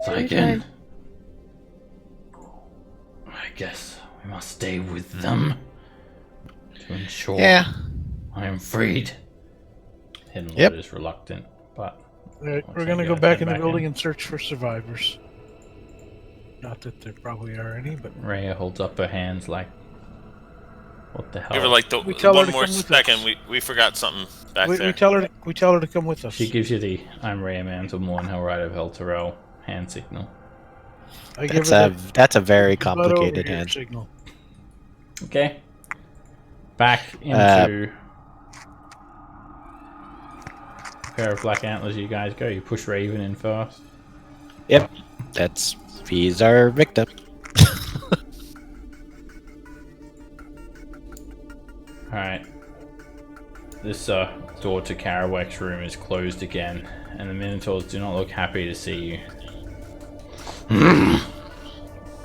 Zyken. I guess we must stay with them to ensure I am freed. Hidden Yep. Lord is reluctant, but Alright, Looks we're like gonna you go gotta back turn in the back building in. and search for survivors. Not that there probably are any, but Rhea holds up her hands like, what the hell? Give her like the We tell her one to more come with second. us. We forgot something back we there. tell her to come with us. She gives you the I'm Rhea Mantle Mournhell Ride of Elturel hand signal. I give That's a very butt over complicated here hand. signal. Okay. Back into a pair of black antlers you guys go. You push Raven in first. Yep. He's our victim. Alright. This door to Karawek's room is closed again, and the Minotaurs do not look happy to see you.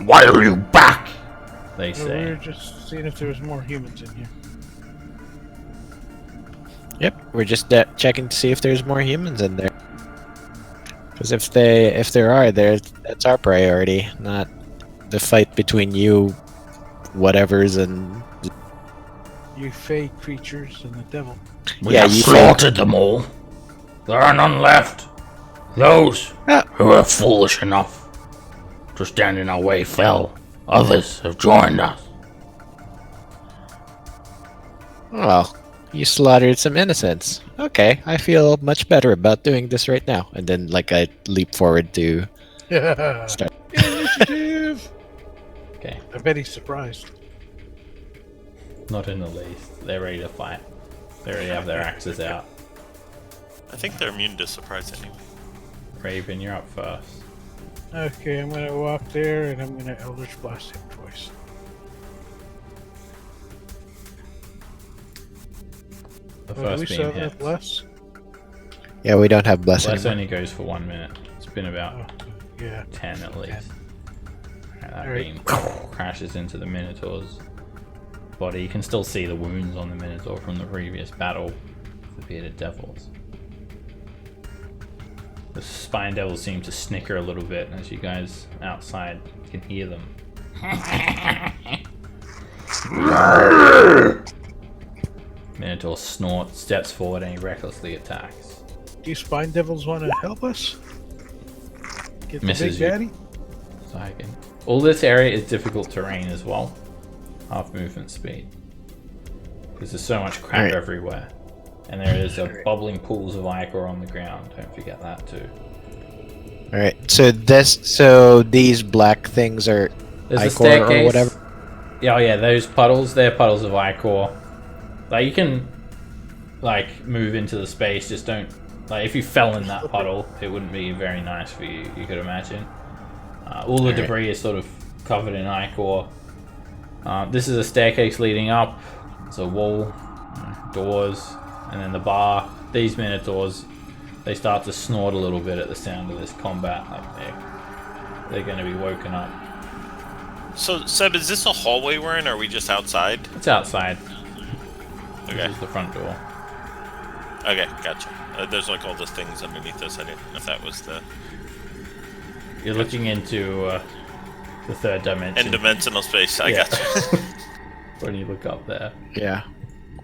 Why are you back? They So we were say. just seeing if there was more humans in here. Yep. We're just checking to see if there's more humans in there. Because if there are, that's our priority, not the fight between you, whatevers, and You fey creatures and the devil. We Yeah, have you slaughtered them all. There are none left. Those who were foolish enough to stand in our way fell. Others have joined us. well, you slaughtered some innocents. Okay, I feel much better about doing this right now. And then, like, I leap forward to start. Initiative! Okay. I bet he's surprised. Not in the least. They're ready to fight. They already have their axes out. I think they're immune to surprise anyway. Raven, you're up first. Okay, I'm gonna walk there and I'm gonna Eldritch Blast him twice. The Do we first still beam have hits. enough bless? Yeah, we don't have bless Bless anymore. only goes for 1 minute. It's been about Yeah. 10 at least. That Alright. beam crashes into the Minotaur's body. You can still see the wounds on the Minotaur from the previous battle with the bearded devils. The spine devils seem to snicker a little bit as you guys outside can hear them. Minotaur snorts, steps forward, and he recklessly attacks. Do spine devils want to help us? Get the Misses big you. daddy? So I can... All this area is difficult terrain as well. Half movement speed. Because there's so much crap Right. everywhere. And there is a bubbling pools of ichor on the ground. Don't forget that too. All right. So these black things are There's a ichor staircase. or whatever. Yeah, oh yeah, those puddles, they're puddles of ichor. Like, you can, like, move into the space, just don't... Like, if you fell in that puddle, it wouldn't be very nice for you, you could imagine. All the debris is sort of covered in ichor. This is a staircase leading up. There's a wall, doors, and then the bar. These Minotaurs, they start to snort a little bit at the sound of this combat. Like, they're going to be woken up. So, Seb, is this a hallway we're in, or are we just outside? It's outside. Okay. This is the front door. Okay, gotcha. There's like all the things underneath us. I didn't know if that was the You're looking into the third dimension. n-dimensional space. I Yeah. gotcha. When you look up there. Yeah.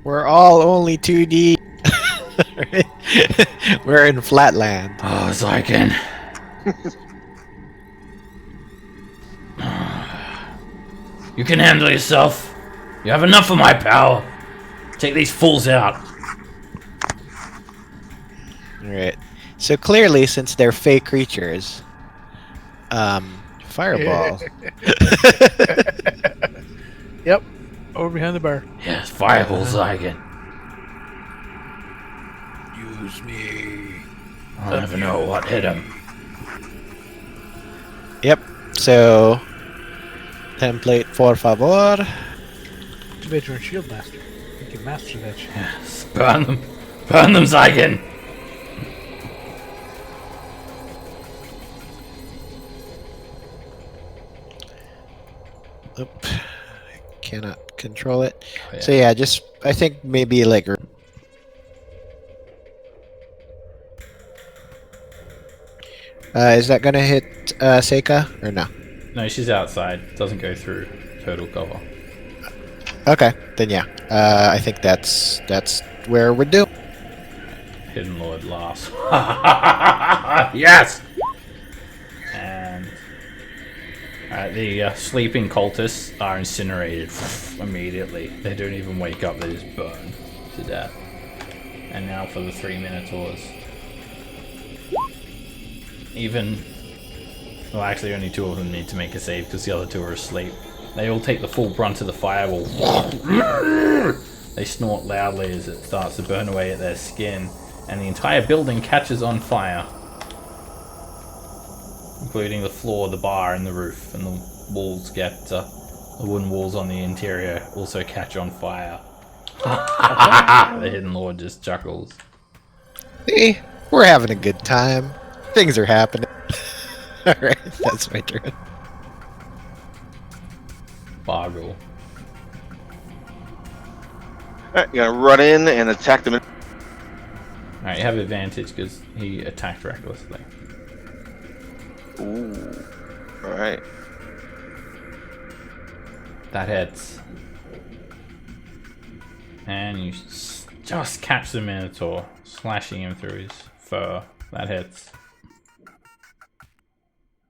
We're all only 2D. We're in Flatland. Oh, Zyken. You can handle yourself. You have enough of my power. Take these fools out. Alright. So clearly, since they're fake creatures, fireball. Yep. Over behind the bar. Yes, fireball, Zyken. Use me. I'll never know what hit him. Yep. So, template por favor. Veteran shield master. You can master that shit. Yes, burn them. Burn them, Zyken. Oop. Cannot control it. Oh, yeah. So yeah, just I think maybe like. Is that gonna hit Seika or no? No, she's outside. Doesn't go through total cover. Okay, then yeah. I think that's where we're due. Hidden Lord laughs. Yes! And the sleeping cultists are incinerated immediately. They don't even wake up, they just burn to death. And now for the 3 Minotaurs. Well, actually only 2 of them need to make a save because the other 2 are asleep. They all take the full brunt of the fireball. They snort loudly as it starts to burn away at their skin, and the entire building catches on fire, including the floor, the bar, and the roof. And the walls get the wooden walls on the interior also catch on fire. The Hidden Lord just chuckles. See, we're having a good time. Things are happening. All right, that's my turn. Bargle. Alright, you're gonna run in and attack them. Alright, you have advantage because he attacked recklessly. Ooh. Alright. That hits. And you just catch the Minotaur, slashing him through his fur. That hits.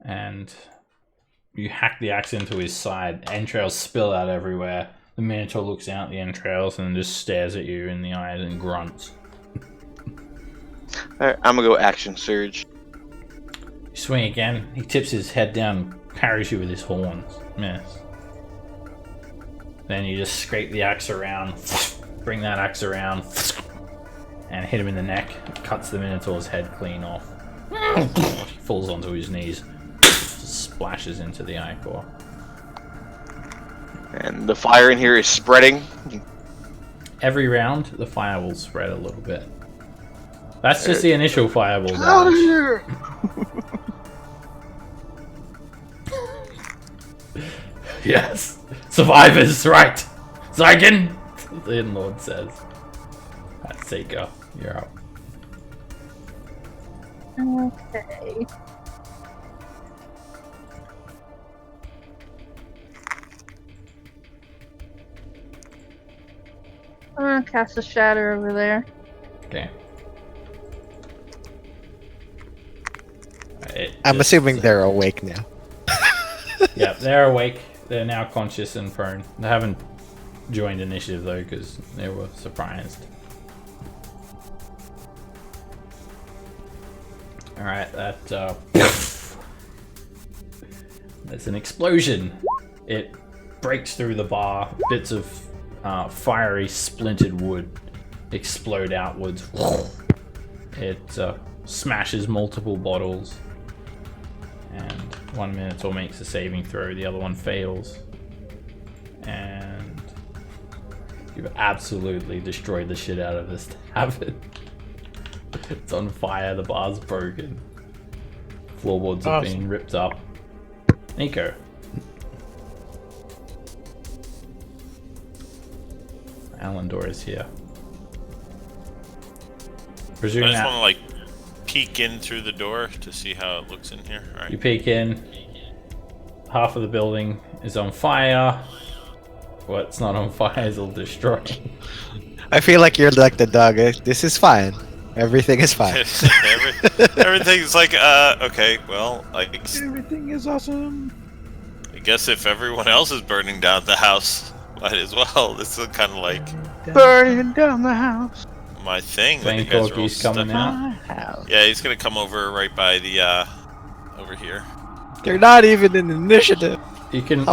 And you hack the axe into his side. Entrails spill out everywhere. The Minotaur looks out the entrails and just stares at you in the eyes and grunts. Alright, I'm gonna go action surge. You swing again. He tips his head down, parries you with his horns. Miss. Then you just scrape the axe around, bring that axe around, and hit him in the neck. Cuts the Minotaur's head clean off. He falls onto his knees, splashes into the ichor. And the fire in here is spreading. Every round, the fire will spread a little bit. That's just the initial fireball Out of damage. here! Yes. Survivors, right. Zygon, the landlord says. Alright, Seeker, you're up. Okay. I'm gonna cast a shatter over there. Okay. I'm assuming they're awake now. Yeah, they're awake. They're now conscious and prone. They haven't joined initiative though because they were surprised. Alright, that there's an explosion. It breaks through the bar. Bits of fiery splintered wood explode outwards. It smashes multiple bottles. And 1 Minotaur makes a saving throw, the other one fails. And you've absolutely destroyed the shit out of this tavern. It's on fire, the bar's broken. Floorboards have been ripped up. Nico. Alendor is here. I Presume just that want to like peek in through the door to see how it looks in here. All right. you peek in. Half of the building is on fire. What's not on fire is all destroyed. I feel like you're like the dog. This is fine. Everything is fine. Everything's like, okay, well, Everything is awesome. I guess if everyone else is burning down the house, might as well. This is kind of like Burning down the house. my thing. that Flame you guys are all Corky's coming stuck- out. Yeah, he's gonna come over right by the, over here. They're not even in initiative. You can.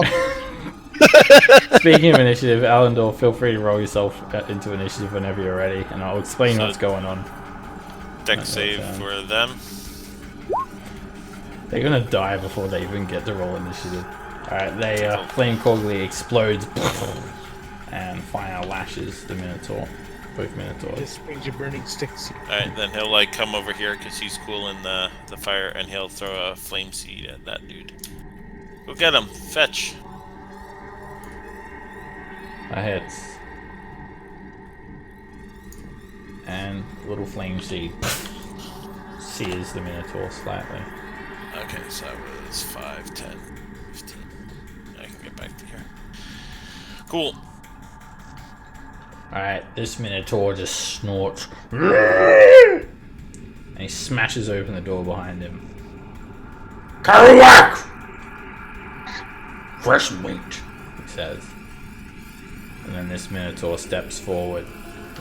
Speaking of initiative, Alendor, feel free to roll yourself into initiative whenever you're ready, and I'll explain So- what's going on. Deck save for them. They're gonna die before they even get to roll initiative. Alright, they Flame Corgly explodes and fire lashes the Minotaur. Both Minotaurs. This brings you burning sticks. Alright, then he'll like come over here because he's cool in the fire, and he'll throw a flame seed at that dude. Go get him! Fetch! That hits. And little flame seed sears the Minotaur slightly. Okay, so that was 5, 10, 15. I can get back to here. Cool. Alright, this Minotaur just snorts. And he smashes open the door behind him. Kerouac! Fresh meat, he says. And then this Minotaur steps forward,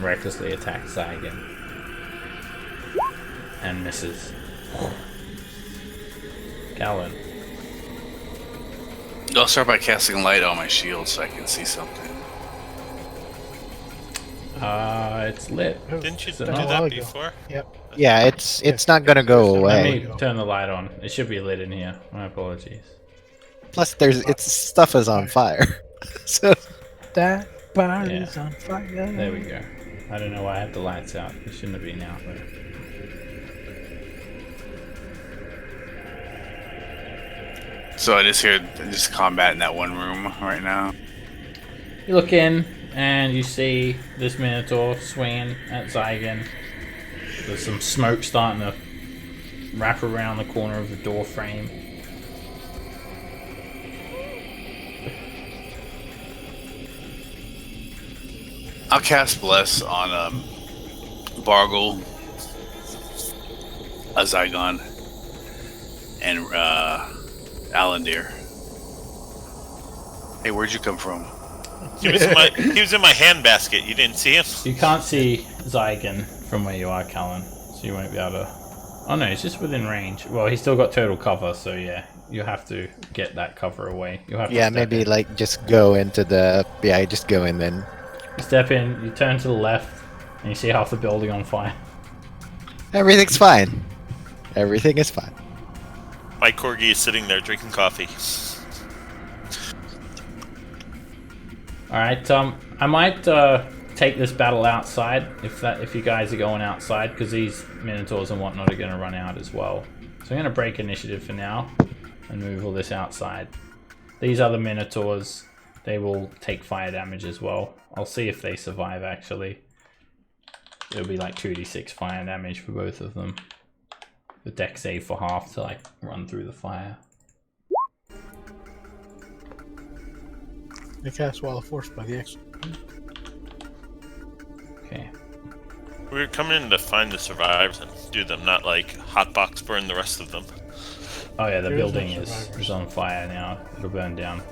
recklessly attacks Zygon. And misses. Callan. I'll start by casting light on my shield so I can see something. It's lit. Didn't you So- do Oh, that I'll go. before? Yep. Yeah, it's not gonna go Let away. me turn the light on. It should be lit in here. My apologies. Plus, it's stuff is on fire. So That bar Yeah. is on fire. There we go. I don't know why I had the lights out. It shouldn't have been out there. So I just hear just combat in that one room right now. You look in and you see this Minotaur swinging at Zygon. There's some smoke starting to wrap around the corner of the door frame. I'll cast Bless on Bargle, a Zygon, and Alandir. Hey, where'd you come from? He was in my handbasket. You didn't see him? You can't see Zygon from where you are, Callan, so you won't be able to... Oh no, he's just within range. Well, he's still got total cover, so yeah, you have to get that cover away. You have to yeah, step maybe in. like just go into the just go in then. You step in, you turn to the left, and you see half the building on fire. Everything's fine. Everything is fine. My corgi is sitting there drinking coffee. Alright, I might take this battle outside if you guys are going outside, because these Minotaurs and whatnot are going to run out as well. So I'm going to break initiative for now and move all this outside. these other Minotaurs, they will take fire damage as well. I'll see if they survive actually. It'll be like 2d6 fire damage for both of them. The deck save for half to like run through the fire. They cast Wall of Force by the X. Okay. We're coming in to find the survivors and do them, not like hotbox burn the rest of them. Oh yeah, the There is no building survivors. is on fire now. It'll burn down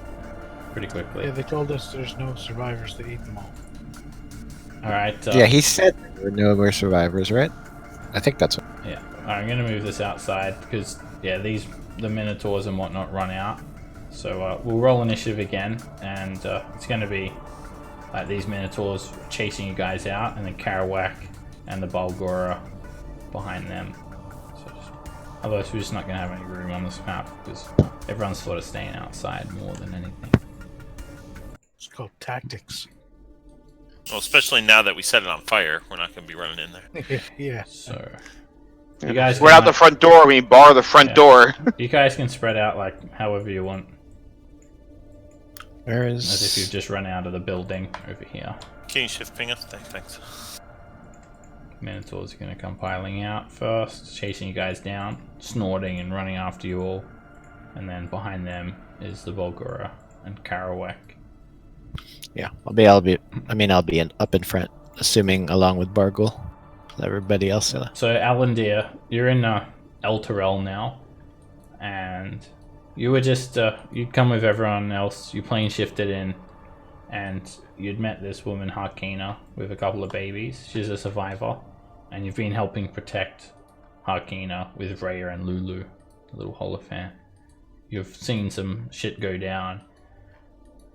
pretty quickly. Yeah, they told us there's no survivors to eat them all. Alright. Yeah, he said there were no more survivors, right? I think that's what. Yeah. I'm going to move this outside because, yeah, the Minotaurs and whatnot run out. So we'll roll initiative again, and it's going to be like these Minotaurs chasing you guys out, and then Karawak and the Baldur behind them. So otherwise, we're just not going to have any room on this map because everyone's sort of staying outside more than anything. It's called tactics. Well, especially now that we set it on fire, we're not going to be running in there. Yeah. So you guys We're can, out the front door. We bar the front Yeah. door. you guys can spread out like however you want, Where as if you've is? just run out of the building over here. Can you shift ping us? Thanks. Minotaurs are going to come piling out first, chasing you guys down, snorting and running after you all. And then behind them is the Volgura and Karawak. Yeah, I'll be up in front, assuming along with Bargle. Everybody else. So Alandir, you're in Elturel now, and you were just you'd come with everyone else. You plane shifted in, and you'd met this woman Harkina with a couple of babies. She's a survivor, and you've been helping protect Harkina with Rhea and Lulu, the little Holophant. You've seen some shit go down,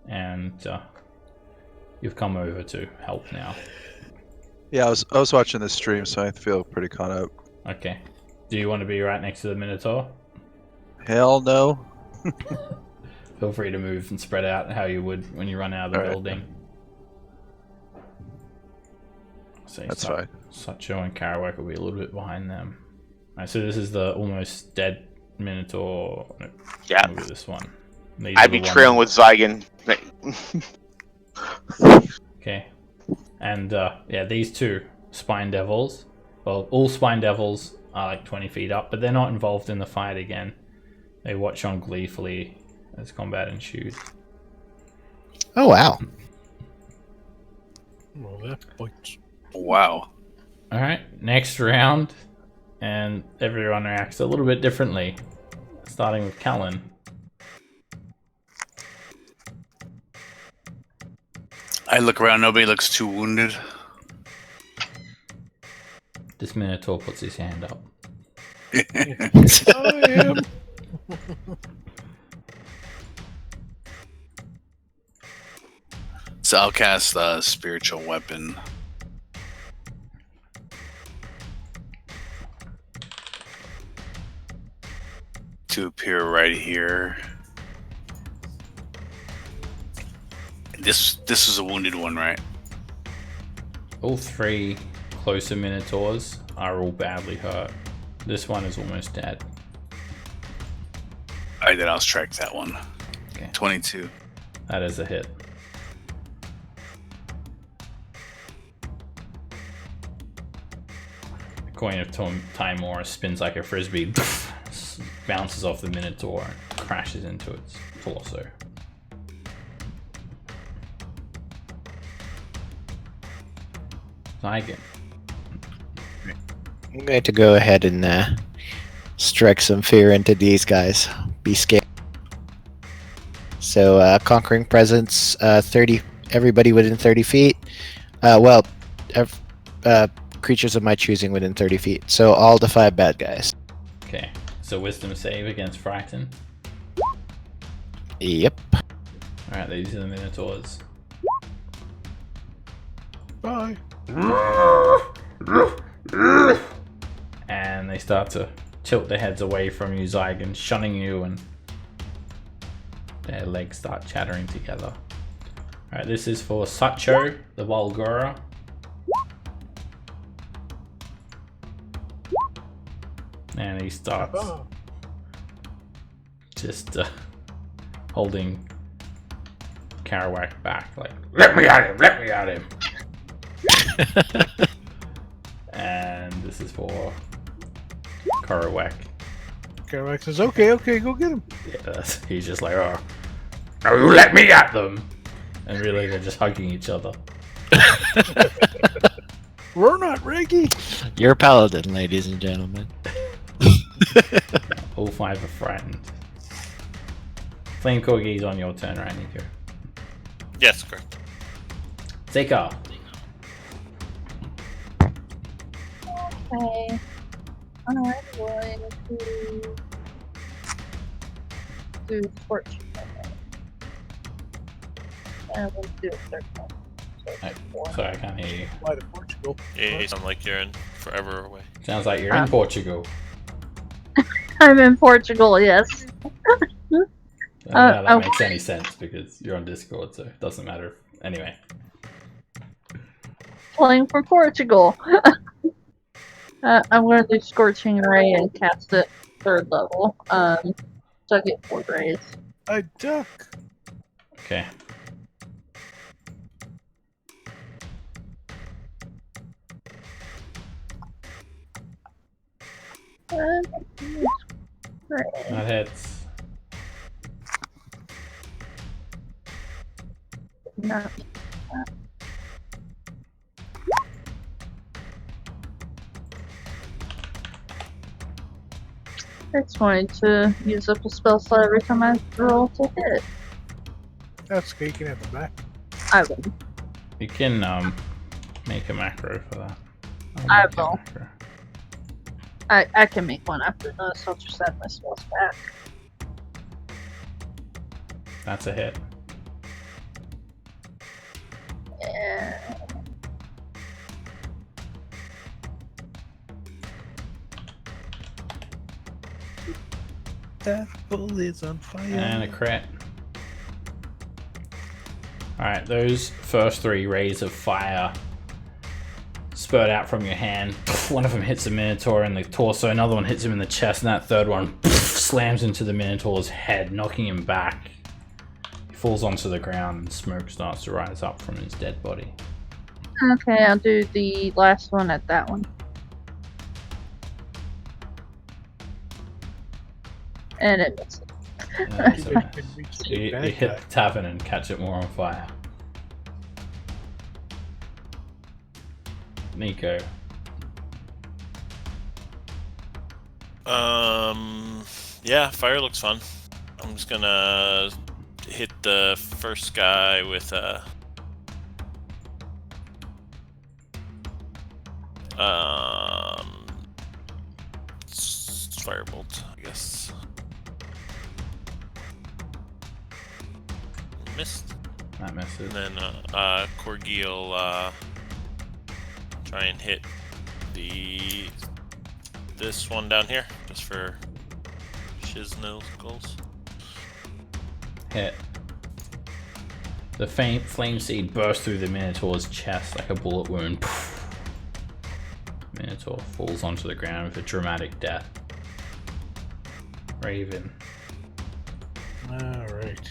and you've come over to help now. Yeah, I was watching the stream, so I feel pretty caught up. Okay. Do you want to be right next to the Minotaur? Hell no. Feel free to move and spread out how you would when you run out of the Alright. building. So That's fine. Sacho and Karawak will be a little bit behind them. Alright, so this is the almost dead Minotaur. No, Yeah. move this one. These are I'd the be trailing with ones- Zygon. Okay. And yeah, these two Spine Devils. Well, all Spine Devils are like 20 feet up, but they're not involved in the fight again. They watch on gleefully as combat ensues. Oh wow! Well, that points. Wow. Alright, next round. And everyone reacts a little bit differently. Starting with Callan. I look around, nobody looks too wounded. This Minotaur puts his hand up. I am. So I'll cast a spiritual weapon. To appear right here. This is a wounded one, right? All three closer Minotaurs are all badly hurt. This one is almost dead. Alright, then I'll strike that one. Okay. 22. That is a hit. The coin of Timor spins like a frisbee, bounces off the Minotaur and crashes into its torso. Zygon. I'm going to go ahead and strike some fear into these guys. Be scared. So conquering presence, 30. Everybody within 30 feet. Creatures of my choosing within 30 feet. So all the 5 bad guys. Okay, so wisdom save against Frighten. Yep. Alright, these are the Minotaurs. Bye. And they start to tilt their heads away from you, Zygon, shunning you, and their legs start chattering together. Alright, this is for Sacho, the Volgura. And he starts Oh. just holding Kerouac back, like, let me at him. And this is for Kerouac. Kerouac says, okay, go get him. Yeah, he's just like, oh, no, you let me at them. And really, they're just hugging each other. We're not Reggie. You're paladin, ladies and gentlemen. All 5 are frightened. Flame Corgi's on your turn, right, Nico? Yes, correct. Zeka. Okay. I'm going to do fortune. And we'll do a third one. Sorry, I can't hear you. Fly to Portugal. Yeah, you sound like you're in forever away. Sounds like you're in Portugal. I'm in Portugal, yes. That makes any sense because you're on Discord, so it doesn't matter. Anyway. Playing for Portugal. I'm going to do Scorching Ray and cast it 3rd level. So I get 4 rays. I duck. Okay. That hits. No. It's going to use up a spell slot every time I roll to hit. That's okay, you can have the back. I will. You can make a macro for that. I will. I can make one after this. I'll just add my spells back. That's a hit. Yeah. That bull is on fire. And a crit. Alright, those first 3 rays of fire spurt out from your hand. One of them hits the Minotaur in the torso, another one hits him in the chest, and that third one slams into the Minotaur's head, knocking him back. He falls onto the ground and smoke starts to rise up from his dead body. Okay, I'll do the last one at that one. And it misses. That's a miss. You hit the tavern and catch it more on fire. Nico. Yeah, fire looks fun. I'm just gonna hit the first guy with a firebolt, I guess. Missed. That misses. And then Corgi will try and hit this one down here, just for shiznills. Hit. The flame seed bursts through the Minotaur's chest like a bullet wound. Minotaur falls onto the ground with a dramatic death. Raven. Alright.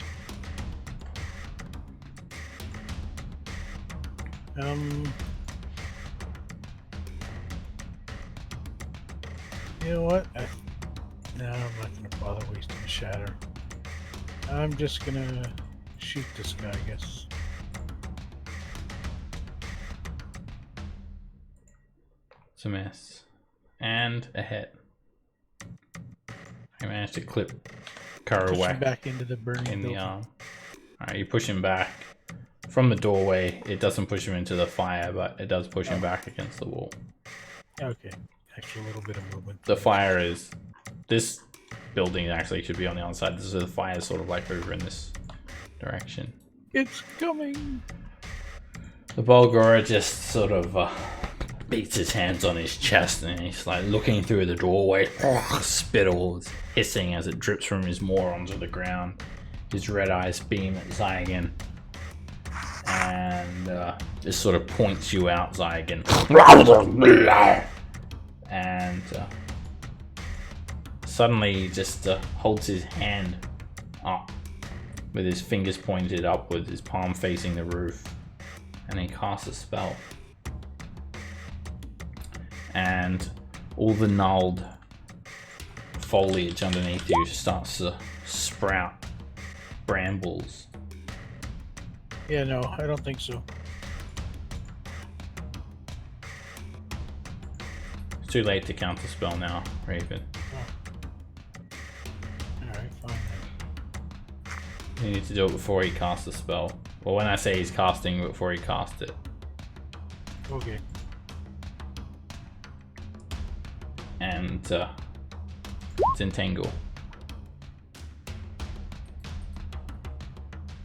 You know what? No, I'm not gonna bother wasting a shatter. I'm just gonna shoot this guy, I guess. It's a miss. And a hit. I managed to clip Push him Kerouac back into the burning in the building. arm. Alright, you push him back. From the doorway, it doesn't push him into the fire, but it does push him back against the wall. Okay, extra little bit of movement. The fire is... This building actually should be on the outside. This is the fire sort of like over in this direction. It's coming! The Baldur just sort of beats his hands on his chest and he's like looking through the doorway. Spittle is hissing as it drips from his maw onto the ground. His red eyes beam at Zygon. And this sort of points you out, Zygon. And suddenly he just holds his hand up with his fingers pointed upwards, his palm facing the roof, and he casts a spell. And all the gnarled foliage underneath you starts to sprout brambles. Yeah, no, I don't think so. It's too late to counter spell now, Raven. Alright, fine then. You need to do it before he casts the spell. Well, when I say he's casting, before he casts it. Okay. And it's entangle.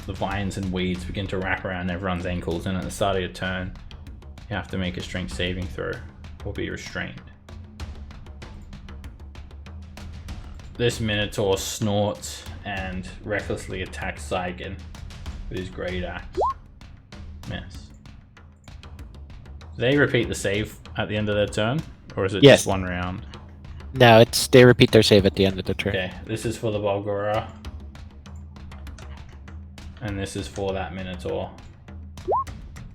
The vines and weeds begin to wrap around everyone's ankles, and at the start of your turn, you have to make a strength saving throw or be restrained. This Minotaur snorts and recklessly attacks Zygon with his great axe. Miss. Do they repeat the save at the end of their turn? Or is it Yes. just one round? No, they repeat their save at the end of the turn. Okay, this is for the Baldur. And this is for that Minotaur.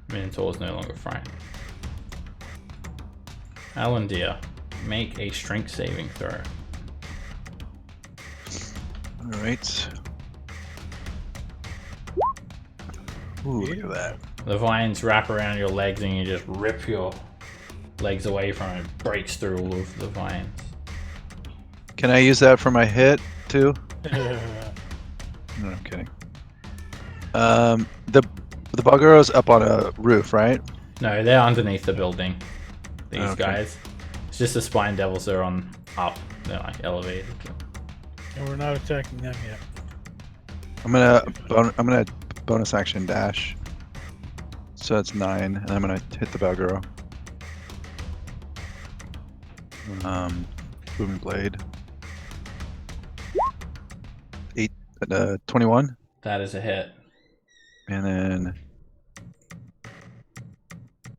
Minotaur is no longer frightened. Alandir, make a strength saving throw. Alright. Ooh, look at that. The vines wrap around your legs and you just rip your legs away from it. It breaks through all of the vines. Can I use that for my hit too? No, I'm kidding. The Balguro's up on a roof, right? No, they're underneath the building. These Okay. guys. It's just the Spine Devils are on up. They're like elevated. And we're not attacking them yet. I'm gonna bonus action dash. So that's 9, and I'm gonna hit the Balguro. Booming blade. 21, That is a hit. and then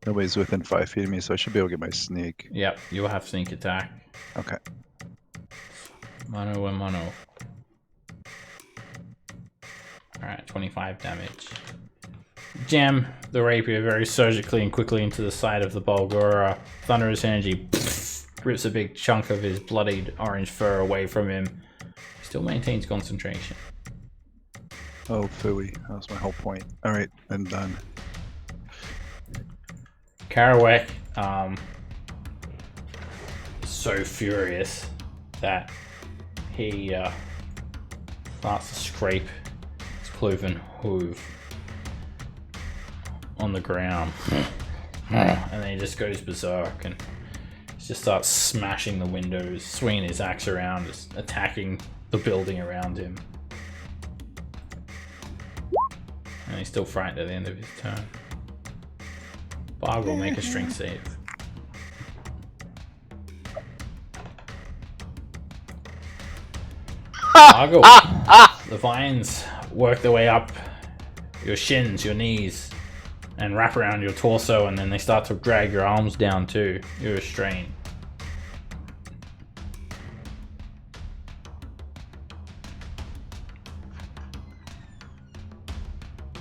nobody's within 5 feet of me, so I should be able to get my sneak. Yep, you'll have sneak attack. Okay. Mono and mono. Alright, 25 damage. Jam the rapier very surgically and quickly into the side of the Balgura. Thunderous energy rips a big chunk of his bloodied orange fur away from him. He still maintains concentration. Oh, phooey. That was my whole point. Alright, I'm done. Karawek is so furious that he starts to scrape his cloven hoof on the ground. And then he just goes berserk and just starts smashing the windows, swinging his axe around, just attacking the building around him. And he's still frightened at the end of his turn. Bog will make a strength save. Boggle. The vines work their way up your shins, your knees, and wrap around your torso, and then they start to drag your arms down too. You're restrained.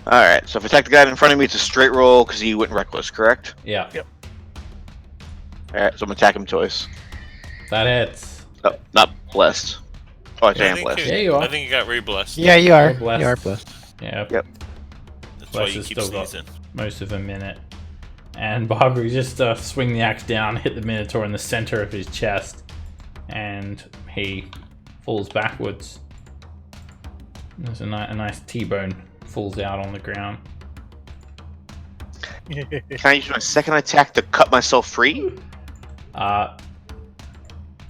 Alright, so if I attack the guy in front of me, it's a straight roll because he went reckless, correct? Yeah. Yep. Alright, so I'm gonna attack him twice. That hits. Oh, not blessed. Oh, I I am think blessed. Yeah, you are. I think you got re-blessed. Yeah, you are. You're blessed. You are blessed. Yeah. Yep. That's why Bless you has keep still got sneezing. most of a minute. And Barbara just swing the axe down, hit the Minotaur in the center of his chest, and he falls backwards. There's a nice T-bone falls out on the ground. Can I use my second attack to cut myself free?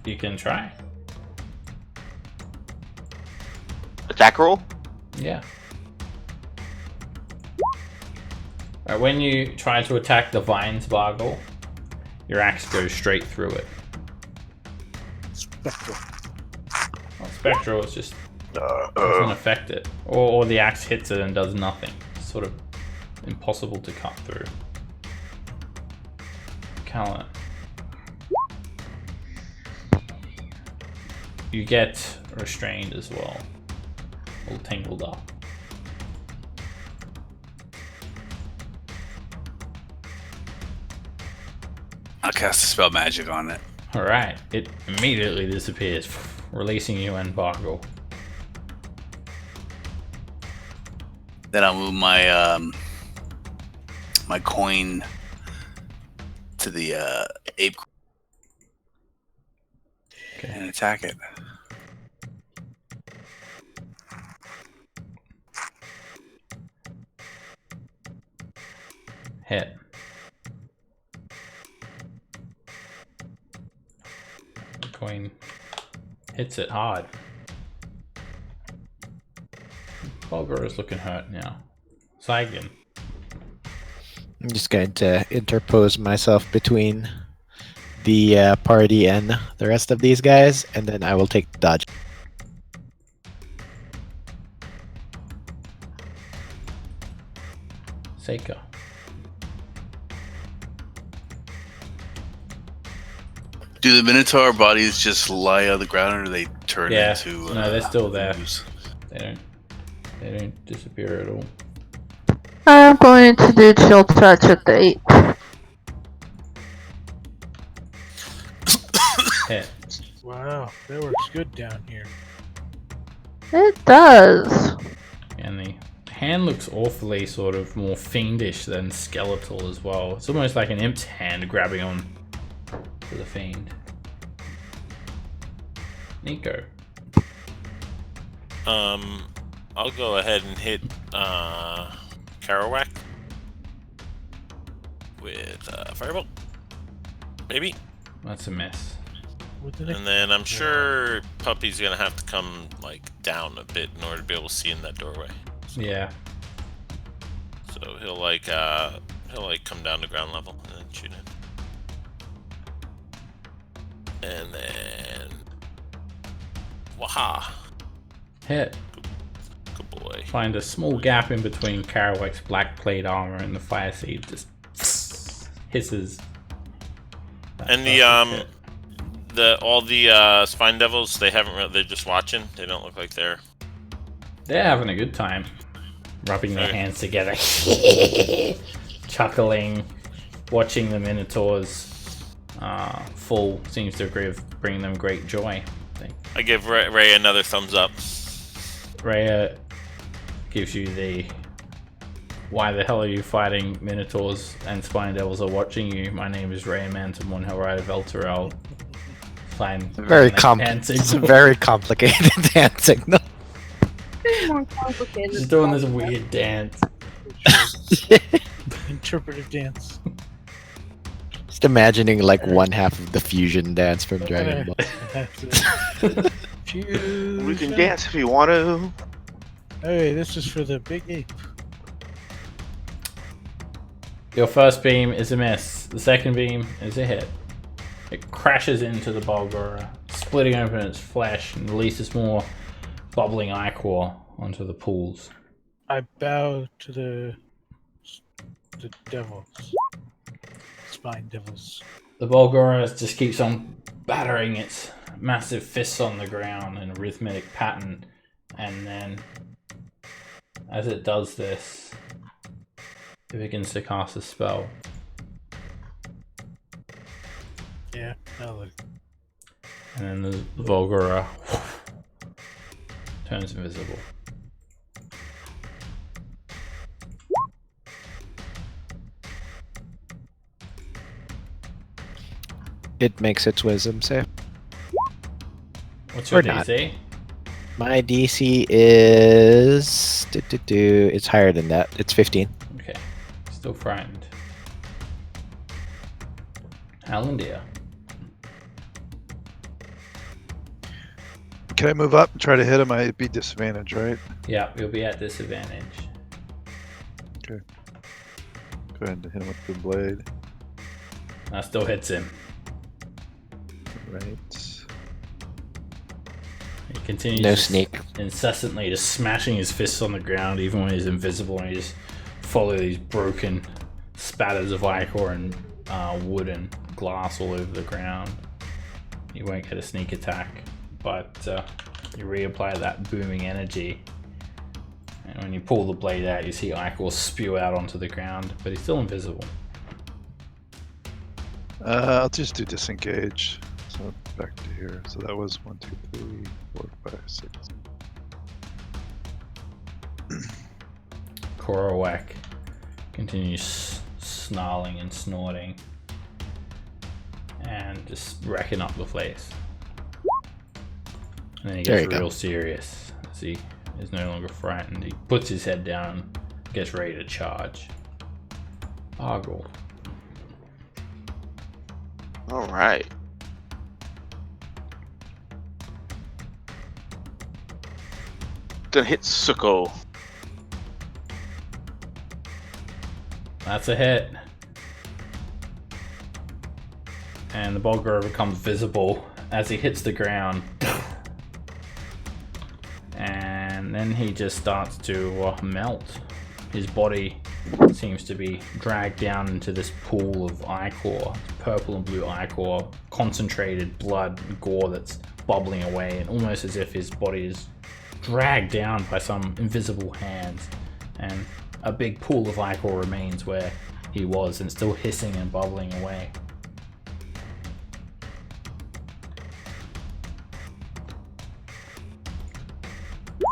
You can try. Attack roll? Yeah. Alright, when you try to attack the vines, Bargle, your axe goes straight through it. Spectral. Well, Spectral is just doesn't affect it. Or the axe hits it and does nothing. It's sort of impossible to cut through. Callan. You get restrained as well. All tangled up. not cast a spell magic on it. Alright, it immediately disappears, releasing you and Bargle. Then I'll move my my coin to the ape and attack it. Hit. The coin hits it hard. Baldur is looking hurt now. Saigan. I'm just going to interpose myself between the party and the rest of these guys, and then I will take the dodge. Seika. Do the Minotaur bodies just lie on the ground, or do they turn Yeah, into? no, they're still there. ooze? They don't disappear at all. I'm going to do chill touch at the ape. Hit. Wow, that works good down here. It does. And the hand looks awfully sort of more fiendish than skeletal as well. It's almost like an imp's hand grabbing on to the fiend. Nico. I'll go ahead and hit Kerouac with Firebolt. Maybe. That's a miss. What did I- And then I'm sure Puppy's gonna have to come like down a bit in order to be able to see in that doorway. Yeah. So he'll like come down to ground level and then shoot him. And then waha. Hit. Good boy. Find a small gap in between Kerouac's black plate armor and the fire seed. Just hisses. And all the spine devils, they haven't really, they're just watching. They don't look like they're They're having a good time. Rubbing their Okay. hands together. Chuckling. Watching the Minotaurs fall seems to bring them great joy. I give Ray another thumbs up. Rhea gives you the "Why the hell are you fighting Minotaurs and Spine Devils are watching you? My name is Rhea Manton, one hell right of Elturel." Fine. Very dancing. It's a very complicated hand signal. More complicated. She's doing this weird dance. Interpretive dance. Just imagining like one half of the fusion dance from Dragon Ball. We can Fusion. dance if you want to. Hey, this is for the big ape. Your first beam is a miss. The second beam is a hit. It crashes into the Baldur, splitting open its flesh and releases more bubbling ichor onto the pools. I bow to the devils. Spine devils. The Baldur just keeps on battering its massive fists on the ground in a rhythmic pattern, and then as it does this, it begins to cast a spell. Yeah, now look. And then the Volgura turns invisible. It makes its wisdom save. What's your Or not. DC? My DC is it's higher than that. It's 15. Okay, still frightened. Alandia. Can I move up and try to hit him? I'd be disadvantaged, right? Yeah, you'll be at disadvantage. Go ahead and hit him with the blade. That still hits him. Right. He continues No just sneak. incessantly just smashing his fists on the ground even when he's invisible, and you just follow these broken spatters of ichor and wood and glass all over the ground. You won't get a sneak attack, but you reapply that booming energy, and when you pull the blade out you see ichor spew out onto the ground, but he's still invisible. I'll just do disengage. So back to here. So that was 1, 2, 3, 4, 5, 6. Korowak continues snarling and snorting and just wrecking up the place. And then he There gets you go. real serious as he is no longer frightened. He puts his head down, gets ready to charge. Argle. All right. Gonna hit Suko. That's a hit. And the Baldur becomes visible as he hits the ground. And then he just starts to melt. His body seems to be dragged down into this pool of ichor, purple and blue ichor, concentrated blood and gore that's bubbling away, and almost as if his body is dragged down by some invisible hands. And a big pool of ichor remains where he was and still hissing and bubbling away.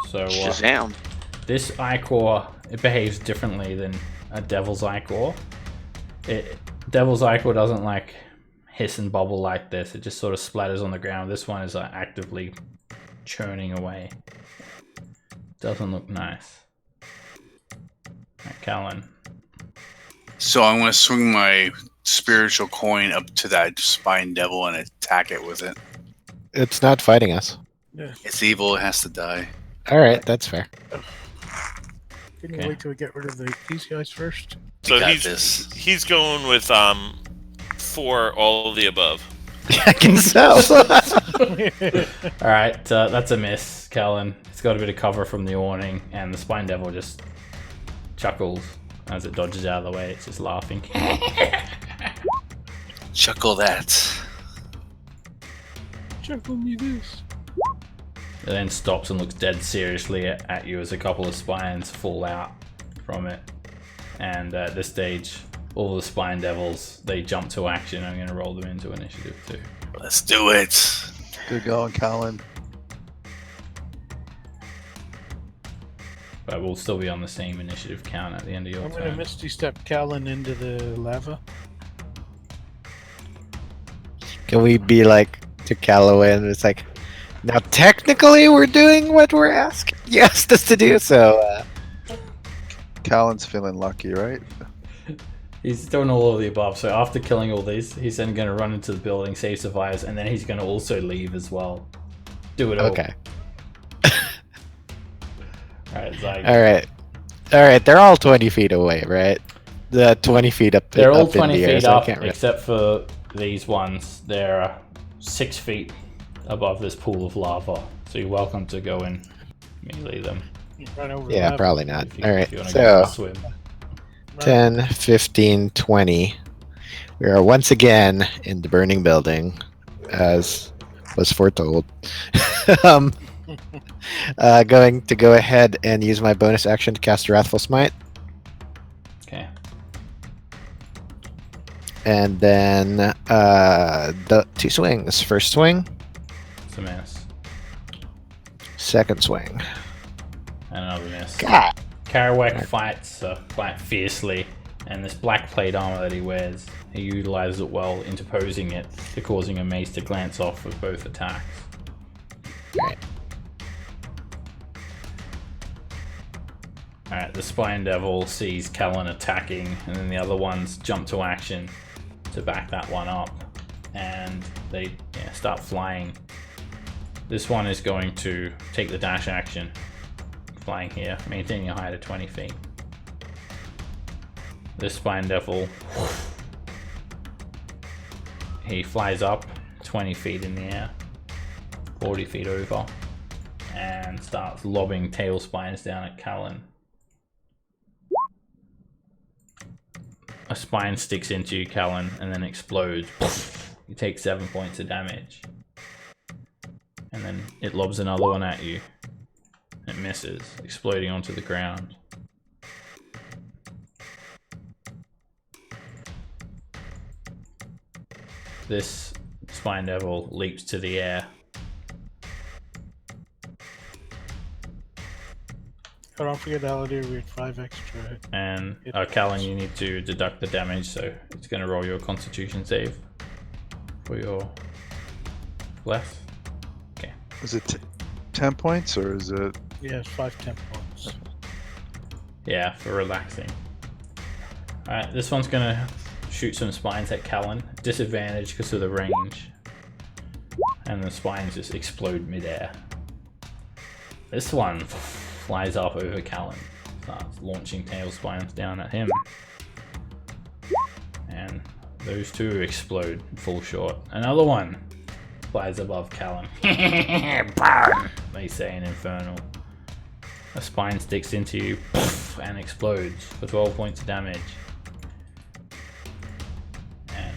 So Shazam. this ichor, it behaves differently than a devil's ichor. Devil's ichor doesn't like hiss and bubble like this. It just sort of splatters on the ground. This one is actively churning away. Doesn't look nice. Right, Callan. So I'm going to swing my spiritual coin up to that spine devil and attack it with it. It's not fighting us. Yeah. It's evil. It has to die. All right, that's fair. Can Okay. you wait till we get rid of these guys first? So got he's this. he's going with 4 all of the above. I can tell. All right, that's a miss, Callan. It's got a bit of cover from the awning, and the spine devil just chuckles as it dodges out of the way. It's just laughing. Chuckle that. Chuckle me this. It then stops and looks dead seriously at you as a couple of spines fall out from it. And at this stage, all the spine devils, they jump to action. I'm going to roll them into initiative too. Let's do it. Good going, Colin. But we'll still be on the same initiative count at the end of your I'm turn. gonna Misty Step Callan into the lava. Can we be like to Callaway and it's like, now technically we're doing what we're asking. You asked us to do, so Colin's feeling lucky, right? He's doing all of the above. So after killing all these, he's then going to run into the building, save survives, and then he's going to also leave as well. Do it all. okay. Alright, it's like, All right. They're all 20 feet away, right? The 20 feet up. they're all up in 20 the air, feet so I up, can't really- except for these ones. They're 6 feet above this pool of lava. So you're welcome to go and melee them. Run over Yeah, the lava. probably not. If you, All right. if you want to go for So a swim. 10, 15, 20. We are once again in the burning building, as was foretold. Going to go ahead and use my bonus action to cast Wrathful Smite. Okay. And then the 2 swings. First swing, It's a miss. second swing. And another miss. God. Kerouac fights quite fiercely, and this black plate armor that he wears, he utilizes it well, interposing it to causing a mace to glance off with both attacks. Right. Alright, the Spine Devil sees Callan attacking, and then the other ones jump to action to back that one up, and they start flying. This one is going to take the dash action, flying here, maintaining a height of 20 feet. This Spine Devil, he flies up 20 feet in the air, 40 feet over, and starts lobbing tail spines down at Callan. A spine sticks into you, Callan, and then explodes. You take 7 points of damage. And then it lobs another one at you. It misses, exploding onto the ground. this Spine Devil leaps to the air. Oh, don't forget Aladir, we had 5 extra. And Callan, you need to deduct the damage, so it's going to roll your Constitution save for your bless. Okay. Is it 10 points or is it? Yeah, it's 5 temp points. Yeah, for relaxing. Alright, this one's going to shoot some spines at Callan. Disadvantage because of the range. And the spines just explode midair. This one flies up over Callan. Starts launching tail spines down at him. And those two explode and fall short. Another one flies above Callan. Burn! They say in Infernal. A spine sticks into you and explodes for 12 points of damage. And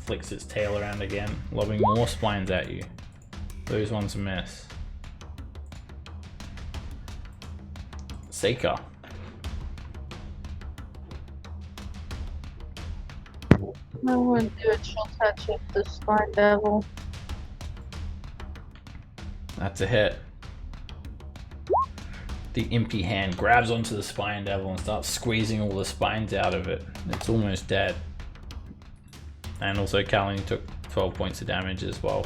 flicks its tail around again, lobbing more spines at you. Those ones miss. Seika. No one good shall touch it, the Spine Devil. That's a hit. The impy hand grabs onto the Spine Devil and starts squeezing all the spines out of it. It's almost dead. And also Callan took 12 points of damage as well.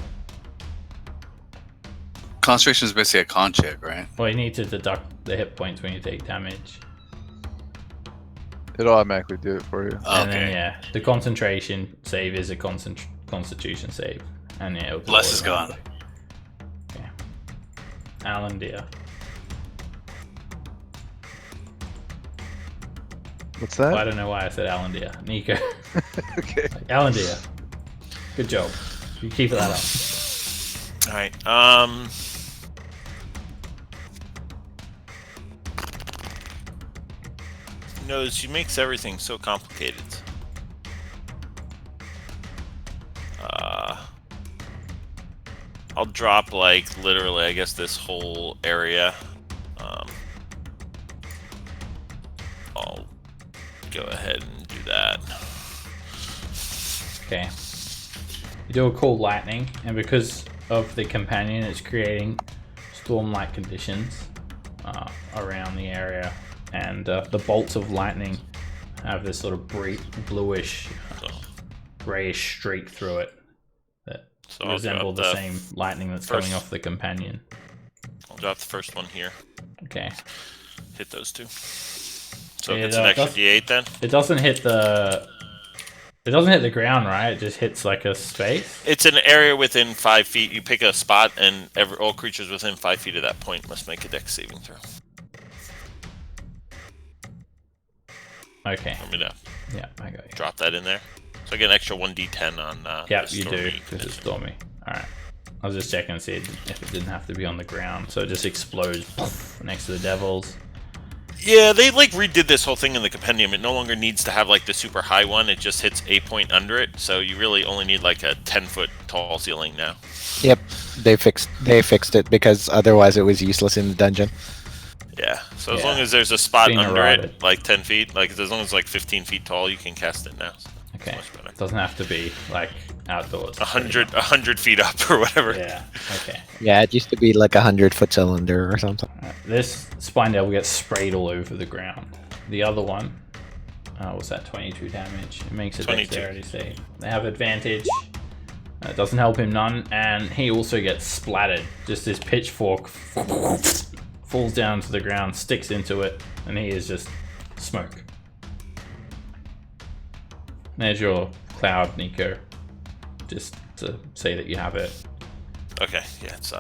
Concentration is basically a con check, right? Well, you need to deduct the hit points when you take damage. It'll automatically do it for you. And then, yeah, the concentration save is a constitution save. And yeah, it'll Bless is gone. Okay. Alan, dear. What's that? Well, I don't know why I said Alan, dear. Nico. Okay. Alan, dear. Good job. You keep that up. Alright, No, she makes everything so complicated. I'll drop, like, literally, I guess, this whole area. I'll go ahead and do that. Okay. You do a cool lightning, and because of the companion, it's creating storm-like conditions around the area. And the bolts of lightning have this sort of bluish, grayish streak through it that resemble the same lightning that's coming off the companion. I'll drop the first one here. Okay. Hit those two. So it's an extra D8 then? It doesn't hit the... It doesn't hit the ground, right? It just hits like a space? It's an area within 5 feet. You pick a spot, and all creatures within 5 feet of that point must make a dex saving throw. Okay. Let me know. Yeah, I got you. Drop that in there. So I get an extra 1d10 on yeah, you do, because it's stormy. Alright. I was just checking to see if it didn't have to be on the ground. So it just explodes next to the devils. Yeah, they like redid this whole thing in the compendium. It no longer needs to have like the super high one. It just hits a point under it. So you really only need like a 10-foot tall ceiling now. Yep, they fixed it because otherwise it was useless in the dungeon. Yeah, so as long as there's a spot Being under eroded. it, like 10 feet, like as long as it's like 15 feet tall, you can cast it now. So Okay. much better. It doesn't have to be like outdoors. 100 feet up or whatever. Yeah, okay. Yeah, it used to be like 100-foot cylinder or something. This Spine Devil gets sprayed all over the ground. The other one, what's that, 22 damage? It makes a 22. dexterity save. They have advantage. It doesn't help him none, and he also gets splattered. Just this pitchfork falls down to the ground, sticks into it, and he is just smoke. There's your cloud, Nico. Just to say that you have it. Okay, yeah, it's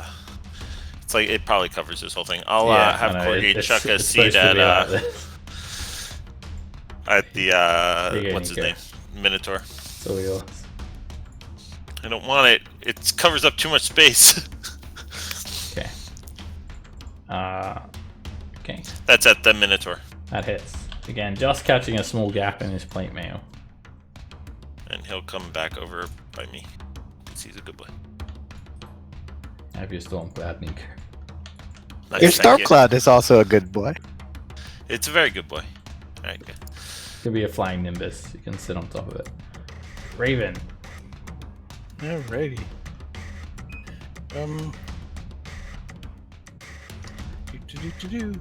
like it probably covers this whole thing. I'll Yeah, have I know, Corgi it's chuck a supposed seed to be at like this. the what's his Nico. name? Minotaur. So yours. I don't want it. It covers up too much space. Okay. Okay. That's at the Minotaur. That hits. Again, just catching a small gap in his plate mail. And he'll come back over by me. Because he's a good boy. I hope you're still on Cloud, Nico. Nice, Your thank Star you. Cloud is also a good boy. It's a very good boy. Alright, good. Could be a flying nimbus. You can sit on top of it. Raven. Alrighty.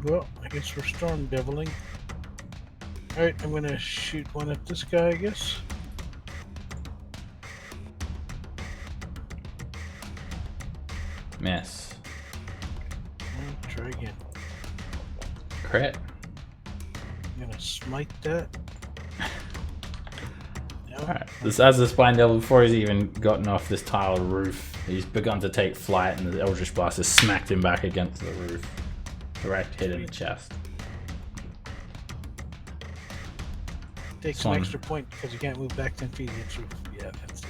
Well, I guess we're storm deviling. Alright, I'm gonna shoot one at this guy, I guess. Miss. Try again. Crit. I'm gonna smite that. No. Alright, as the Spine Devil, before he's even gotten off this tiled roof, he's begun to take flight, and the Eldritch Blast has smacked him back against the roof. Direct hit in the chest. Takes an extra point because you can't move back 10 feet against roof. Yeah, that's it.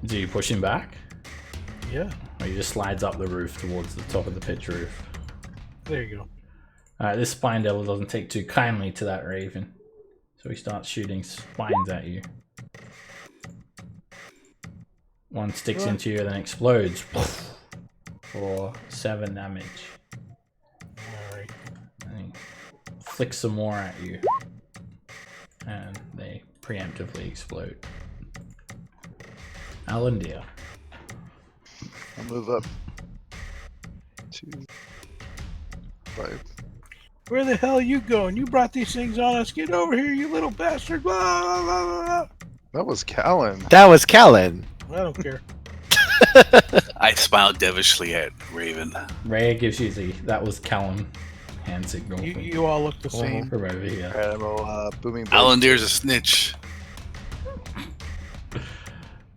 Do you push him back? Yeah, Or he just slides up the roof towards the top of the pitch roof? there you go. Alright, this Spine Devil doesn't take too kindly to that Raven. So he starts shooting spines at you. One sticks into you, then explodes. For 7 damage. Alright. And he flicks some more at you. And they preemptively explode. Alandir. I'll move up. 2, 5. Where the hell are you going? You brought these things on us. Get over here, you little bastard. Blah, blah, blah, blah. That was Callan. That was Callan. I don't care. I smiled devilishly at Raven. Rhea gives you the "that was Callum" hand signal You all look the same. from over here. Alright, I'm booming. blade. Alandir's a snitch.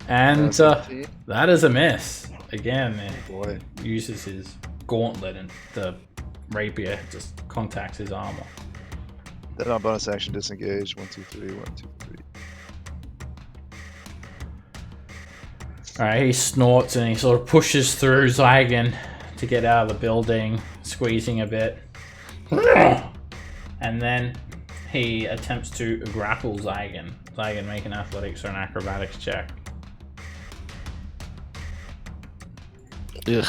And 17. that is a miss. Again, it Boy. uses his gauntlet and the rapier just contacts his armor. Then on bonus action, disengage. 1, 2, 3. 1, 2, 3. Alright, he snorts and he sort of pushes through Zygon to get out of the building, squeezing a bit. And then he attempts to grapple Zygon. Zygon, make an athletics or an acrobatics check. Ugh.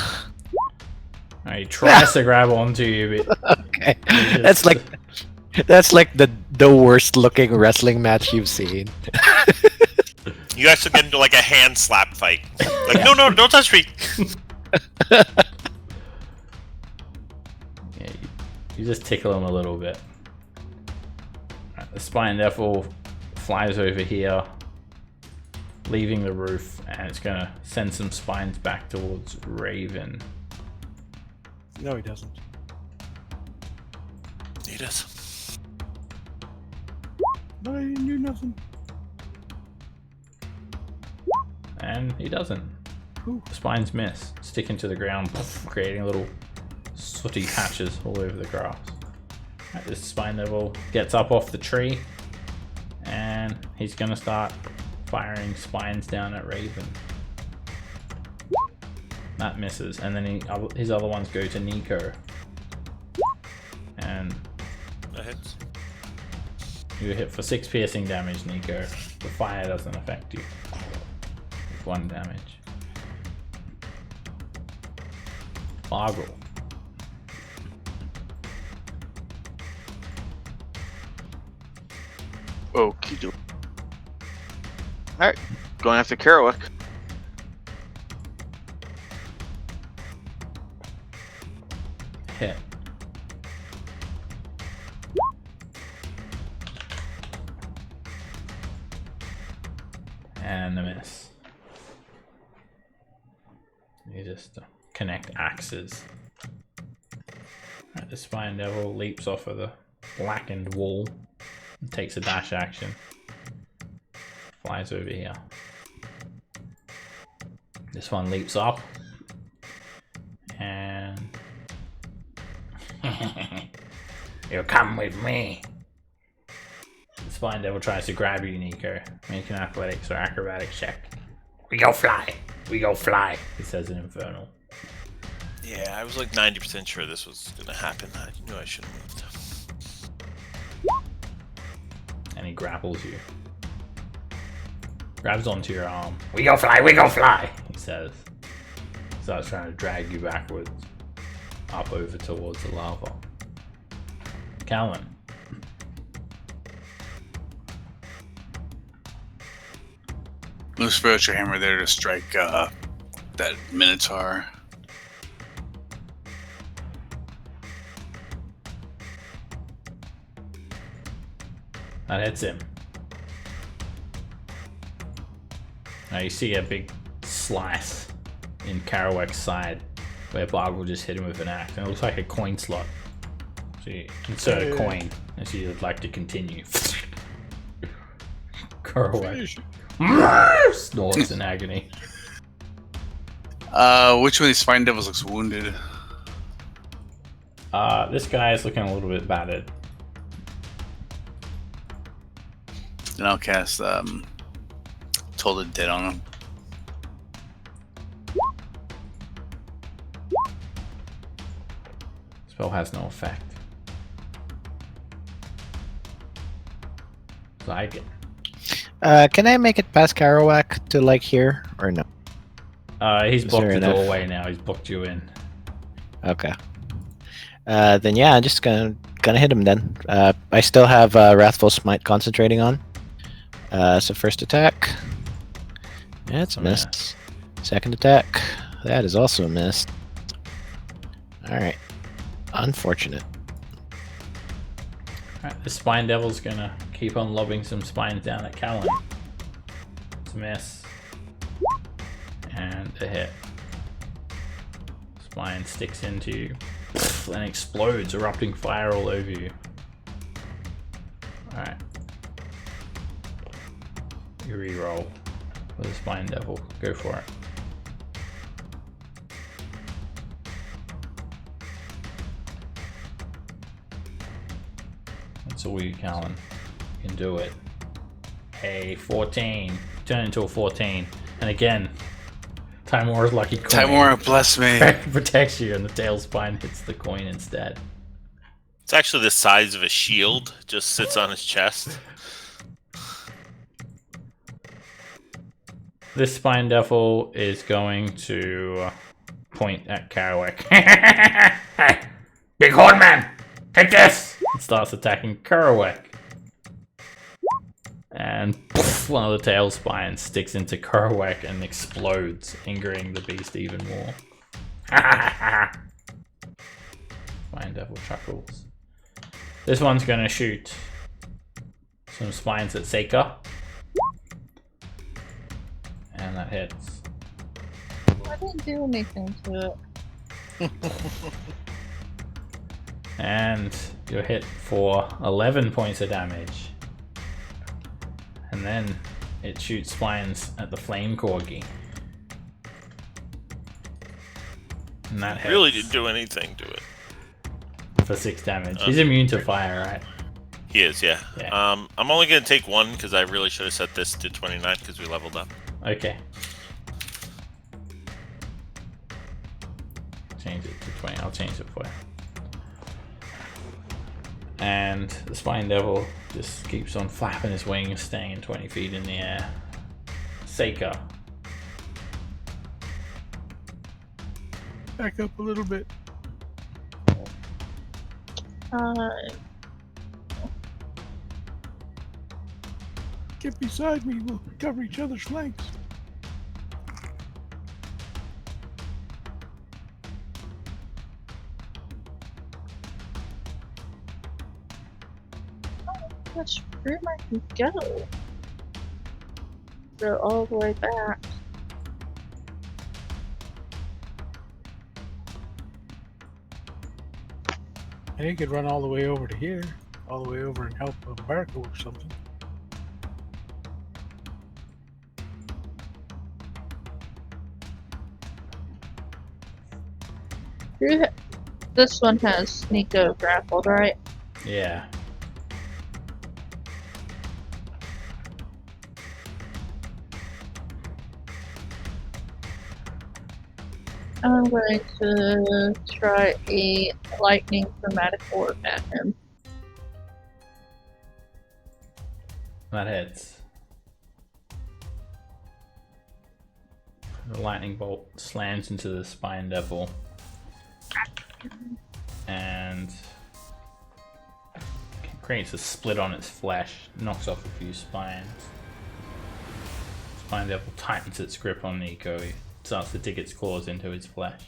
Alright, he tries to grab onto you, but Okay. he That's just- like the worst looking wrestling match you've seen. You guys should get into like a hand slap fight. Like, no, don't touch me. yeah, you just tickle him a little bit. Alright, the Spine Devil flies over here, leaving the roof, and it's gonna send some spines back towards Raven. No, he doesn't. He does. No, I didn't do nothing. And he doesn't. The spines miss, sticking to the ground, creating little sooty patches all over the grass. Right, this Spine Devil gets up off the tree, and he's gonna start firing spines down at Raven. That misses, and then his other ones go to Nico. And That hits. you hit for 6 piercing damage, Nico. The fire doesn't affect you. With 1 damage. Bargle. Okie doke. Alright, going after Kerouac. Hit. And a miss. You just connect axes. Right, the Spine Devil leaps off of the blackened wall and takes a dash action. Flies over here. This one leaps up and you'll come with me. The Spine Devil tries to grab you, Nico. Make an athletics or acrobatics check. We go fly. We go fly. He says in Infernal. Yeah, I was like 90% sure this was gonna happen. I knew I should have moved. And he grapples you. Grabs onto your arm. We go fly, he says. Starts trying to drag you backwards. Up over towards the lava. Callan. Move spiritual hammer there to strike that minotaur. That hits him. Now you see a big slice in Kerouac's side where Baldur just hit him with an axe, and it looks like a coin slot. So you insert a coin as you'd like to continue. Kerouac snorts in agony. Which one of these spine devils looks wounded? This guy is looking a little bit battered. Then I'll cast Toll the Dead on him. Spell has no effect. Like it. Can I make it past Kerouac to like here or no? He's Is blocked there the enough? doorway now. He's booked you in. Okay. Then yeah, I'm just gonna hit him then. I still have Wrathful Smite concentrating on. So first attack. Yeah, it's a miss. Second attack. That is also a miss. Alright. Unfortunate. Alright, this spine devil's gonna keep on lobbing some spines down at Callan. It's a miss. And a hit. Spine sticks into you and explodes, erupting fire all over you. Alright. You reroll for the spine devil. Go for it. That's all you, Callan. You can do it. A 14. Turn into a 14. And again, Timora's lucky coin Timora, bless me. protects you, and the tail spine hits the coin instead. It's actually the size of a shield. Just sits on his chest. This spine devil is going to point at Kerouac. Hey, big horn man, take this! It starts attacking Kerouac. And one of the tail spines sticks into Kerouac and explodes, angering the beast even more. Spine devil chuckles. This one's gonna shoot some spines at Seika. And that hits. I didn't do anything to it. And you're hit for 11 points of damage. And then it shoots spines at the flame corgi. And that hits Really didn't do anything to it. for 6 damage. He's immune to fire, right? He is, yeah. Yeah. I'm only gonna take one because I really should have set this to 29 because we leveled up. Okay. Change it to 20. I'll change it for you. And the spine devil just keeps on flapping his wings, staying 20 feet in the air. Seika. Back up a little bit. Get beside me. We'll cover each other's flanks. Which room I can go? Go all the way back. And you could run all the way over to here, all the way over and help Umberto or something. This one has Nico grappled, right? Yeah. I'm going to try a lightning chromatic orb at him. That hits. The lightning bolt slams into the spine devil. And creates a split on its flesh, knocks off a few spines. Spine Devil tightens its grip on Nico. He starts to dig its claws into his flesh.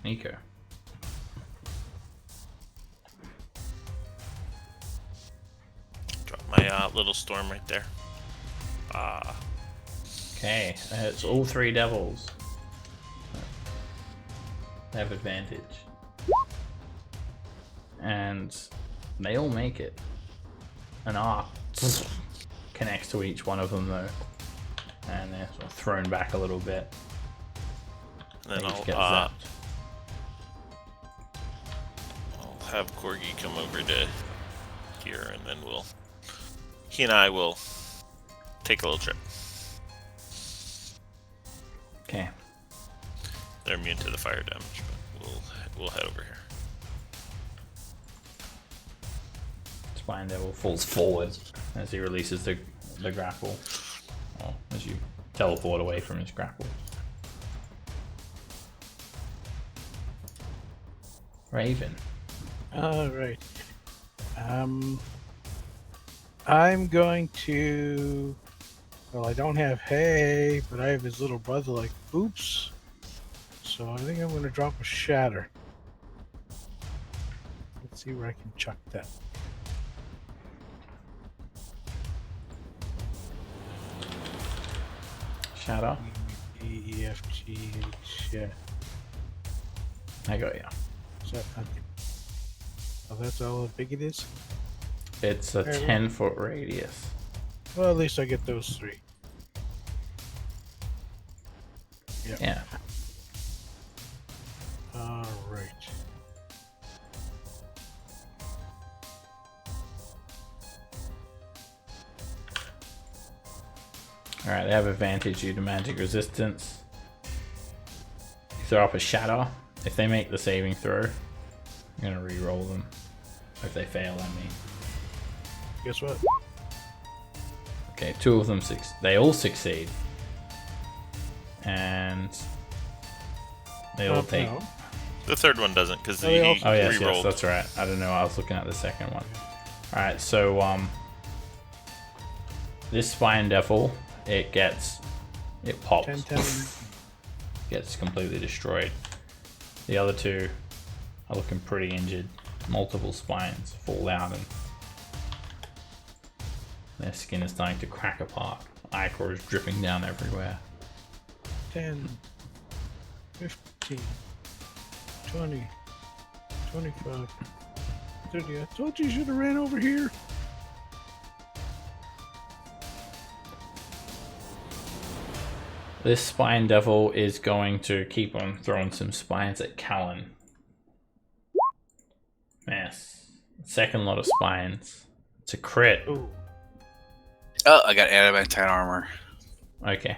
Nico. Drop my little storm right there. Okay, it's all three devils. They have advantage. And they all make it. An arc connects to each one of them though. And they're sort of thrown back a little bit. And then They each get I'll zapped. have Corgi come over to here, and then he and I will take a little trip. Okay. They're immune to the fire damage, but we'll head over here. Spine Devil falls forward as he releases the grapple. Or as you teleport away from his grapple. Raven. Alright. I'm going to... Well, I don't have Hay, but I have his little brother like Oops. So I think I'm going to drop a Shatter. Let's see where I can chuck that. Shadow. E, E, F, G, H, yeah. I got you. Is that not... Oh, that's all big it is? It's a Very 10-foot radius. Well, at least I get those three. Yeah. Alright. Alright, they have advantage due to magic resistance. You throw up a shatter. If they make the saving throw, I'm gonna re-roll them. If they fail, I mean. Guess what? Okay, two of them they all succeed. And they all take. No. The third one doesn't, because Oh, he yeah. Oh yes, re-rolled. that's right. I don't know. I was looking at the second one. All right, so this Spine Devil, it pops, 10, 10. gets completely destroyed. The other two are looking pretty injured. Multiple spines fall out and their skin is starting to crack apart. Ichor is dripping down everywhere. 10, 15, 20, 25, 30. I told you should have ran over here. This Spine Devil is going to keep on throwing some spines at Callan. Yes. Second lot of spines. It's a crit. Oh, Oh, I got adamantine armor. Okay.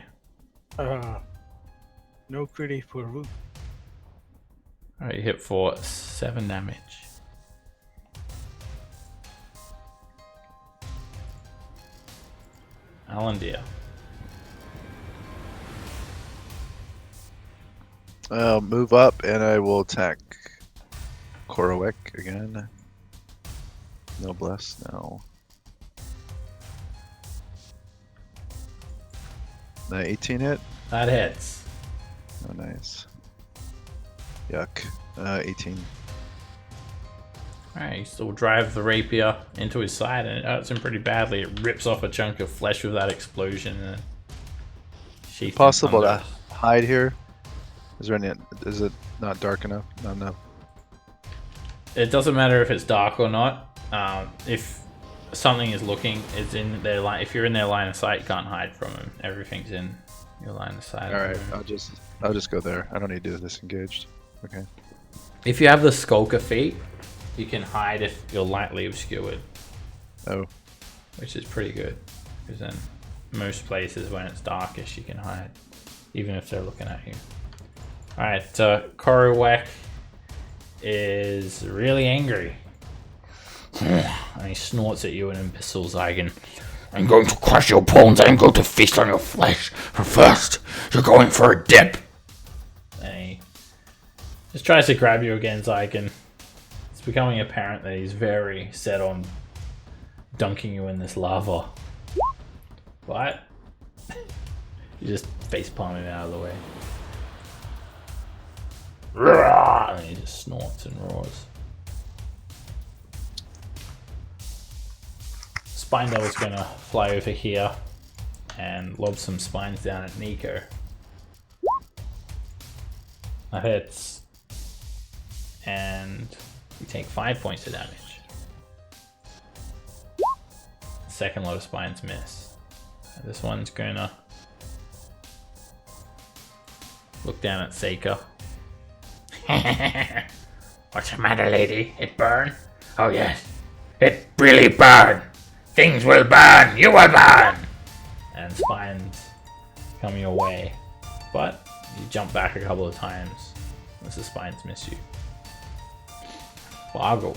no critty for Luke. Alright, you hit for 7 damage. Alandir. I'll move up and I will attack Korowek again. No bless, no. The 18 hit? That hits. Oh, nice. Yuck. 18. Alright, you still drive the rapier into his side and it hurts him pretty badly. It rips off a chunk of flesh with that explosion and sheath Possible to thunder. hide here? Is it not dark enough? Not enough. It doesn't matter if it's dark or not. If something is looking, it's in their line. If you're in their line of sight, you can't hide from them. Everything's in your line of sight. Alright, I'll just go there. I don't need to do disengaged. Okay. If you have the Skulker feat, you can hide if you're lightly obscured, Oh. which is pretty good. Because then most places when it's darkish, you can hide, even if they're looking at you. Alright, Korowek is really angry. And he snorts at you in Abyssal Zygon. I'm going to crush your bones. I'm going to feast on your flesh. But first, you're going for a dip. And he just tries to grab you again, Zygon. It's becoming apparent that he's very set on dunking you in this lava. But You just face palm him out of the way. And he just snorts and roars. Spine Devil's gonna fly over here and lob some spines down at Nico. That hits. And you take 5 points of damage. Second lot of spines miss. This one's gonna look down at Seika. What's the matter, lady? It burn? Oh yes, it really burn. Things will burn. You will burn. And spines come your way, but you jump back a couple of times as the spines miss you. Bargle.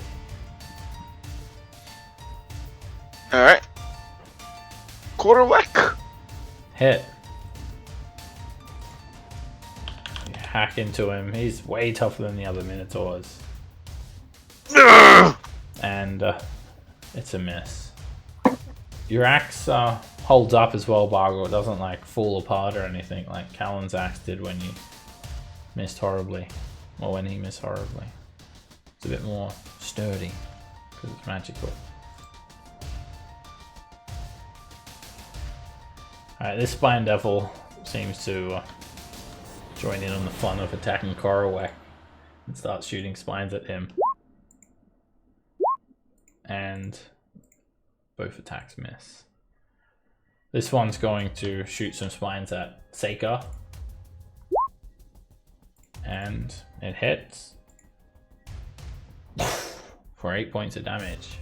Alright. Quarter whack. Hit. You hack into him. He's way tougher than the other Minotaurs. And it's a miss. Your axe holds up as well, Bargle. It doesn't like fall apart or anything like Callan's axe did when you missed horribly. Or when he missed horribly. It's a bit more sturdy because it's magical. Alright, this Spine Devil seems to join in on the fun of attacking Korowek and start shooting spines at him. And both attacks miss. This one's going to shoot some spines at Seika. And it hits for 8 points of damage.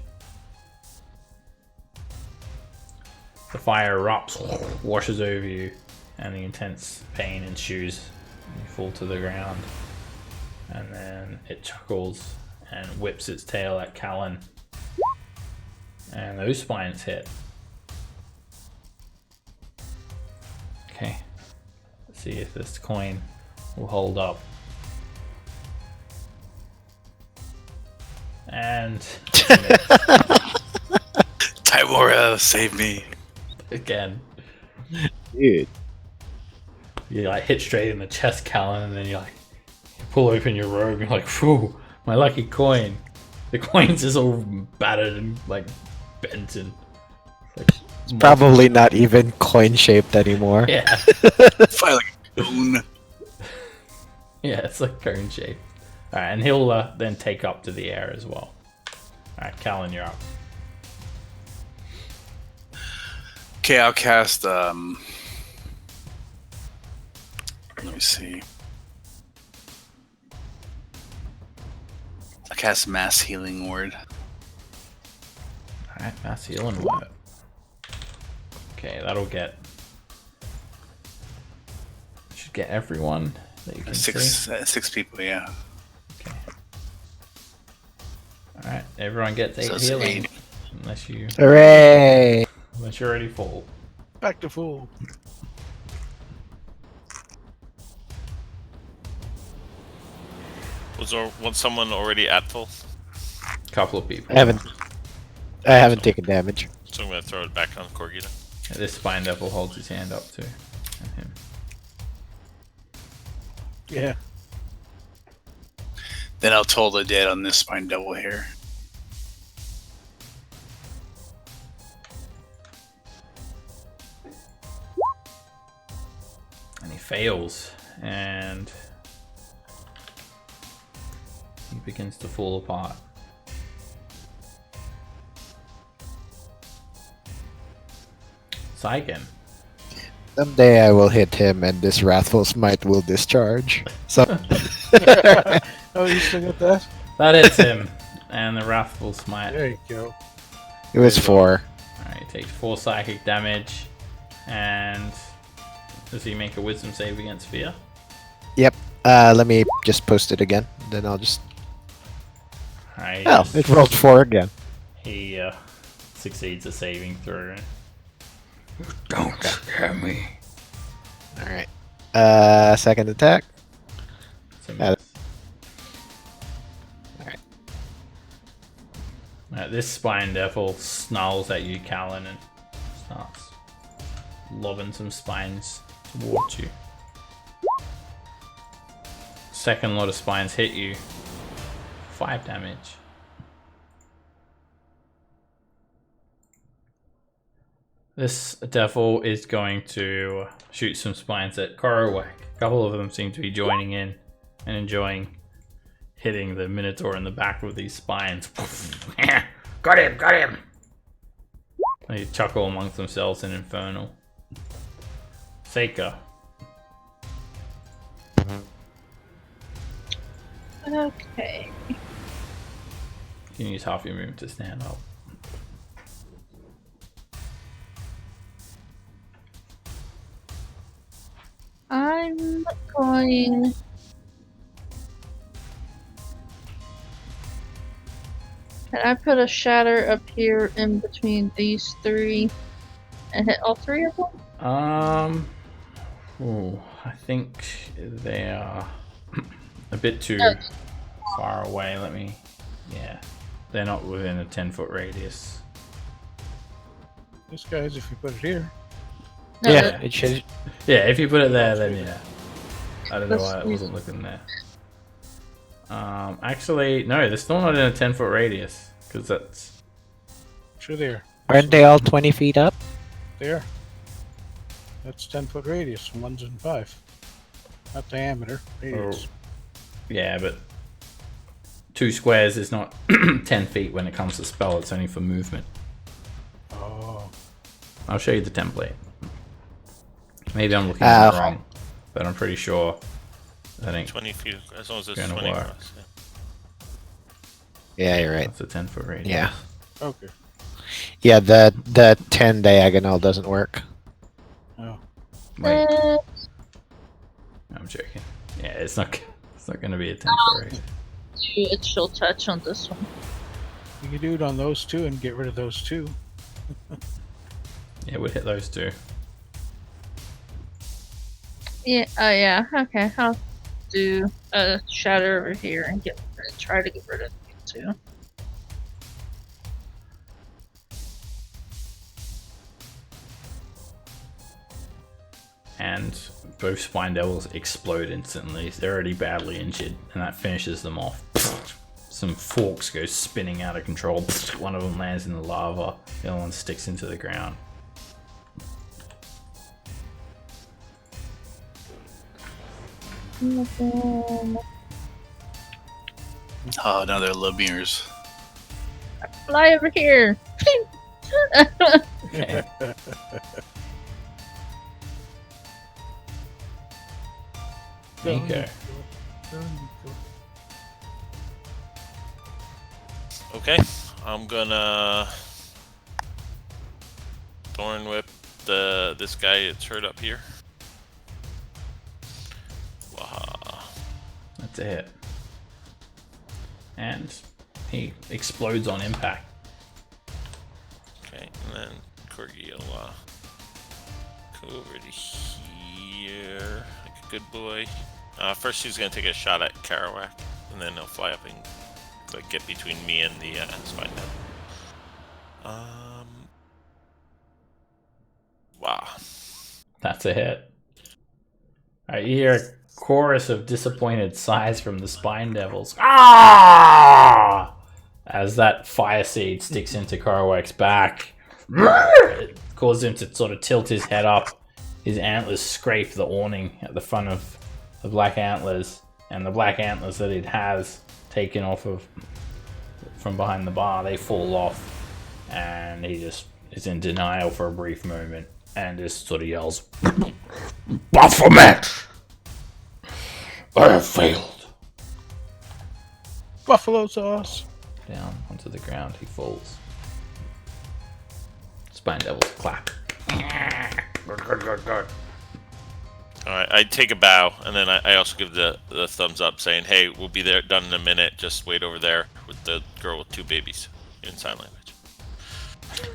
The fire erupts, washes over you, and the intense pain ensues. You fall to the ground. And then it chuckles and whips its tail at Callan. And those spines hit. Okay. Let's see if this coin will hold up. And Tymora, save me. again. Dude. You like hit straight in the chest, Callan, and then you like pull open your robe and you're like, phew, my lucky coin. The coin's just all battered and like bent and like, It's probably not even coin shaped anymore. yeah. Fly like a cone. Yeah, it's like cone shape. Alright, and he'll then take up to the air as well. Alright, Callan, you're up. Okay, I'll cast, let me see. I'll cast Mass Healing Word. Alright, mass healing word. Okay, that'll get... Should get everyone that you can see. Six people, yeah. Okay. Alright, everyone gets 8 So it's healing. 8. Unless you're already full. Back to full. Was someone already at full? Couple of people. I haven't taken damage. So I'm gonna throw it back on Corgi then. Yeah, this Spine Devil holds his hand up too. And him. Yeah. Then I'll toll the dead on this Spine Devil here. And he fails. And he begins to fall apart. Saiken. Someday I will hit him and this Wrathful Smite will discharge. So Oh, you still got that? That hits him. And the Wrathful Smite. There you go. it was 4. Alright, he takes 4 psychic damage. And does he make a wisdom save against fear? Yep. Let me just post it again. Then I'll just... Alright, Oh, it rolled 4 again. he succeeds a saving throw. Don't scare me. Alright. Second attack. So Uh, this Spine Devil snarls at you, Callan, and starts lobbing some spines towards you. Second lot of spines hit you. 5 damage. This devil is going to shoot some spines at Korowak. A couple of them seem to be joining in and enjoying hitting the Minotaur in the back with these spines. Got him, got him! They chuckle amongst themselves in Infernal. Seika. Okay. You can use half your movement to stand up. I'm going. Can I put a shatter up here in between these three and hit all three of them? I think they are a bit too far away. Yeah, they're not within a 10-foot radius. This guy's if you put it here. No, Yeah, it should. Yeah, if you put it there, then yeah. I don't know why it wasn't looking there. Actually, no, they're still not in a 10-foot radius because that's. Sure, there. Aren't they all 20 feet up? There. That's 10-foot radius. 1's and 5. Not diameter. Radius. Yeah, but 2 squares is not 10 feet when it comes to spell. It's only for movement. Oh. I'll show you the template. Maybe I'm looking at it wrong, but I'm pretty sure. I think 20 feet, as long as it's Gonna 20 work. across. Yeah, you're right. that's a 10-foot radius. Yeah. Okay. Yeah, the 10 diagonal doesn't work. Oh. Wait, Uh, I'm joking. Yeah, it's not going to be a 10-foot radius. it shall touch on this one. You can do it on those two and get rid of those two. Yeah, we'd hit those 2. Yeah. Yeah. Okay. I'll do a shatter over here and try to get rid of these two. And both Spine Devils explode instantly. They're already badly injured, and that finishes them off. Some forks go spinning out of control. One of them lands in the lava, the other one sticks into the ground. Oh, now they're love mirrors. Fly over here. Okay. Nico. Okay, I'm gonna Thorn Whip this guy that's hurt up here. Waha. That's a hit. And he explodes on impact. Okay, and then Corgi will go over to here like a good boy. First he's gonna take a shot at Kerouac, and then he'll fly up and like get between me and the spine head. Wow. That's a hit. Alright, you hear a chorus of disappointed sighs from the Spine Devils. Ah! As that fire seed sticks into Korowak's back. It causes him to sort of tilt his head up. His antlers scrape the awning at the front of the black antlers. And the black antlers that it has taken off of from behind the bar, they fall off. And he just is in denial for a brief moment. And just sort of yells, Baphomet! I have failed. Buffalo sauce. Down onto the ground, he falls. Spine Devils clap. Alright, I take a bow, and then I also give the thumbs up saying, hey, we'll be there done in a minute, just wait over there with the girl with 2 babies in sign language.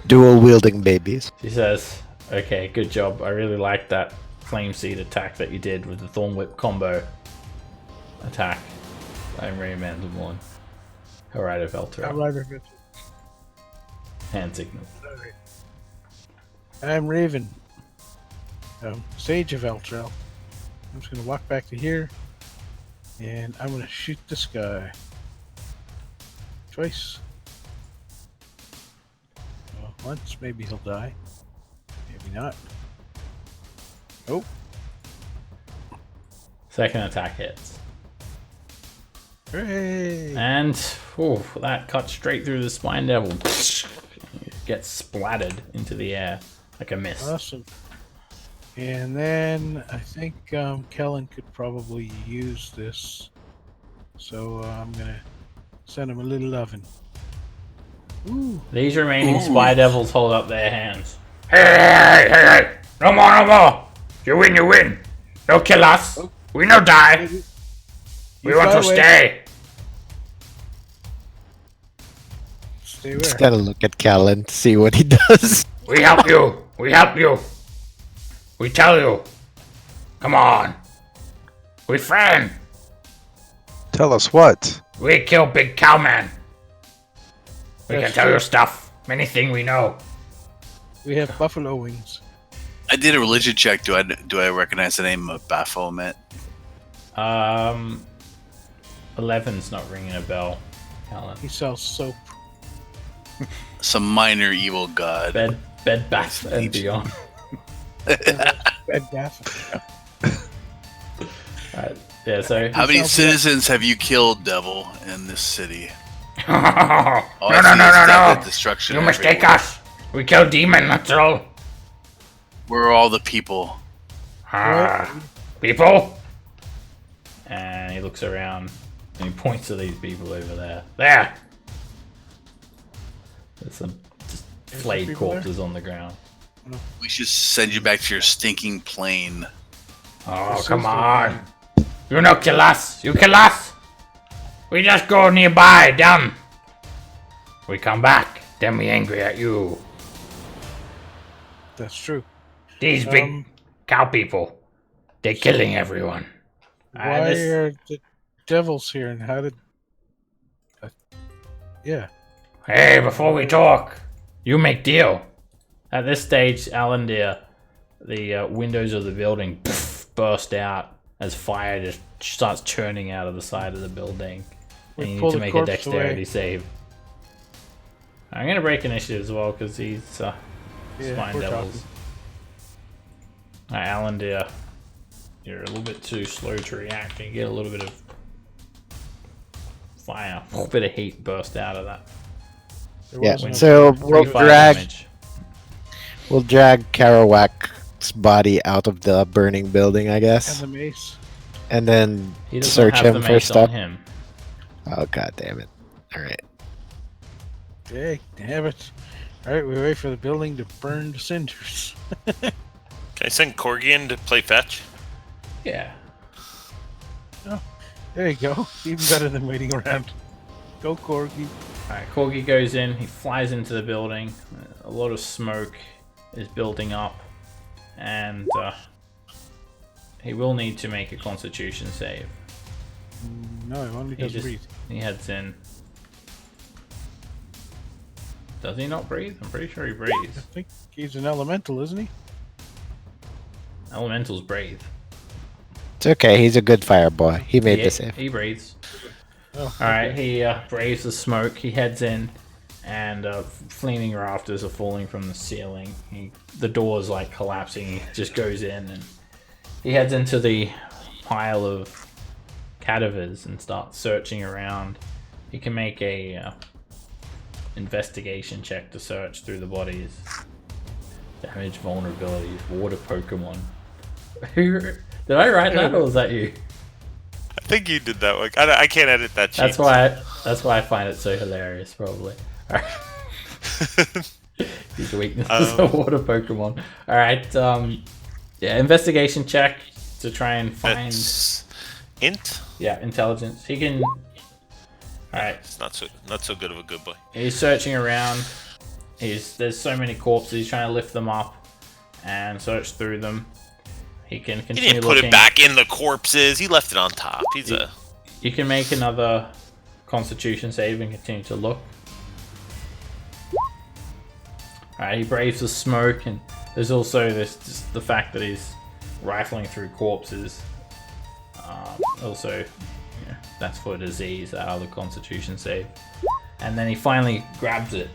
Dual wielding babies. She says, okay, good job. I really like that flame seed attack that you did with the Thorn Whip combo attack. I'm Ray Mandelborn. Alright, of Elturel. Alright, Richard. Hand signal. I'm Raven. Sage of Elturel. I'm just gonna walk back to here, and I'm gonna shoot this guy. Twice. Once, maybe he'll die. Maybe not. Nope. Second attack hits. Hooray! And that cut straight through the spine devil. Gets splattered into the air like a mist. Awesome. And then I think Kellen could probably use this. So I'm gonna send him a little oven. Ooh. These remaining spy devils hold up their hands. Hey! No more! You win, you win! Don't kill us! We no die! We want to stay! Stay where? Just gotta look at Callan to see what he does. We help you! We help you! We tell you! Come on! We friend! Tell us what? We kill Big Cowman! We That's can tell true. you stuff. Anything we know. We have buffalo wings. I did a religion check. Do I recognize the name of Baphomet? 11's not ringing a bell, Alan. He sells soap. Some minor evil god. Bed Bath and Beyond. Bed Bath. Alright, yeah, so... How many citizens have you killed, devil, in this city? no, All I see is death and destruction You mistake everywhere. us! We kill demon, that's all! Where are all the people? People? And he looks around and he points to these people over there. There! There's some just flayed people there? corpses on the ground. We should send you back to your stinking plane. Oh, This come is the on! You no kill us! You kill us! We just go nearby, down! We come back, then we angry at you. That's true. These big cow people, they're killing everyone. Why are the devils here, and how did? Yeah. Hey, before we talk, you make deal. At this stage, Alan, the windows of the building burst out as fire just starts churning out of the side of the building. And you pull need to the make a corpse dexterity away. save. I'm gonna break initiative as well because he's Yeah, spine we're devils. talking. Alright, Alan, dear, you're a little bit too slow to react. You get a little bit of fire, a bit of heat burst out of that. There Yeah, was no- so Three we'll fire drag damage. Kerouac's body out of the burning building, I and guess, the mace. and then He doesn't search have him the for mace stuff. on him. Oh god damn it! All right. Hey, damn it! All right, we wait for the building to burn to cinders. Can I send Corgi in to play fetch? Yeah. There you go. Even better than waiting around. Go, Corgi. Alright, Corgi goes in, he flies into the building. A lot of smoke is building up, and he will need to make a constitution save. No, it only He does just breathe. he heads in. Does he not breathe? I'm pretty sure he I breathes. think he's an elemental, isn't he? Elementals breathe. It's okay. He's a good fire boy. He made Yeah, the save. he breathes. Oh, Alright, he braves the smoke, he heads in, and flaming rafters are falling from the ceiling. The door's like collapsing, he just goes in and he heads into the pile of cadavers and starts searching around. He can make a investigation check to search through the bodies. Damage, vulnerabilities, water Pokemon. Did I write that or was that you? I think you did that one. I can't edit that sheet. That's why I find it so hilarious, probably. These weaknesses of water Pokemon. Alright, yeah, investigation check to try and find It's int. intelligence. He can Alright. It's not so good of a good boy. He's searching around. There's so many corpses, he's trying to lift them up and search through them. He can He continue didn't put looking. it back in the corpses. He left it on top. He's a. You can make another constitution save and continue to look. Alright, he braves the smoke and There's also this just the fact that he's rifling through corpses. Also, yeah, that's for disease, that other constitution save. And then he finally grabs it.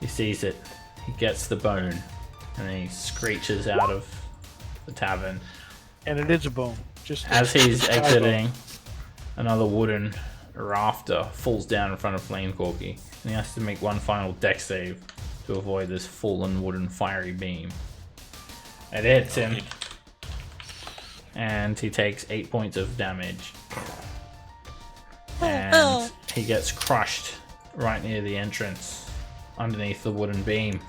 He sees it. He gets the bone. And then he screeches out of the tavern. And it is a bone. Just As he's exiting, another wooden rafter falls down in front of Flame Corky. And he has to make one final dex save to avoid this fallen wooden fiery beam. It hits him. And he takes 8 points of damage. And he gets crushed right near the entrance, underneath the wooden beam.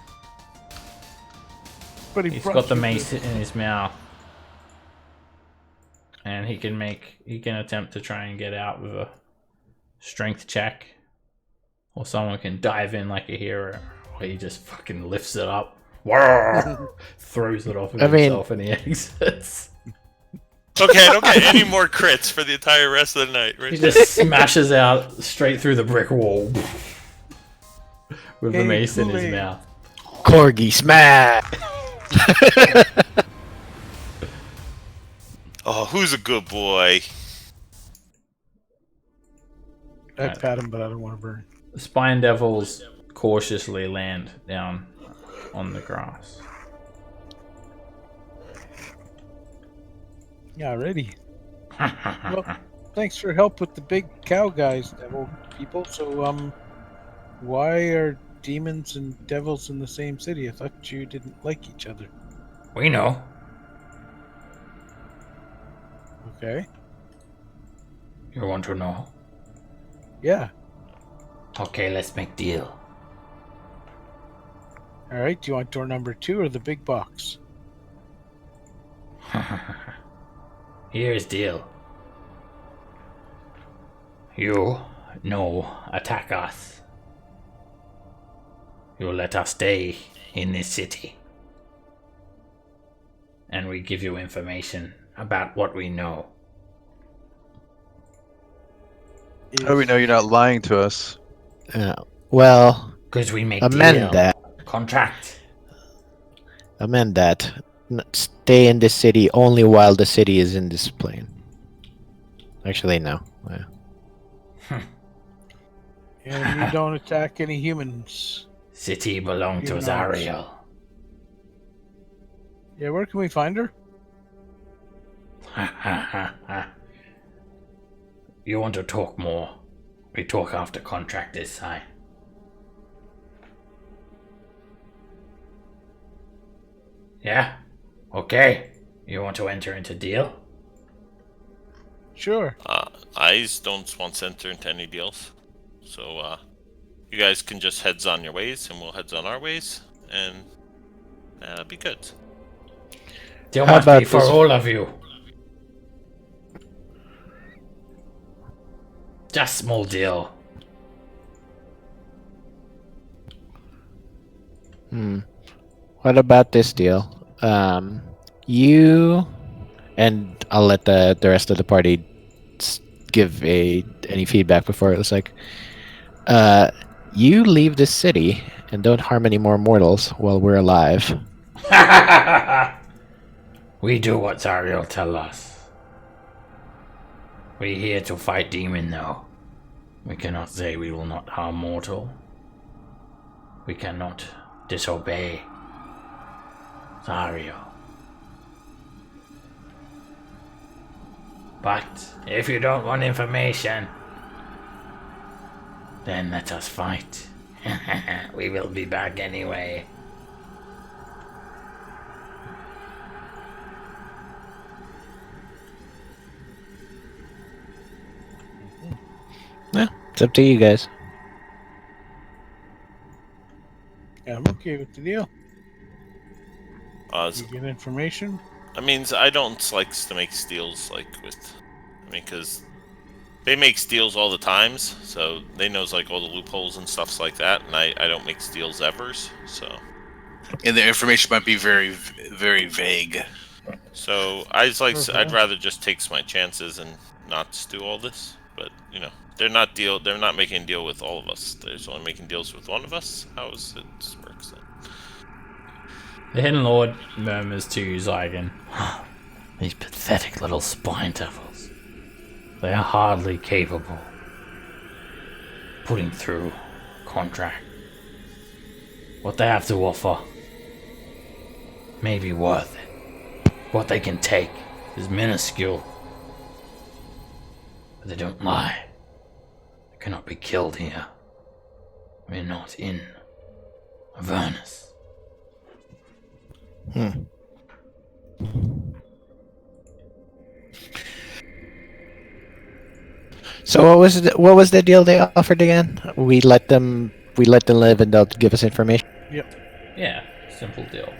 But He's got the mace in his mouth. And he can attempt to try and get out with a strength check. Or someone can dive in like a hero. Or he just fucking lifts it up. Throws it off of himself and he exits. Okay, I don't get any more crits for the entire rest of the night. Right? He just smashes out straight through the brick wall. With the mace in his mouth. Corgi smack! Oh, who's a good boy? I pat him, but I don't want to burn. The Spine Devils cautiously land down on the grass. Yeah, ready. Well, thanks for help with the big cow guys, devil people. So, why are demons and devils in the same city? I thought you didn't like each other. We know. Okay. You want to know? Yeah. Okay, let's make deal. All right. Do you want door number 2 or the big box? Here's deal. You attack us. You let us stay in this city. And we give you information about what we know. How do we know you're not lying to us? Well, Because we make amend deal. that. Contract. Amend that. Stay in this city only while the city is in this plane. Actually, no. And you don't attack any humans. City belong to Humanoids. Zariel. Yeah, where can we find her? You want to talk more? We talk after contract is signed. Yeah? Okay. You want to enter into deal? Sure. I don't want to enter into any deals. So, you guys can just heads on your ways, and we'll heads on our ways, and that'll be good. Deal How must about be for this- all of you. Just small deal. What about this deal? You and I'll let the rest of the party give any feedback before it's like, you leave this city and don't harm any more mortals while we're alive. We do what Zariel tell us. We here to fight demon though. We cannot say we will not harm mortal. We cannot disobey Zariel. But if you don't want information, then let us fight. We will be back anyway. Yeah, it's up to you guys. Yeah, I'm okay with the deal. You get information. I mean, I don't like to make deals like with. I mean, because they make deals all the times, so they knows like all the loopholes and stuffs like that, and I don't make deals ever, so. And the information might be very, very vague. So I'd rather just take my chances and not do all this. But you know, they're not making a deal with all of us. They're only making deals with one of us. How is it works then? The Hidden Lord murmurs to you, Zygon. These pathetic little spine devils. They are hardly capable of putting through contract. What they have to offer may be worth it. What they can take is minuscule. But they don't lie. They cannot be killed here. We're not in Avernus. So what was the deal they offered again? We let them live and they'll give us information. Yeah, simple deal.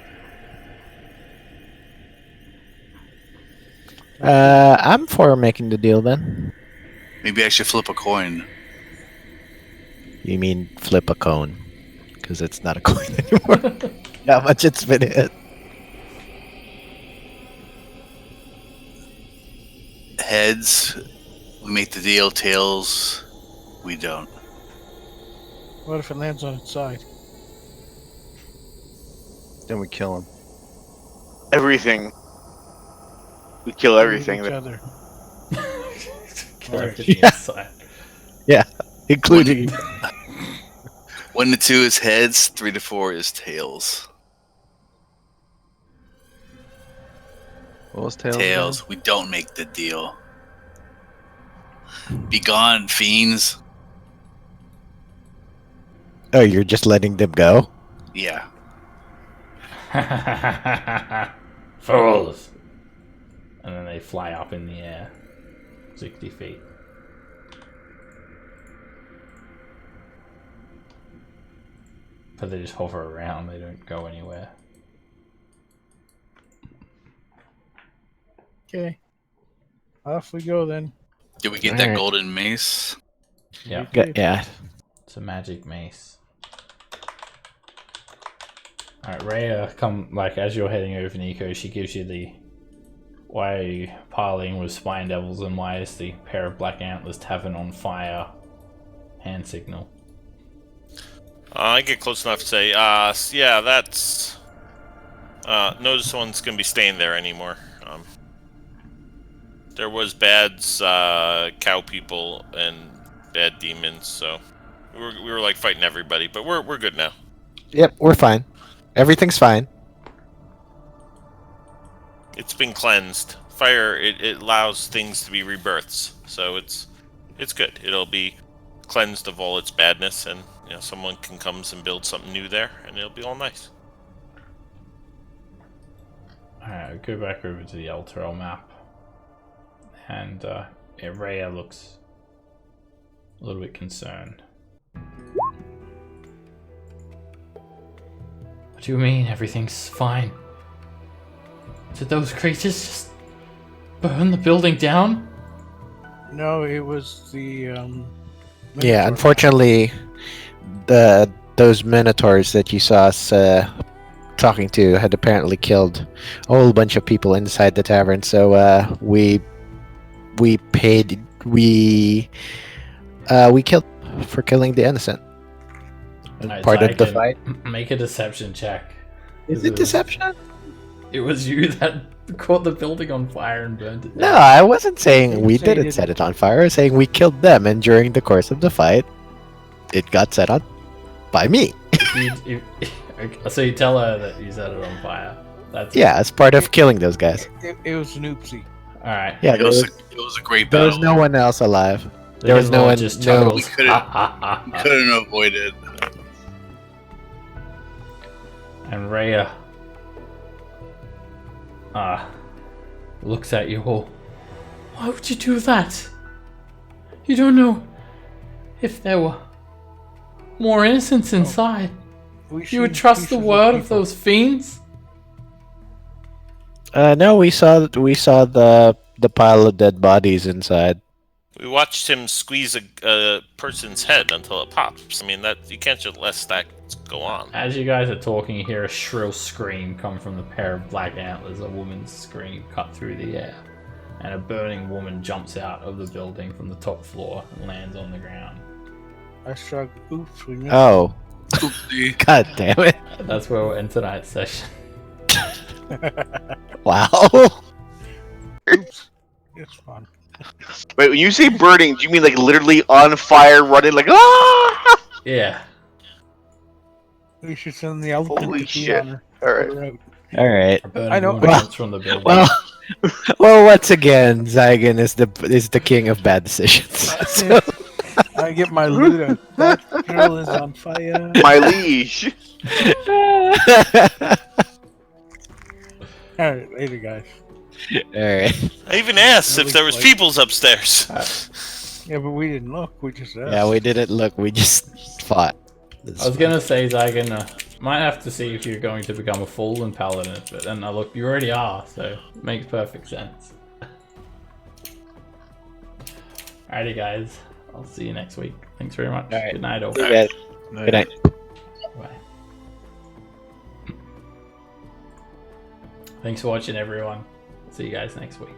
I'm for making the deal then. Maybe I should flip a coin. You mean flip a cone? Because it's not a coin anymore. How much it's been hit. Heads, we make the deal. Tails, we don't. What if it lands on its side? Then we kill him. Everything. We kill everything. Each other. Kill Right. everything Yeah. inside. Including... 1 to 2 is heads. 3 to 4 is tails. What was tails? Tails, we don't make the deal. Be gone, fiends. Oh, you're just letting them go? Yeah. Fools! And then they fly up in the air. 60 feet. But they just hover around, they don't go anywhere. Okay. Off we go then. Did we get that Alright. golden mace? Yeah, Yeah. it's a magic mace. Alright, Rhea, come, like, as you're heading over Nico, she gives you the why are you parleying with spine devils and why is the pair of black antlers tavern on fire hand signal. I get close enough to say, yeah, that's... no, this one's gonna be staying there anymore. There was bad cow people and bad demons, so we were like fighting everybody, but we're good now. Yep, we're fine. Everything's fine. It's been cleansed. Fire it allows things to be rebirths, so it's good. It'll be cleansed of all its badness, and you know someone can come and build something new there, and it'll be all nice. Alright, go back over to the Elturel map. And Rhea looks a little bit concerned. What do you mean everything's fine? Did those creatures just burn the building down? No, it was the Yeah, Minotaur. unfortunately, those minotaurs that you saw us talking to had apparently killed a whole bunch of people inside the tavern. So we killed for killing the innocent. Alright, Part so of the can fight. Make a deception check. Is it deception? It was you that caught the building on fire and burned it No, down. I wasn't saying Didn't we say you didn't didn't. set it on fire. I was saying we killed them, and during the course of the fight, it got set on by me. So you tell her that you set it on fire. That's Yeah, as part of killing those guys. It was an oopsie. Alright. Yeah, It was a great there battle. was no one else alive. The There was Hidden no Lord one- just no- chuckles. We couldn't avoid it. And Rhea looks at you all. Why would you do that? You don't know if there were more innocents inside. You would trust the word of those fiends? No, we saw the pile of dead bodies inside. We watched him squeeze a person's head until it pops. I mean, that you can't just let that go on. As you guys are talking, you hear a shrill scream come from the pair of black antlers. A woman's scream cut through the air. And a burning woman jumps out of the building from the top floor and lands on the ground. I shrugged. Oops, we missed. Oh, Oopsie. god damn it! That's where we'll end tonight's session. Wow. Oops. It's fun. Wait, when you say burning, do you mean like literally on fire, running like ah? Yeah. We should send the elephant Holy to pee shit. on her. All right. Put her out. All right. Burning I know. wounds from the building. Well, once again, Zygon is the king of bad decisions. So- I get my loot out. That girl is on fire. My liege. All right, later, guys. All right. I even asked if there was peoples upstairs. Yeah, but we didn't look. We just asked. Yeah, we didn't look. We just fought. I was gonna say, Zygon, might have to see if you're going to become a fallen paladin, but then I look, you already are, so it makes perfect sense. Alrighty, guys. I'll see you next week. Thanks very much. All right. Good night, all. See you guys. Good night. Bye. Thanks for watching, everyone. See you guys next week.